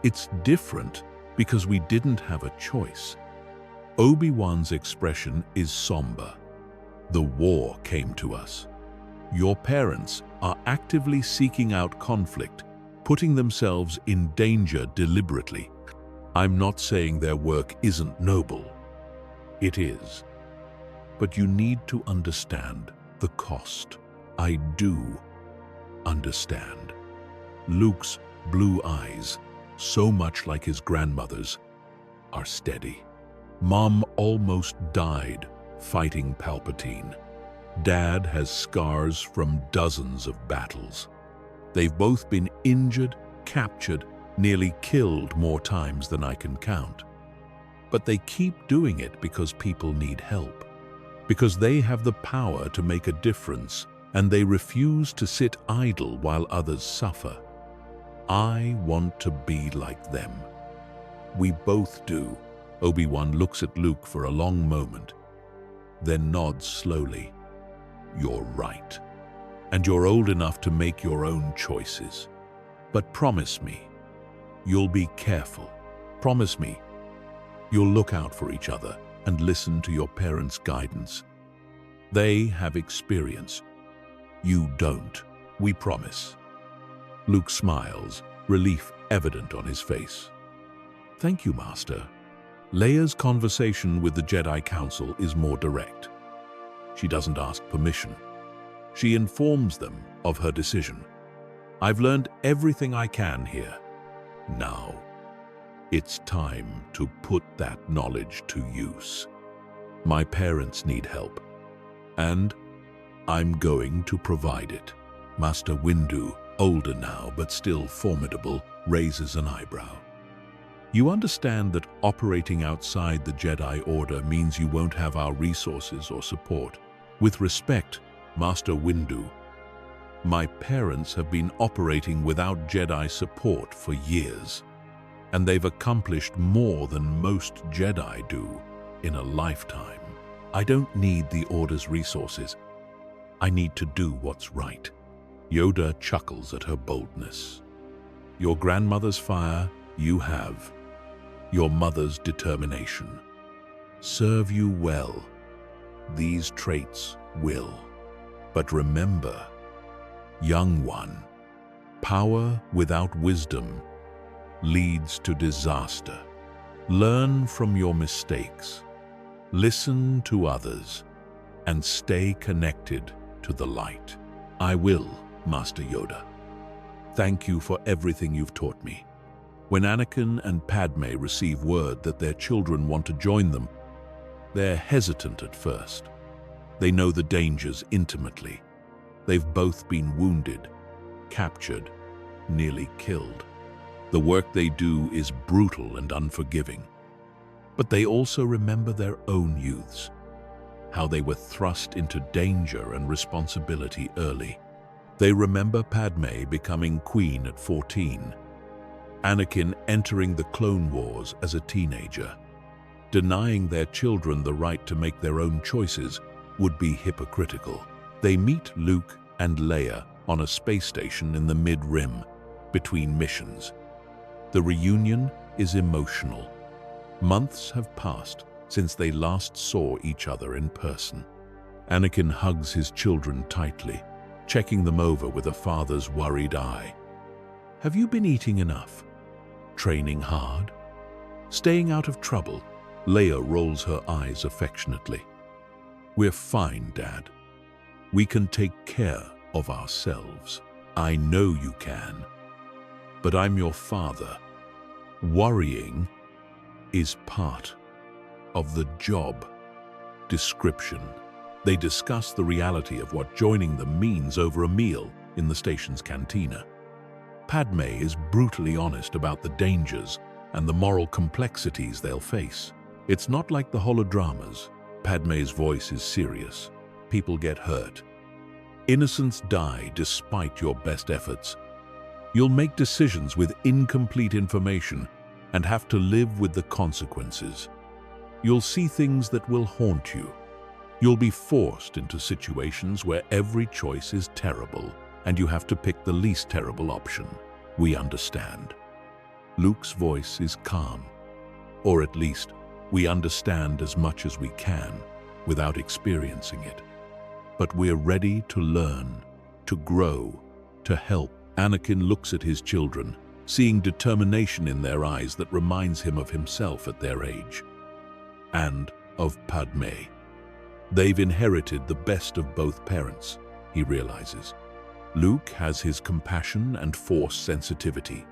"It's different because we didn't have a choice." Obi-Wan's expression is somber. "The war came to us. Your parents are actively seeking out conflict, putting themselves in danger deliberately. I'm not saying their work isn't noble. It is. But you need to understand the cost." "I do understand." Luke's blue eyes, so much like his grandmother's, are steady. "Mom almost died fighting Palpatine. Dad has scars from dozens of battles. They've both been injured, captured, nearly killed more times than I can count. But they keep doing it because people need help, because they have the power to make a difference, and they refuse to sit idle while others suffer. I want to be like them." "We both do." Obi-Wan looks at Luke for a long moment, then nods slowly. "You're right. And you're old enough to make your own choices. But promise me, you'll be careful. Promise me, you'll look out for each other and listen to your parents' guidance. They have experience. You don't. We promise." Luke smiles, relief evident on his face. "Thank you, Master." Leia's conversation with the Jedi Council is more direct. She doesn't ask permission. She informs them of her decision. I've learned everything I can here. Now, it's time to put that knowledge to use. My parents need help, and I'm going to provide it. Master Windu, older now but still formidable, raises an eyebrow. You understand that operating outside the Jedi Order means you won't have our resources or support. With respect, Master Windu, my parents have been operating without Jedi support for years, and they've accomplished more than most Jedi do in a lifetime. I don't need the Order's resources. I need to do what's right. Yoda chuckles at her boldness. Your grandmother's fire, you have. Your mother's determination. Serve you well. These traits will. But remember, young one, power without wisdom leads to disaster. Learn from your mistakes. Listen to others and stay connected to the light. I will, Master Yoda. Thank you for everything you've taught me. When Anakin and Padmé receive word that their children want to join them, they're hesitant at first. They know the dangers intimately. They've both been wounded, captured, nearly killed. The work they do is brutal and unforgiving. But they also remember their own youths, how they were thrust into danger and responsibility early. They remember Padmé becoming queen at 14, Anakin entering the Clone Wars as a teenager. Denying their children the right to make their own choices would be hypocritical. They meet Luke and Leia on a space station in the mid-rim, between missions. The reunion is emotional. Months have passed since they last saw each other in person. Anakin hugs his children tightly, checking them over with a father's worried eye. Have you been eating enough? Training hard? Staying out of trouble? Leia rolls her eyes affectionately. We're fine, Dad. We can take care of ourselves. I know you can. But I'm your father. Worrying is part of the job description. They discuss the reality of what joining them means over a meal in the station's cantina. Padmé is brutally honest about the dangers and the moral complexities they'll face. It's not like the holodramas. Padmé's voice is serious. People get hurt. Innocents die despite your best efforts. You'll make decisions with incomplete information and have to live with the consequences. You'll see things that will haunt you. You'll be forced into situations where every choice is terrible and you have to pick the least terrible option. We understand. Luke's voice is calm, or at least we understand as much as we can without experiencing it. But we're ready to learn, to grow, to help. Anakin looks at his children, seeing determination in their eyes that reminds him of himself at their age. And of Padmé. They've inherited the best of both parents, he realizes. Luke has his compassion and force sensitivity.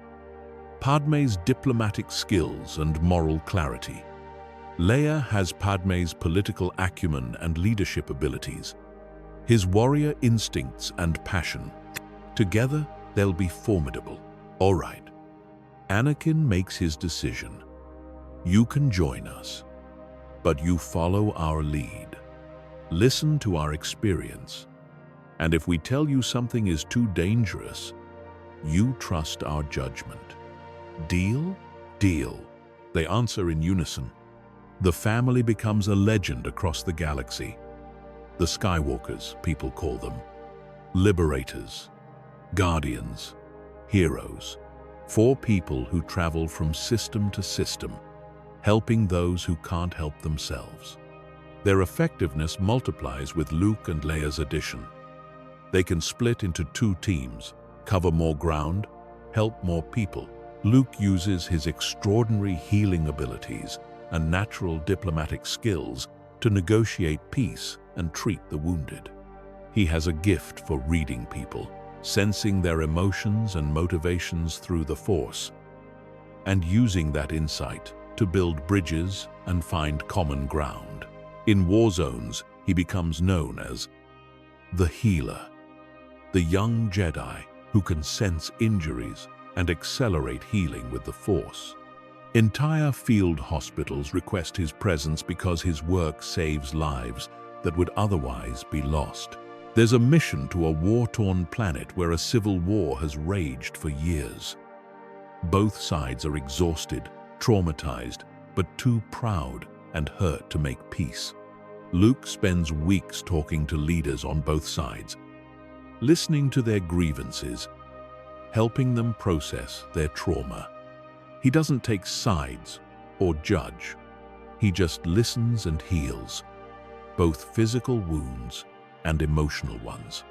Padmé's diplomatic skills and moral clarity. Leia has Padmé's political acumen and leadership abilities, his warrior instincts and passion. Together, they'll be formidable. All right. Anakin makes his decision. You can join us, but you follow our lead. Listen to our experience. And if we tell you something is too dangerous, you trust our judgment. Deal? Deal. They answer in unison. The family becomes a legend across the galaxy. The Skywalkers, people call them. Liberators. Guardians. Heroes. 4 people who travel from system to system, helping those who can't help themselves. Their effectiveness multiplies with Luke and Leia's addition. They can split into 2 teams, cover more ground, help more people. Luke uses his extraordinary healing abilities and natural diplomatic skills to negotiate peace and treat the wounded. He has a gift for reading people, sensing their emotions and motivations through the Force, and using that insight to build bridges and find common ground. In war zones, he becomes known as the Healer, the young Jedi who can sense injuries and accelerate healing with the Force. Entire field hospitals request his presence because his work saves lives that would otherwise be lost. There's a mission to a war-torn planet where a civil war has raged for years. Both sides are exhausted, traumatized, but too proud and hurt to make peace. Luke spends weeks talking to leaders on both sides, listening to their grievances, helping them process their trauma. He doesn't take sides or judge. He just listens and heals, both physical wounds and emotional ones.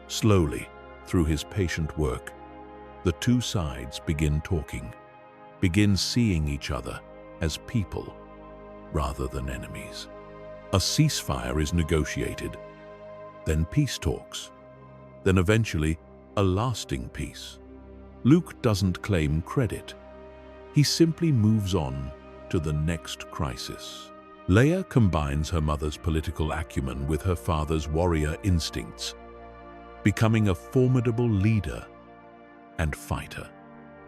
Slowly, through his patient work, the two sides begin talking, begin seeing each other as people rather than enemies. A ceasefire is negotiated, then peace talks, then eventually a lasting peace. Luke doesn't claim credit. He simply moves on to the next crisis. Leia combines her mother's political acumen with her father's warrior instincts, becoming a formidable leader and fighter.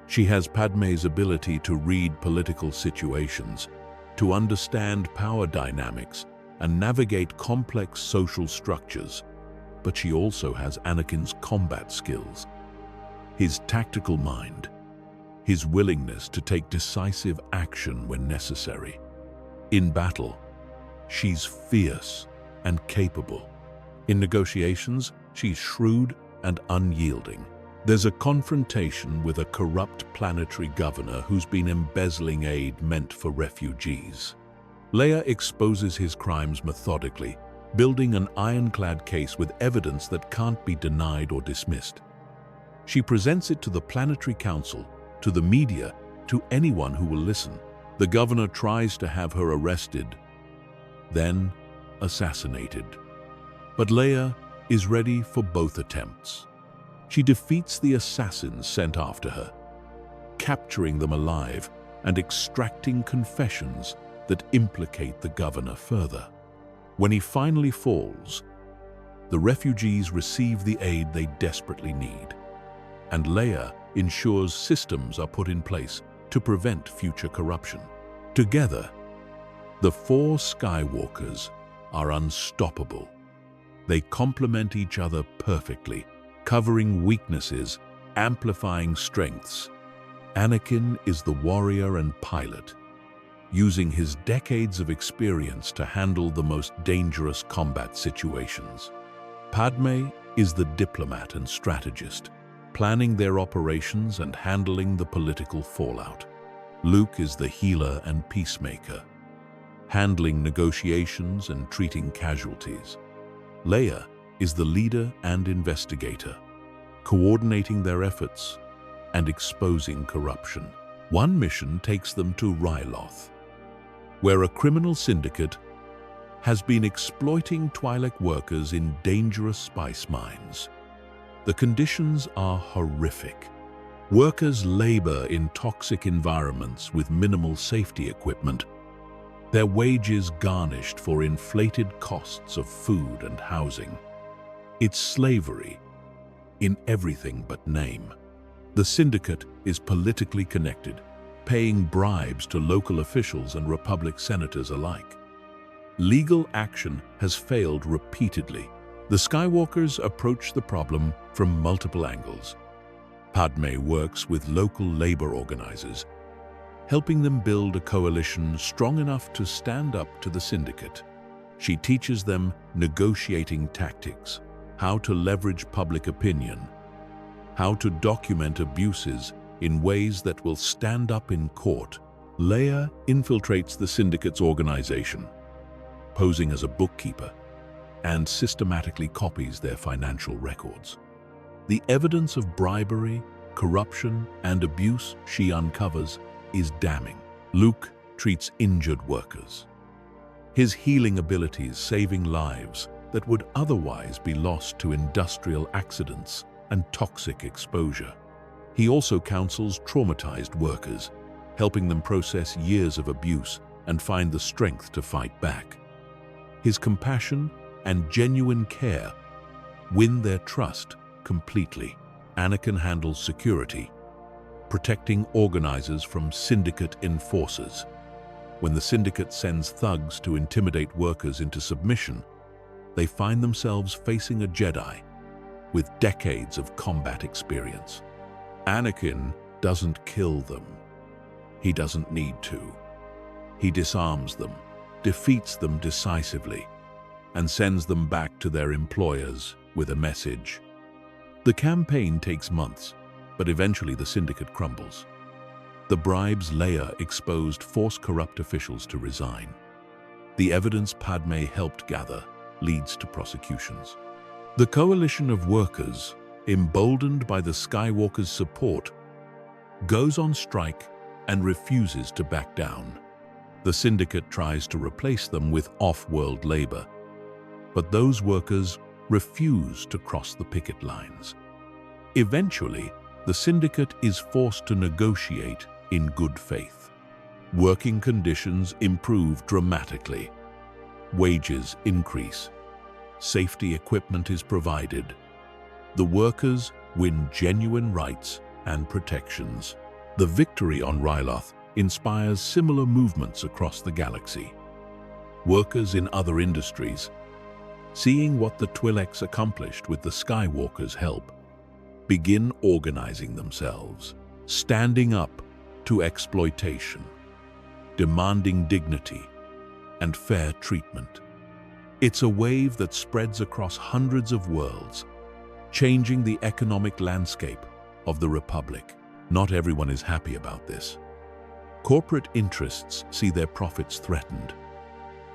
She has Padmé's ability to read political situations, to understand power dynamics, and navigate complex social structures, but she also has Anakin's combat skills, his tactical mind, his willingness to take decisive action when necessary. In battle, she's fierce and capable. In negotiations, she's shrewd and unyielding. There's a confrontation with a corrupt planetary governor who's been embezzling aid meant for refugees. Leia exposes his crimes methodically, building an ironclad case with evidence that can't be denied or dismissed. She presents it to the Planetary Council, to the media, to anyone who will listen. The governor tries to have her arrested, then assassinated. But Leia is ready for both attempts. She defeats the assassins sent after her, capturing them alive and extracting confessions that implicate the governor further. When he finally falls, the refugees receive the aid they desperately need, and Leia ensures systems are put in place to prevent future corruption. Together, the four Skywalkers are unstoppable. They complement each other perfectly, covering weaknesses, amplifying strengths. Anakin is the warrior and pilot, using his decades of experience to handle the most dangerous combat situations. Padmé is the diplomat and strategist, planning their operations and handling the political fallout. Luke is the healer and peacemaker, handling negotiations and treating casualties. Leia is the leader and investigator, coordinating their efforts and exposing corruption. One mission takes them to Ryloth, where a criminal syndicate has been exploiting Twi'lek workers in dangerous spice mines. The conditions are horrific. Workers labor in toxic environments with minimal safety equipment, their wages garnished for inflated costs of food and housing. It's slavery in everything but name. The syndicate is politically connected, paying bribes to local officials and Republic senators alike. Legal action has failed repeatedly. The Skywalkers approach the problem from multiple angles. Padmé works with local labor organizers, helping them build a coalition strong enough to stand up to the syndicate. She teaches them negotiating tactics, how to leverage public opinion, how to document abuses in ways that will stand up in court. Leia infiltrates the syndicate's organization, posing as a bookkeeper, and systematically copies their financial records. The evidence of bribery, corruption, and abuse she uncovers is damning. Luke treats injured workers. his healing abilities saving lives that would otherwise be lost to industrial accidents and toxic exposure. He also counsels traumatized workers, helping them process years of abuse and find the strength to fight back. His compassion and genuine care win their trust completely. Anakin handles security, protecting organizers from syndicate enforcers. When the syndicate sends thugs to intimidate workers into submission, they find themselves facing a Jedi with decades of combat experience. Anakin doesn't kill them. He doesn't need to. He disarms them, defeats them decisively, and sends them back to their employers with a message. The campaign takes months, but eventually the syndicate crumbles. The bribes Leia exposed forced corrupt officials to resign. The evidence Padmé helped gather leads to prosecutions. The coalition of workers, emboldened by the Skywalkers' support, goes on strike and refuses to back down. The syndicate tries to replace them with off-world labor, but those workers refuse to cross the picket lines. Eventually, the syndicate is forced to negotiate in good faith. Working conditions improve dramatically. Wages increase. Safety equipment is provided. The workers win genuine rights and protections. The victory on Ryloth inspires similar movements across the galaxy. Workers in other industries, seeing what the Twi'leks accomplished with the Skywalkers' help, begin organizing themselves, standing up to exploitation, demanding dignity and fair treatment. It's a wave that spreads across hundreds of worlds, changing the economic landscape of the Republic. Not everyone is happy about this. Corporate interests see their profits threatened.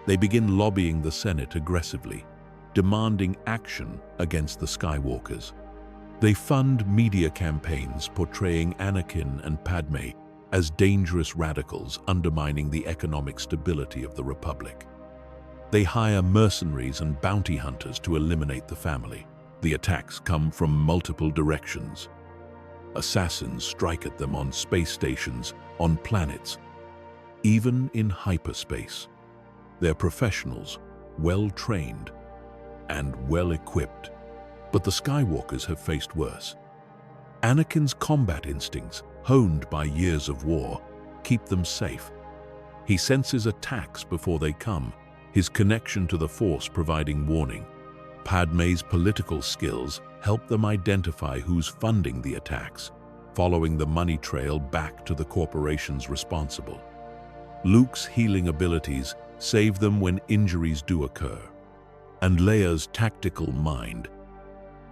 They begin lobbying the Senate aggressively, demanding action against the Skywalkers. They fund media campaigns portraying Anakin and Padmé as dangerous radicals undermining the economic stability of the Republic. They hire mercenaries and bounty hunters to eliminate the family. The attacks come from multiple directions. Assassins strike at them on space stations, on planets, even in hyperspace. They're professionals, well-trained, and well-equipped. But the Skywalkers have faced worse. Anakin's combat instincts, honed by years of war, keep them safe. He senses attacks before they come, his connection to the Force providing warning. Padmé's political skills help them identify who's funding the attacks, following the money trail back to the corporations responsible. Luke's healing abilities save them when injuries do occur, and Leia's tactical mind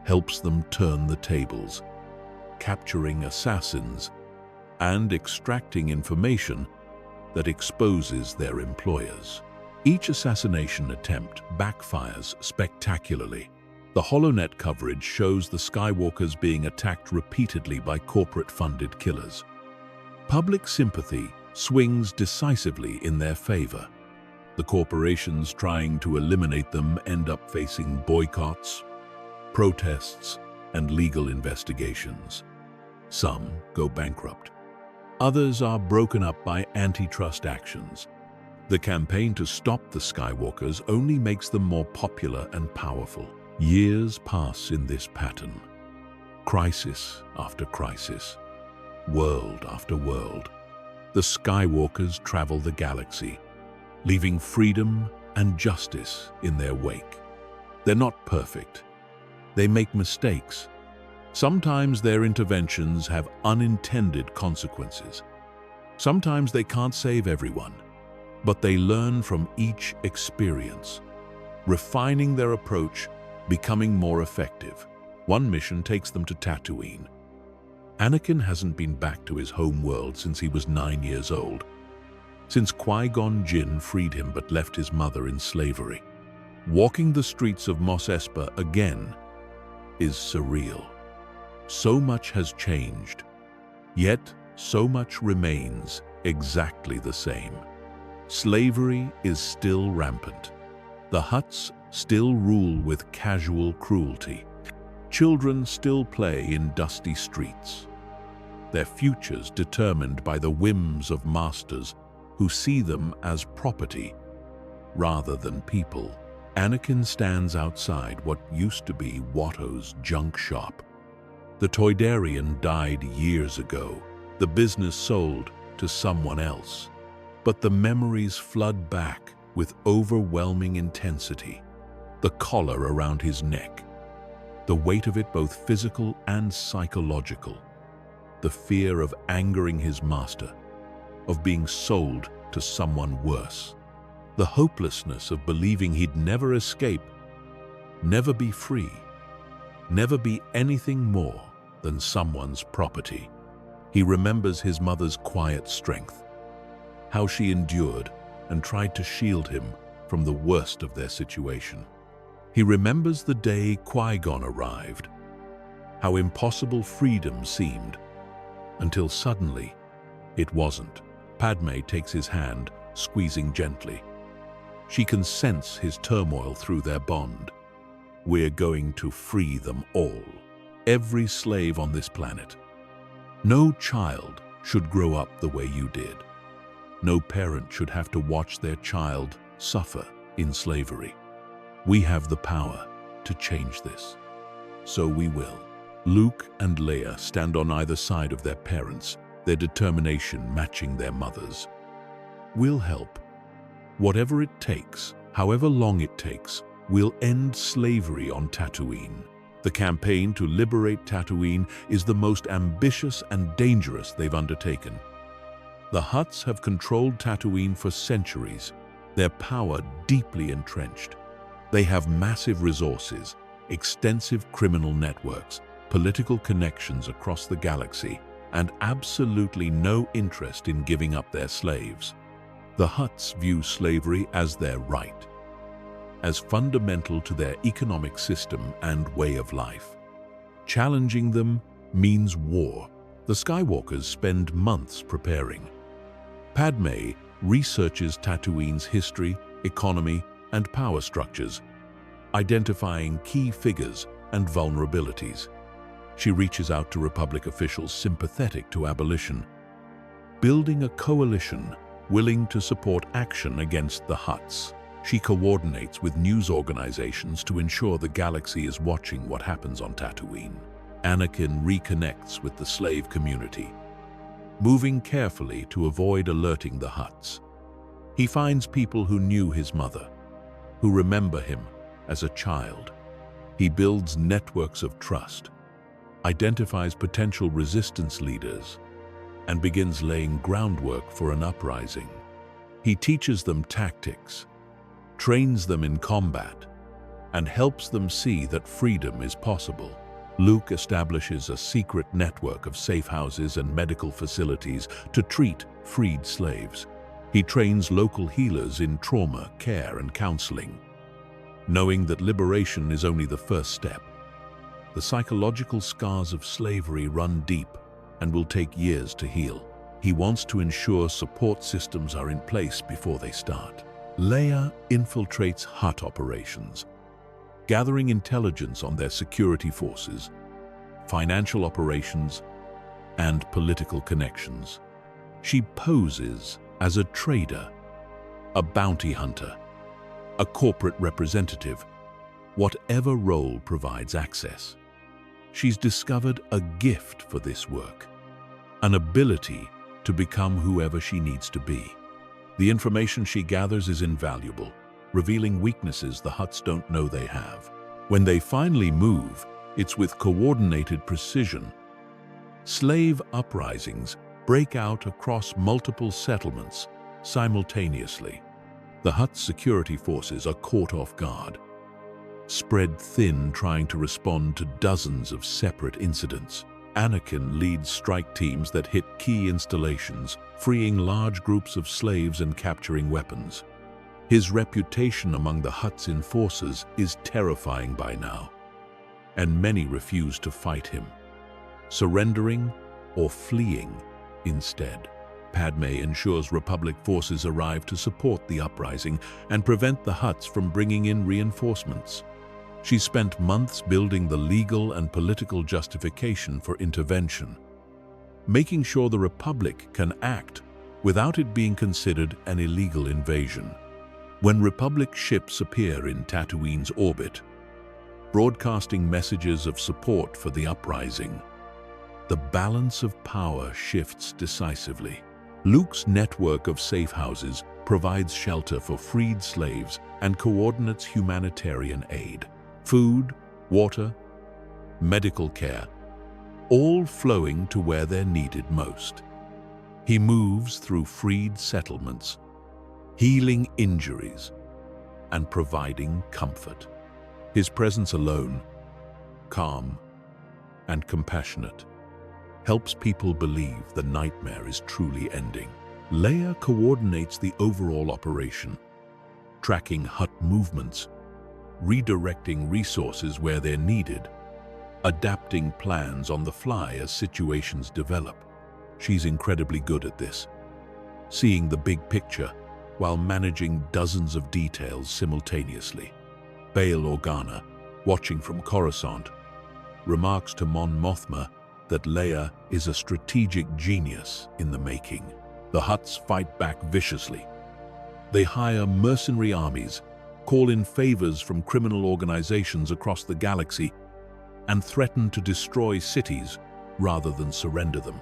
helps them turn the tables, capturing assassins and extracting information that exposes their employers. Each assassination attempt backfires spectacularly. The HoloNet coverage shows the Skywalkers being attacked repeatedly by corporate-funded killers. Public sympathy swings decisively in their favor. The corporations trying to eliminate them end up facing boycotts, protests, and legal investigations. Some go bankrupt. Others are broken up by antitrust actions. The campaign to stop the Skywalkers only makes them more popular and powerful. Years pass in this pattern. Crisis after crisis, world after world. The Skywalkers travel the galaxy, leaving freedom and justice in their wake. They're not perfect. They make mistakes. Sometimes their interventions have unintended consequences. Sometimes they can't save everyone, but they learn from each experience, refining their approach, becoming more effective. One mission takes them to Tatooine. Anakin hasn't been back to his home world since he was 9 years old, since Qui-Gon Jinn freed him but left his mother in slavery. Walking the streets of Mos Espa again is surreal. So much has changed, yet so much remains exactly the same. Slavery is still rampant. The Hutts still rule with casual cruelty. Children still play in dusty streets, their futures determined by the whims of masters who see them as property rather than people. Anakin stands outside what used to be Watto's junk shop. The Toydarian died years ago. The business sold to someone else. But the memories flood back with overwhelming intensity. The collar around his neck, the weight of it both physical and psychological. The fear of angering his master, of being sold to someone worse. The hopelessness of believing he'd never escape, never be free, never be anything more than someone's property. He remembers his mother's quiet strength, how she endured and tried to shield him from the worst of their situation. He remembers the day Qui-Gon arrived, how impossible freedom seemed, until suddenly it wasn't. Padmé takes his hand, squeezing gently. She can sense his turmoil through their bond. We're going to free them all, every slave on this planet. No child should grow up the way you did. No parent should have to watch their child suffer in slavery. We have the power to change this. So we will. Luke and Leia stand on either side of their parents, their determination matching their mothers. We'll help. Whatever it takes, however long it takes, we'll end slavery on Tatooine. The campaign to liberate Tatooine is the most ambitious and dangerous they've undertaken. The Hutts have controlled Tatooine for centuries, their power deeply entrenched. They have massive resources, extensive criminal networks, political connections across the galaxy, and absolutely no interest in giving up their slaves. The Hutts view slavery as their right, as fundamental to their economic system and way of life. Challenging them means war. The Skywalkers spend months preparing. Padmé researches Tatooine's history, economy, and power structures, identifying key figures and vulnerabilities. She reaches out to Republic officials sympathetic to abolition, building a coalition willing to support action against the Hutts. She coordinates with news organizations to ensure the galaxy is watching what happens on Tatooine. Anakin reconnects with the slave community, moving carefully to avoid alerting the Hutts. He finds people who knew his mother, who remember him as a child. He builds networks of trust, identifies potential resistance leaders, and begins laying groundwork for an uprising. He teaches them tactics, trains them in combat, and helps them see that freedom is possible. Luke establishes a secret network of safe houses and medical facilities to treat freed slaves. He trains local healers in trauma, care, and counseling, knowing that liberation is only the first step. The psychological scars of slavery run deep and will take years to heal. He wants to ensure support systems are in place before they start. Leia infiltrates Hutt operations, gathering intelligence on their security forces, financial operations, and political connections. She poses as a trader, a bounty hunter, a corporate representative, whatever role provides access. She's discovered a gift for this work, an ability to become whoever she needs to be. The information she gathers is invaluable, revealing weaknesses the Hutts don't know they have. When they finally move, it's with coordinated precision. Slave uprisings break out across multiple settlements simultaneously. The Hutt security forces are caught off guard, spread thin trying to respond to dozens of separate incidents. Anakin leads strike teams that hit key installations, freeing large groups of slaves and capturing weapons. His reputation among the Hutt's enforcers is terrifying by now, and many refuse to fight him, surrendering or fleeing instead. Padmé ensures Republic forces arrive to support the uprising and prevent the Hutts from bringing in reinforcements. She spent months building the legal and political justification for intervention, making sure the Republic can act without it being considered an illegal invasion. When Republic ships appear in Tatooine's orbit, broadcasting messages of support for the uprising, the balance of power shifts decisively. Luke's network of safe houses provides shelter for freed slaves and coordinates humanitarian aid. Food, water, medical care, all flowing to where they're needed most. He moves through freed settlements, healing injuries and providing comfort. His presence alone, calm and compassionate, helps people believe the nightmare is truly ending. Leia coordinates the overall operation, tracking Hutt movements, redirecting resources where they're needed, adapting plans on the fly as situations develop. She's incredibly good at this, seeing the big picture while managing dozens of details simultaneously. Bail Organa, watching from Coruscant, remarks to Mon Mothma that Leia is a strategic genius in the making. The Hutts fight back viciously. They hire mercenary armies, call in favors from criminal organizations across the galaxy, and threaten to destroy cities rather than surrender them.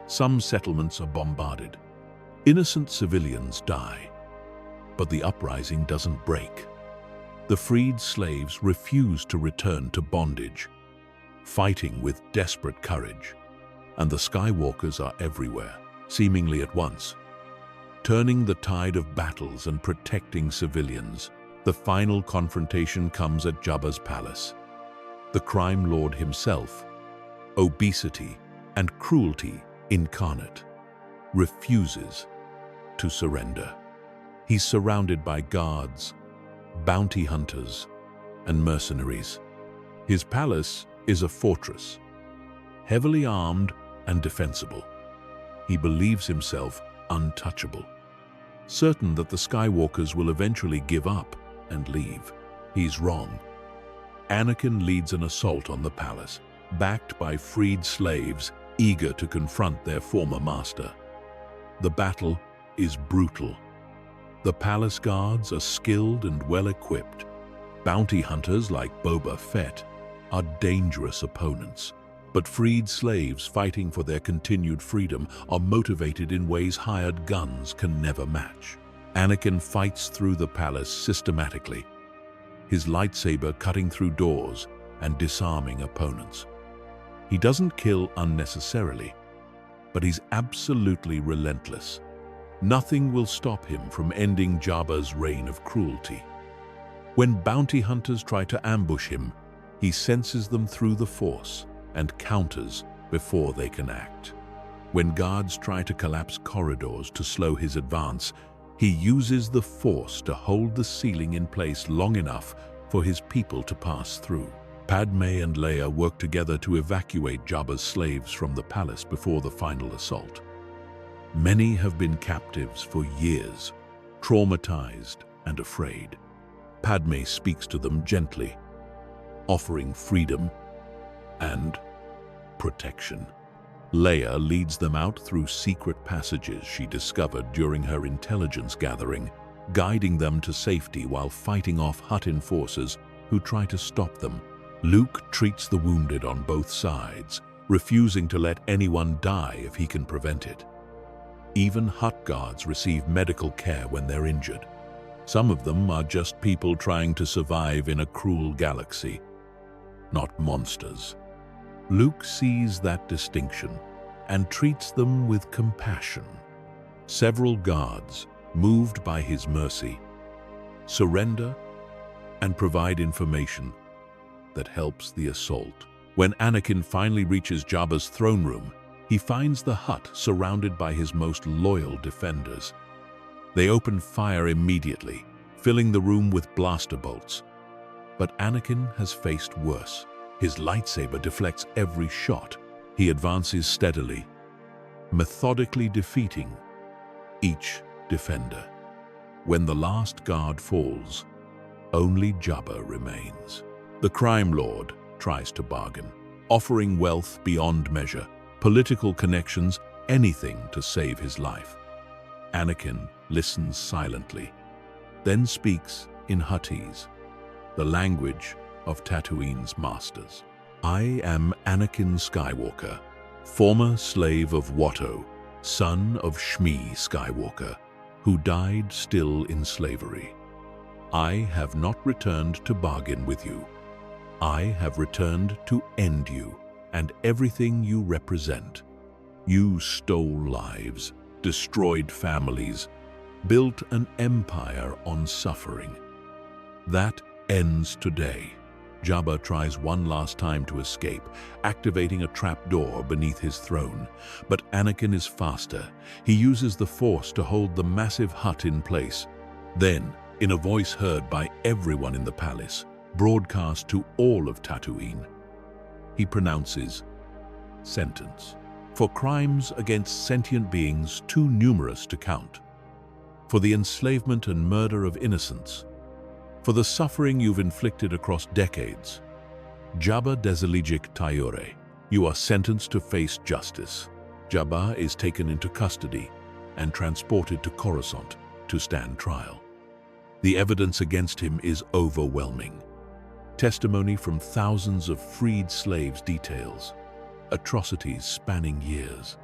Some settlements are bombarded. Innocent civilians die, but the uprising doesn't break. The freed slaves refuse to return to bondage, fighting with desperate courage, and the Skywalkers are everywhere, seemingly at once, turning the tide of battles and protecting civilians. The final confrontation comes at Jabba's palace. The crime lord himself, obesity and cruelty incarnate, refuses to surrender. He's surrounded by guards, bounty hunters, and mercenaries. His palace is a fortress, heavily armed and defensible. He believes himself untouchable, certain that the Skywalkers will eventually give up and leave. He's wrong. Anakin leads an assault on the palace, backed by freed slaves eager to confront their former master. The battle is brutal. The palace guards are skilled and well-equipped. Bounty hunters like Boba Fett are dangerous opponents, but freed slaves fighting for their continued freedom are motivated in ways hired guns can never match. Anakin fights through the palace systematically, his lightsaber cutting through doors and disarming opponents. He doesn't kill unnecessarily, but he's absolutely relentless. Nothing will stop him from ending Jabba's reign of cruelty. When bounty hunters try to ambush him, he senses them through the Force and counters before they can act. When guards try to collapse corridors to slow his advance, he uses the Force to hold the ceiling in place long enough for his people to pass through. Padmé and Leia work together to evacuate Jabba's slaves from the palace before the final assault. Many have been captives for years, traumatized and afraid. Padmé speaks to them gently, offering freedom and protection. Leia leads them out through secret passages she discovered during her intelligence gathering, guiding them to safety while fighting off Hutt enforcers who try to stop them. Luke treats the wounded on both sides, refusing to let anyone die if he can prevent it. Even Hutt guards receive medical care when they're injured. Some of them are just people trying to survive in a cruel galaxy, not monsters. Luke sees that distinction and treats them with compassion. Several guards, moved by his mercy, surrender and provide information that helps the assault. When Anakin finally reaches Jabba's throne room, he finds the Hutt surrounded by his most loyal defenders. They open fire immediately, filling the room with blaster bolts. But Anakin has faced worse. His lightsaber deflects every shot. He advances steadily, methodically defeating each defender. When the last guard falls, only Jabba remains. The crime lord tries to bargain, offering wealth beyond measure, political connections, anything to save his life. Anakin listens silently, then speaks in Huttese, the language of Tatooine's masters. I am Anakin Skywalker, former slave of Watto, son of Shmi Skywalker, who died still in slavery. I have not returned to bargain with you. I have returned to end you and everything you represent. You stole lives, destroyed families, built an empire on suffering. That ends today. Jabba tries one last time to escape, activating a trapdoor beneath his throne. But Anakin is faster. He uses the Force to hold the massive hut in place. Then, in a voice heard by everyone in the palace, broadcast to all of Tatooine, he pronounces sentence for crimes against sentient beings too numerous to count, for the enslavement and murder of innocents, for the suffering you've inflicted across decades. Jabba Deselijik Tayore, you are sentenced to face justice. Jabba is taken into custody and transported to Coruscant to stand trial. The evidence against him is overwhelming. Testimony from thousands of freed slaves details atrocities spanning years.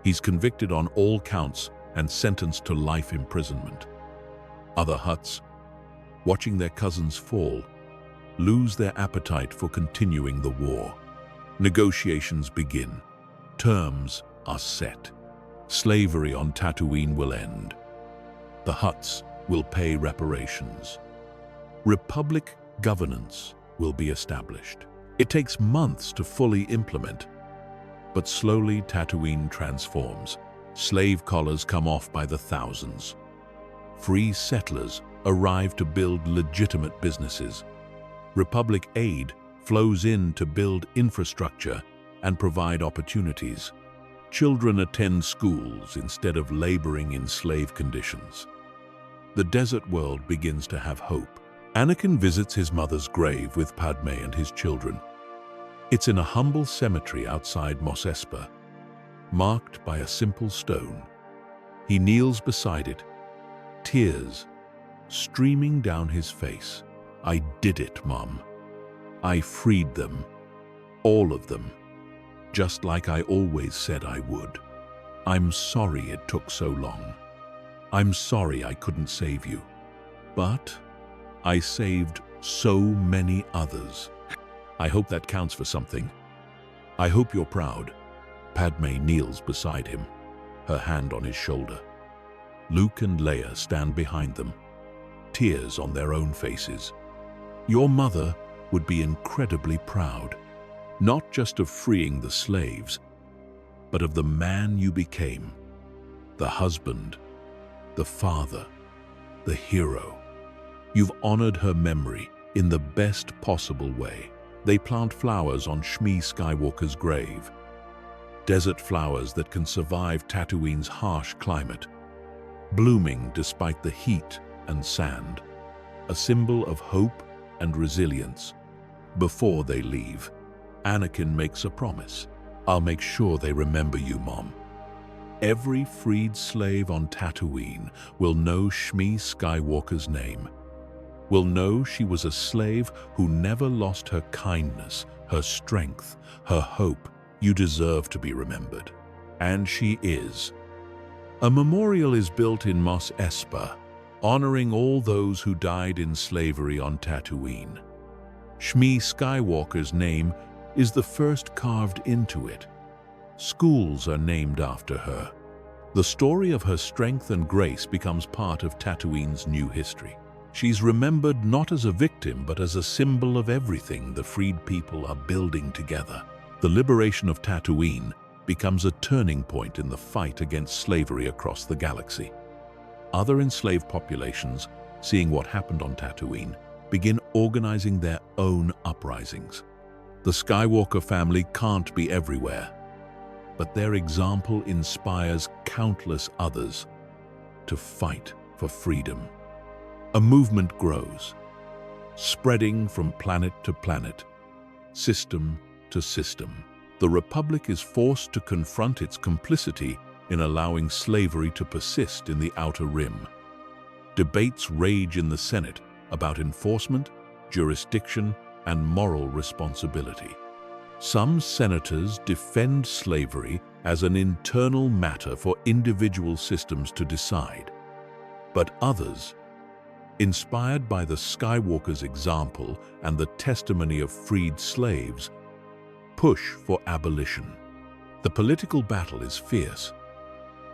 He's convicted on all counts and sentenced to life imprisonment. Other Hutts, watching their cousins fall, lose their appetite for continuing the war. Negotiations begin. Terms are set. Slavery on Tatooine will end. The Hutts will pay reparations. Republic governance will be established. It takes months to fully implement, but slowly Tatooine transforms. Slave collars come off by the thousands. Free settlers arrive to build legitimate businesses. Republic aid flows in to build infrastructure and provide opportunities. Children attend schools instead of laboring in slave conditions. The desert world begins to have hope. Anakin visits his mother's grave with Padmé and his children. It's in a humble cemetery outside Mos Espa, marked by a simple stone. He kneels beside it, tears streaming down his face. I did it, Mom. I freed them, all of them, just like I always said I would. I'm sorry it took so long. I'm sorry I couldn't save you, but I saved so many others. I hope that counts for something. I hope you're proud. Padmé kneels beside him, her hand on his shoulder. Luke and Leia stand behind them, tears on their own faces. Your mother would be incredibly proud, not just of freeing the slaves, but of the man you became, the husband, the father, the hero. You've honored her memory in the best possible way. They plant flowers on Shmi Skywalker's grave, desert flowers that can survive Tatooine's harsh climate, blooming despite the heat and sand, a symbol of hope and resilience. Before they leave, Anakin makes a promise. I'll make sure they remember you, Mom. Every freed slave on Tatooine will know Shmi Skywalker's name, will know she was a slave who never lost her kindness, her strength, her hope. You deserve to be remembered. And she is. A memorial is built in Mos Espa, honoring all those who died in slavery on Tatooine. Shmi Skywalker's name is the first carved into it. Schools are named after her. The story of her strength and grace becomes part of Tatooine's new history. She's remembered not as a victim, but as a symbol of everything the freed people are building together. The liberation of Tatooine becomes a turning point in the fight against slavery across the galaxy. Other enslaved populations, seeing what happened on Tatooine, begin organizing their own uprisings. The Skywalker family can't be everywhere. but their example inspires countless others to fight for freedom. A movement grows, spreading from planet to planet, system to system. The Republic is forced to confront its complicity in allowing slavery to persist in the Outer Rim. Debates rage in the Senate about enforcement, jurisdiction, and moral responsibility. Some senators defend slavery as an internal matter for individual systems to decide, but others, inspired by the Skywalker's example and the testimony of freed slaves, push for abolition. The political battle is fierce,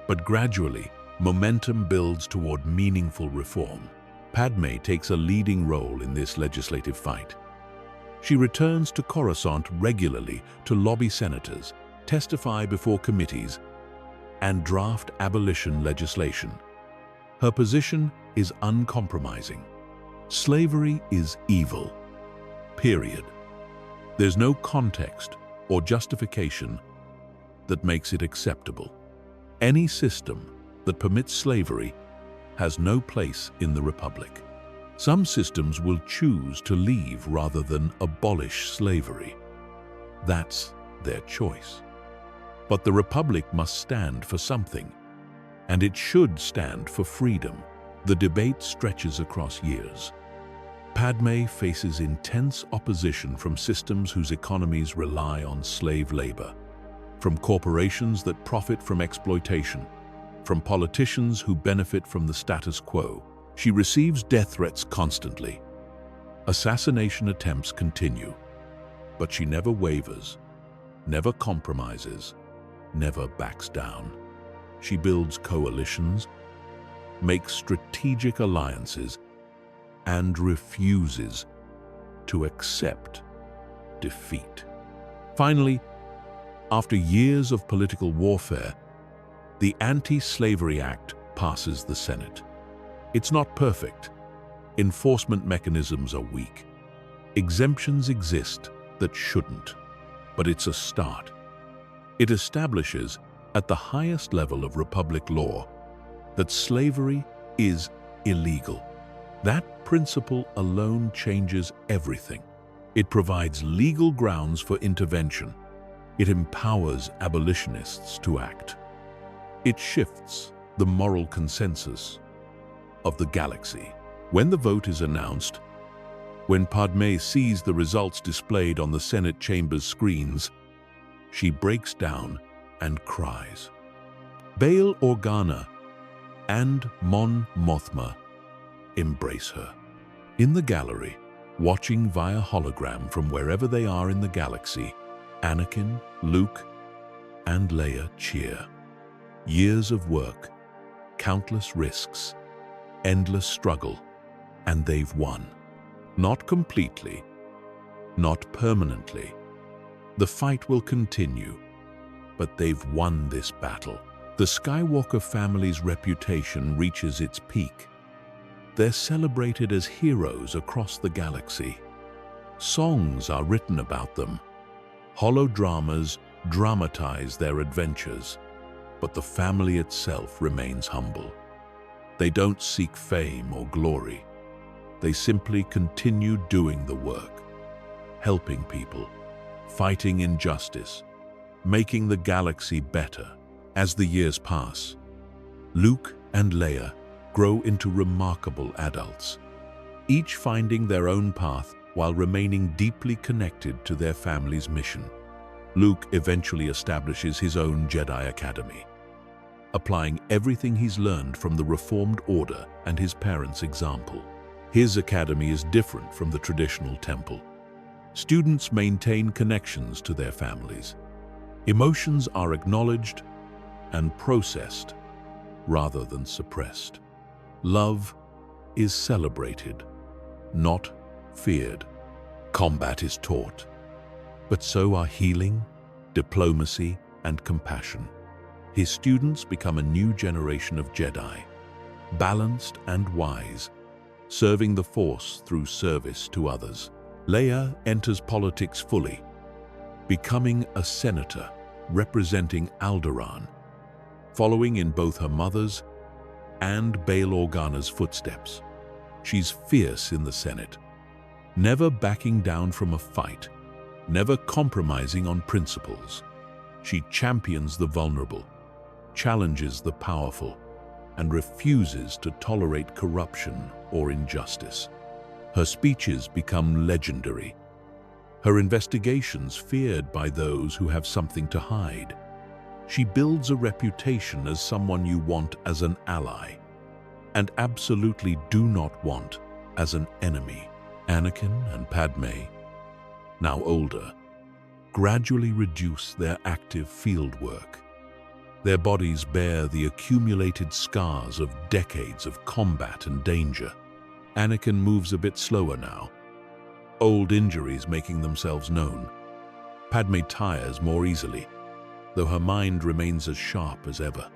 but gradually, momentum builds toward meaningful reform. Padmé takes a leading role in this legislative fight. She returns to Coruscant regularly to lobby senators, testify before committees, and draft abolition legislation. Her position is uncompromising. Slavery is evil. Period. There's no context or justification that makes it acceptable. Any system that permits slavery has no place in the Republic. Some systems will choose to leave rather than abolish slavery. That's their choice. But the Republic must stand for something, and it should stand for freedom. The debate stretches across years. Padmé faces intense opposition from systems whose economies rely on slave labor, from corporations that profit from exploitation, from politicians who benefit from the status quo. She receives death threats constantly. Assassination attempts continue, but she never wavers, never compromises, never backs down. She builds coalitions, makes strategic alliances, and refuses to accept defeat. Finally, after years of political warfare, the Anti-Slavery Act passes the Senate. It's not perfect. Enforcement mechanisms are weak. Exemptions exist that shouldn't, but it's a start. It establishes, at the highest level of Republic law, that slavery is illegal. That principle alone changes everything. It provides legal grounds for intervention. It empowers abolitionists to act. It shifts the moral consensus of the galaxy. When the vote is announced, when Padmé sees the results displayed on the Senate chamber's screens, she breaks down and cries. Bail Organa and Mon Mothma embrace her. In the gallery, watching via hologram from wherever they are in the galaxy, Anakin, Luke, and Leia cheer. Years of work, countless risks, endless struggle, and they've won. Not completely, not permanently. The fight will continue, but they've won this battle. The Skywalker family's reputation reaches its peak. They're celebrated as heroes across the galaxy. Songs are written about them. Holodramas dramatize their adventures, but the family itself remains humble. They don't seek fame or glory. They simply continue doing the work, helping people, fighting injustice, making the galaxy better. As the years pass, Luke and Leia grow into remarkable adults, each finding their own path while remaining deeply connected to their family's mission. Luke eventually establishes his own Jedi Academy, applying everything he's learned from the Reformed Order and his parents' example. His academy is different from the traditional temple. Students maintain connections to their families. Emotions are acknowledged and processed rather than suppressed. Love is celebrated, not feared. Combat is taught, but so are healing, diplomacy, and compassion. His students become a new generation of Jedi, balanced and wise, serving the Force through service to others. Leia enters politics fully, becoming a senator, representing Alderaan, following in both her mother's and Bail Organa's footsteps. She's fierce in the Senate, never backing down from a fight, never compromising on principles. She champions the vulnerable, challenges the powerful, and refuses to tolerate corruption or injustice. Her speeches become legendary, her investigations feared by those who have something to hide. She builds a reputation as someone you want as an ally, and absolutely do not want as an enemy. Anakin and Padmé, now older, gradually reduce their active field work. Their bodies bear the accumulated scars of decades of combat and danger. Anakin moves a bit slower now, old injuries making themselves known. Padmé tires more easily, though her mind remains as sharp as ever.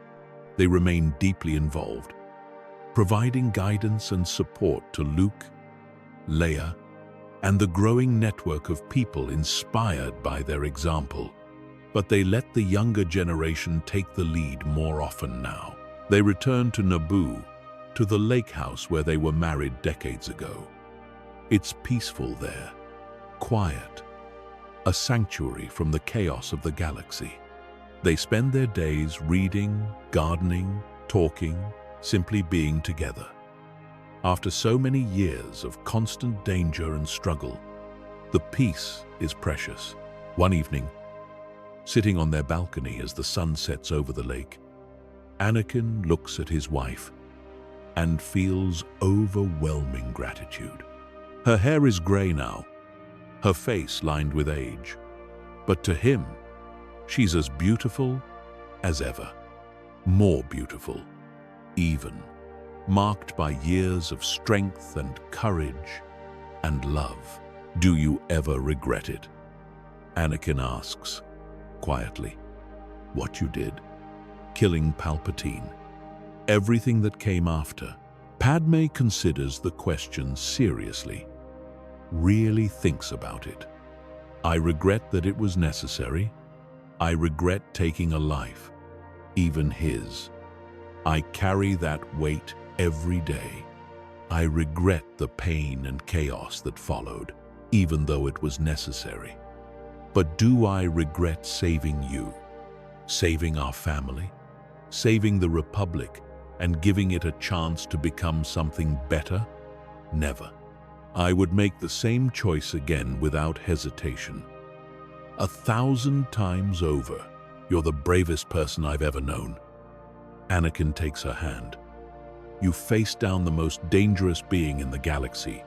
They remain deeply involved, providing guidance and support to Luke, Leia, and the growing network of people inspired by their example. But they let the younger generation take the lead more often now. They return to Naboo, to the lake house where they were married decades ago. It's peaceful there, quiet, a sanctuary from the chaos of the galaxy. They spend their days reading, gardening, talking, simply being together. After so many years of constant danger and struggle, the peace is precious. One evening, sitting on their balcony as the sun sets over the lake, Anakin looks at his wife and feels overwhelming gratitude. Her hair is gray now, her face lined with age, but to him, she's as beautiful as ever, more beautiful, even, marked by years of strength and courage and love. Do you ever regret it? Anakin asks, quietly. What you did, killing Palpatine, everything that came after. Padmé considers the question seriously, really thinks about it. I regret that it was necessary. I regret taking a life, even his. I carry that weight every day. I regret the pain and chaos that followed, even though it was necessary. But do I regret saving you, saving our family, saving the Republic, and giving it a chance to become something better? Never. I would make the same choice again without hesitation. 1,000 times over. You're the bravest person I've ever known. Anakin takes her hand. You faced down the most dangerous being in the galaxy,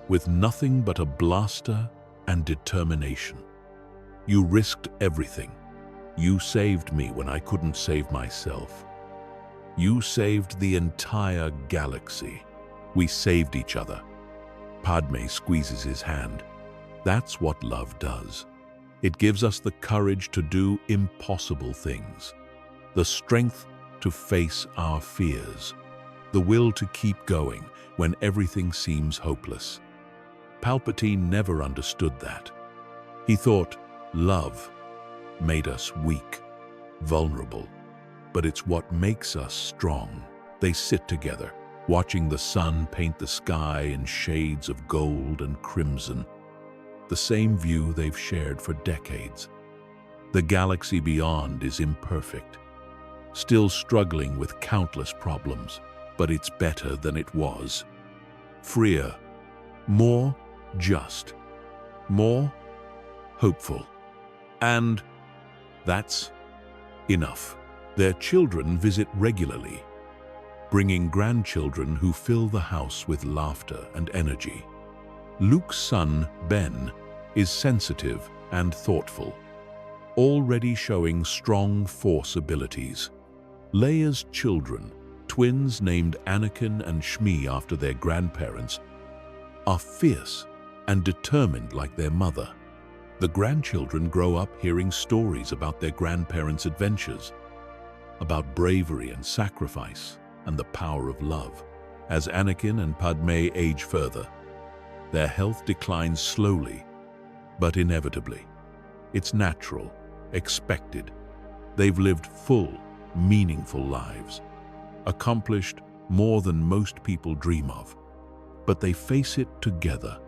with nothing but a blaster and determination. You risked everything. You saved me when I couldn't save myself. You saved the entire galaxy. We saved each other. Padmé squeezes his hand. That's what love does. It gives us the courage to do impossible things, the strength to face our fears, the will to keep going when everything seems hopeless. Palpatine never understood that. He thought love made us weak, vulnerable, but it's what makes us strong. They sit together, watching the sun paint the sky in shades of gold and crimson, the same view they've shared for decades. The galaxy beyond is imperfect, still struggling with countless problems, but it's better than it was. Freer, more just, more hopeful. And that's enough. Their children visit regularly, bringing grandchildren who fill the house with laughter and energy. Luke's son, Ben, is sensitive and thoughtful, already showing strong Force abilities. Leia's children, twins named Anakin and Shmi after their grandparents, are fierce and determined like their mother. The grandchildren grow up hearing stories about their grandparents' adventures, about bravery and sacrifice and the power of love. As Anakin and Padmé age further, their health declines slowly, but inevitably. It's natural. expected. They've lived full, meaningful lives, accomplished more than most people dream of. But they face it together.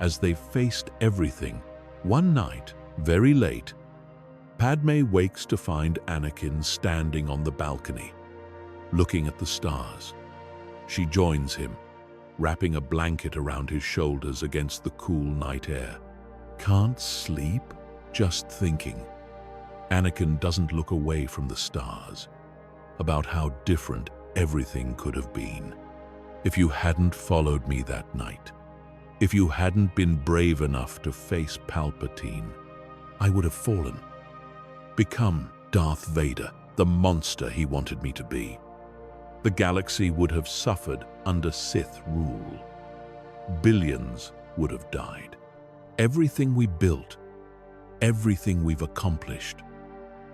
As they faced everything, one night, very late, Padmé wakes to find Anakin standing on the balcony, looking at the stars. She joins him, wrapping a blanket around his shoulders against the cool night air. Can't sleep? Just thinking. Anakin doesn't look away from the stars, about how different everything could have been. If you hadn't followed me that night, if you hadn't been brave enough to face Palpatine, I would have fallen, become Darth Vader, the monster he wanted me to be. The galaxy would have suffered under Sith rule. Billions would have died. Everything we built, everything we've accomplished,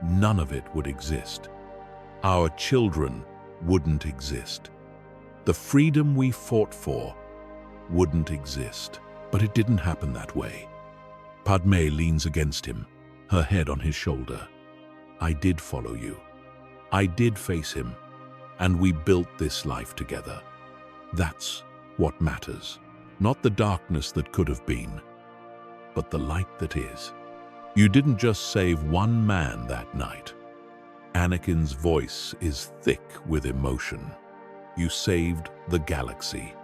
none of it would exist. Our children wouldn't exist. The freedom we fought for wouldn't exist. But it didn't happen that way. Padmé leans against him, her head on his shoulder. I did follow you. I did face him, and we built this life together. That's what matters. Not the darkness that could have been, but the light that is. You didn't just save one man that night. Anakin's voice is thick with emotion. You saved the galaxy,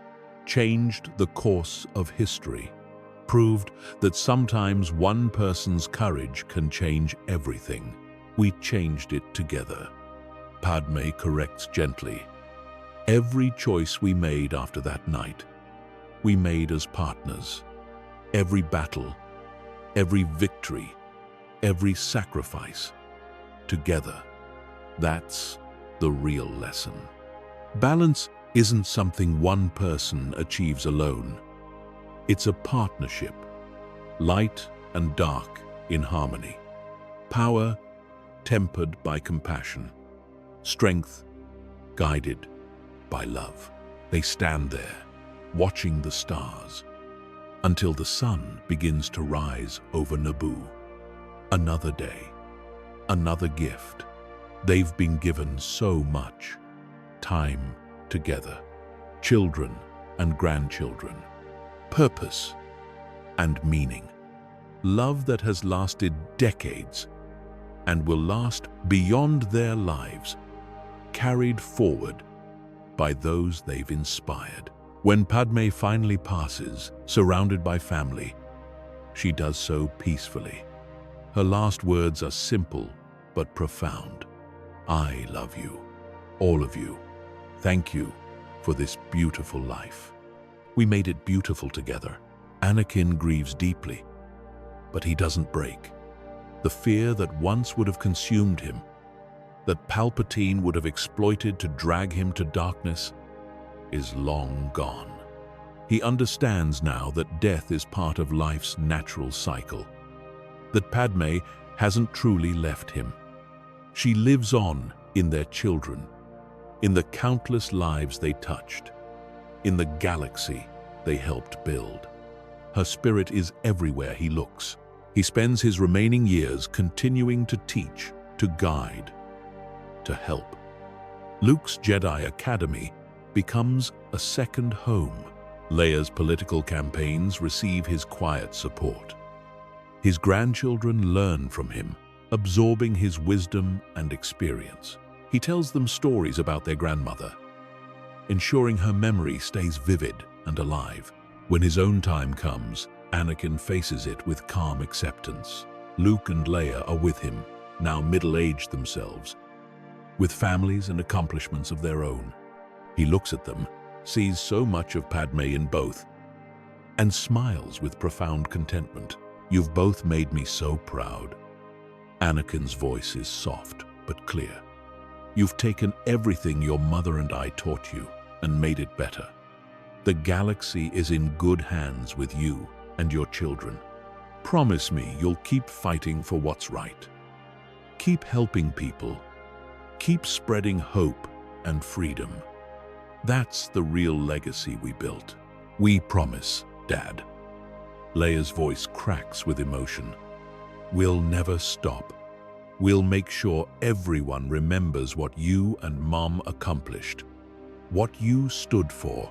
changed the course of history, proved that sometimes one person's courage can change everything. We changed it together. Padmé corrects gently. Every choice we made after that night, we made as partners. Every battle, every victory, every sacrifice, together. That's the real lesson. Balance isn't something one person achieves alone. It's a partnership, light and dark in harmony. Power tempered by compassion. Strength guided by love. They stand there, watching the stars, until the sun begins to rise over Naboo. Another day, another gift. They've been given so much. Time together, children and grandchildren, purpose and meaning. Love that has lasted decades and will last beyond their lives, carried forward by those they've inspired. When Padmé finally passes, surrounded by family, she does so peacefully. Her last words are simple but profound. I love you, all of you. Thank you for this beautiful life. We made it beautiful together. Anakin grieves deeply, but he doesn't break. The fear that once would have consumed him, that Palpatine would have exploited to drag him to darkness, is long gone. He understands now that death is part of life's natural cycle, that Padmé hasn't truly left him. She lives on in their children, in the countless lives they touched, in the galaxy they helped build. Her spirit is everywhere he looks. He spends his remaining years continuing to teach, to guide, to help. Luke's Jedi Academy becomes a second home. Leia's political campaigns receive his quiet support. His grandchildren learn from him, absorbing his wisdom and experience. He tells them stories about their grandmother, ensuring her memory stays vivid and alive. When his own time comes, Anakin faces it with calm acceptance. Luke and Leia are with him, now middle-aged themselves, with families and accomplishments of their own. He looks at them, sees so much of Padmé in both, and smiles with profound contentment. You've both made me so proud. Anakin's voice is soft but clear. You've taken everything your mother and I taught you and made it better. The galaxy is in good hands with you and your children. Promise me you'll keep fighting for what's right. Keep helping people. Keep spreading hope and freedom. That's the real legacy we built. We promise, Dad. Leia's voice cracks with emotion. We'll never stop. We'll make sure everyone remembers what you and Mom accomplished, what you stood for,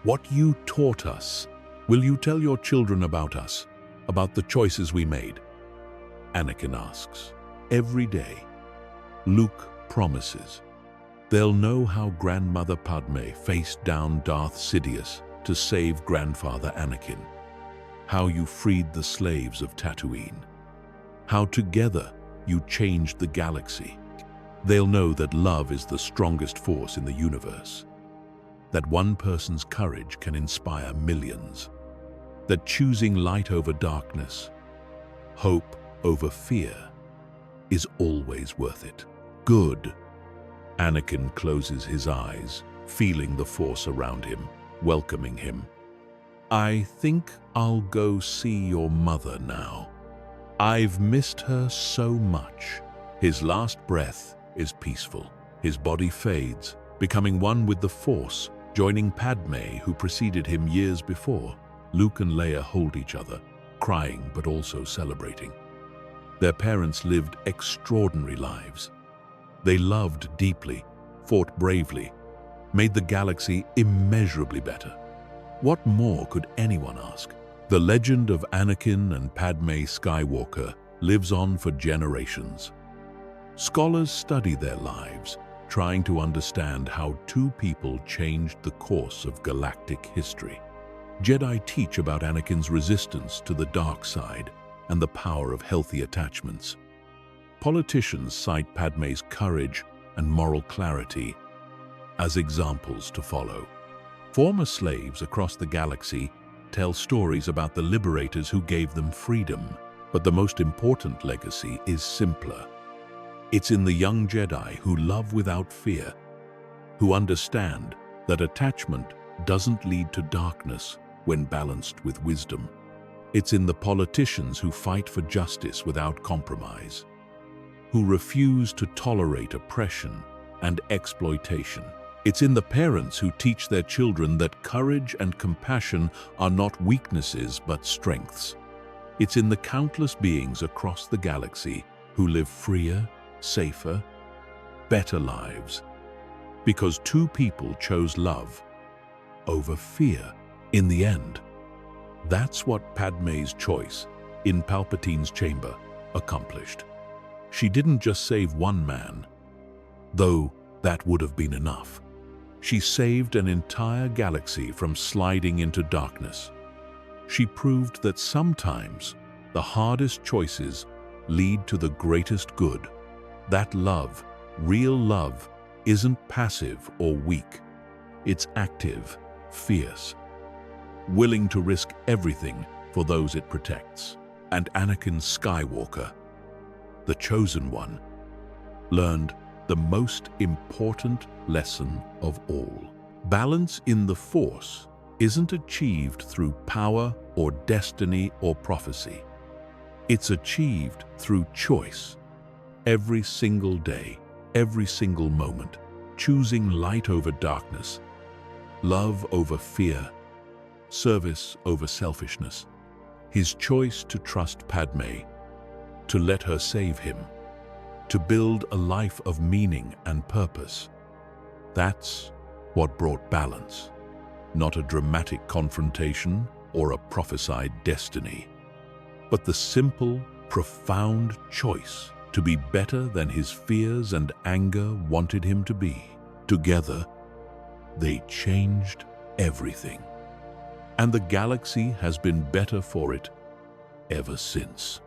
what you taught us. Will you tell your children about us, about the choices we made? Anakin asks. Every day, Luke promises. They'll know how Grandmother Padmé faced down Darth Sidious to save Grandfather Anakin, how you freed the slaves of Tatooine, how together you changed the galaxy. They'll know that love is the strongest force in the universe, that one person's courage can inspire millions, that choosing light over darkness, hope over fear, is always worth it. Good. Anakin closes his eyes, feeling the force around him, welcoming him. I think I'll go see your mother now. I've missed her so much. His last breath is peaceful. His body fades, becoming one with the Force, joining Padmé, who preceded him years before. Luke and Leia hold each other, crying but also celebrating. Their parents lived extraordinary lives. They loved deeply, fought bravely, made the galaxy immeasurably better. What more could anyone ask? The legend of Anakin and Padmé Skywalker lives on for generations. Scholars study their lives, trying to understand how two people changed the course of galactic history. Jedi teach about Anakin's resistance to the dark side and the power of healthy attachments. Politicians cite Padmé's courage and moral clarity as examples to follow. Former slaves across the galaxy tell stories about the liberators who gave them freedom, but the most important legacy is simpler. It's in the young Jedi who love without fear, who understand that attachment doesn't lead to darkness when balanced with wisdom. It's in the politicians who fight for justice without compromise, who refuse to tolerate oppression and exploitation. It's in the parents who teach their children that courage and compassion are not weaknesses but strengths. It's in the countless beings across the galaxy who live freer, safer, better lives, because two people chose love over fear in the end. That's what Padmé's choice in Palpatine's chamber accomplished. She didn't just save one man, though that would have been enough. She saved an entire galaxy from sliding into darkness. She proved that sometimes the hardest choices lead to the greatest good. That love, real love, isn't passive or weak. It's active, fierce, willing to risk everything for those it protects. And Anakin Skywalker, the chosen one, learned the most important lesson of all. Balance in the Force isn't achieved through power or destiny or prophecy. It's achieved through choice. Every single day, every single moment, choosing light over darkness, love over fear, service over selfishness. His choice to trust Padmé, to let her save him, to build a life of meaning and purpose. That's what brought balance, not a dramatic confrontation or a prophesied destiny, but the simple, profound choice to be better than his fears and anger wanted him to be. Together, they changed everything. And the galaxy has been better for it ever since.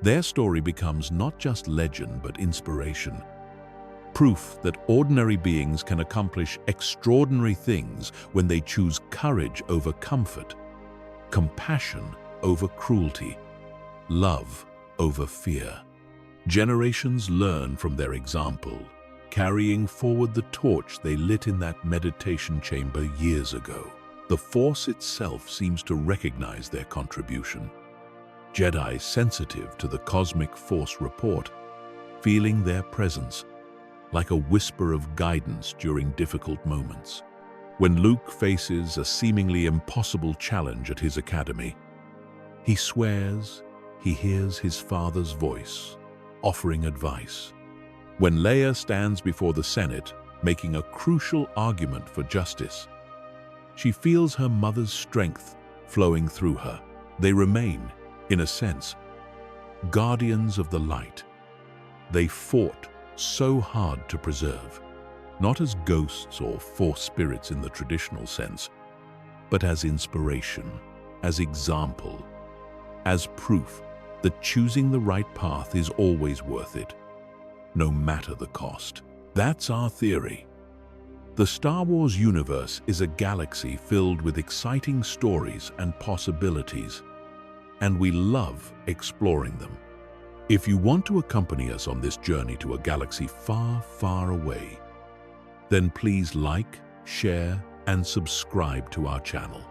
Their story becomes not just legend but inspiration. Proof that ordinary beings can accomplish extraordinary things when they choose courage over comfort, compassion over cruelty, love over fear. Generations learn from their example, carrying forward the torch they lit in that meditation chamber years ago. The Force itself seems to recognize their contribution. Jedi sensitive to the cosmic Force report, feeling their presence like a whisper of guidance during difficult moments. When Luke faces a seemingly impossible challenge at his academy, he swears, he hears his father's voice, offering advice. When Leia stands before the Senate, making a crucial argument for justice, she feels her mother's strength flowing through her. They remain, in a sense, guardians of the light. They fought so hard to preserve, not as ghosts or force spirits in the traditional sense, but as inspiration, as example, as proof that choosing the right path is always worth it, no matter the cost. That's our theory. The Star Wars universe is a galaxy filled with exciting stories and possibilities, and we love exploring them. If you want to accompany us on this journey to a galaxy far, far away, then please like, share, and subscribe to our channel.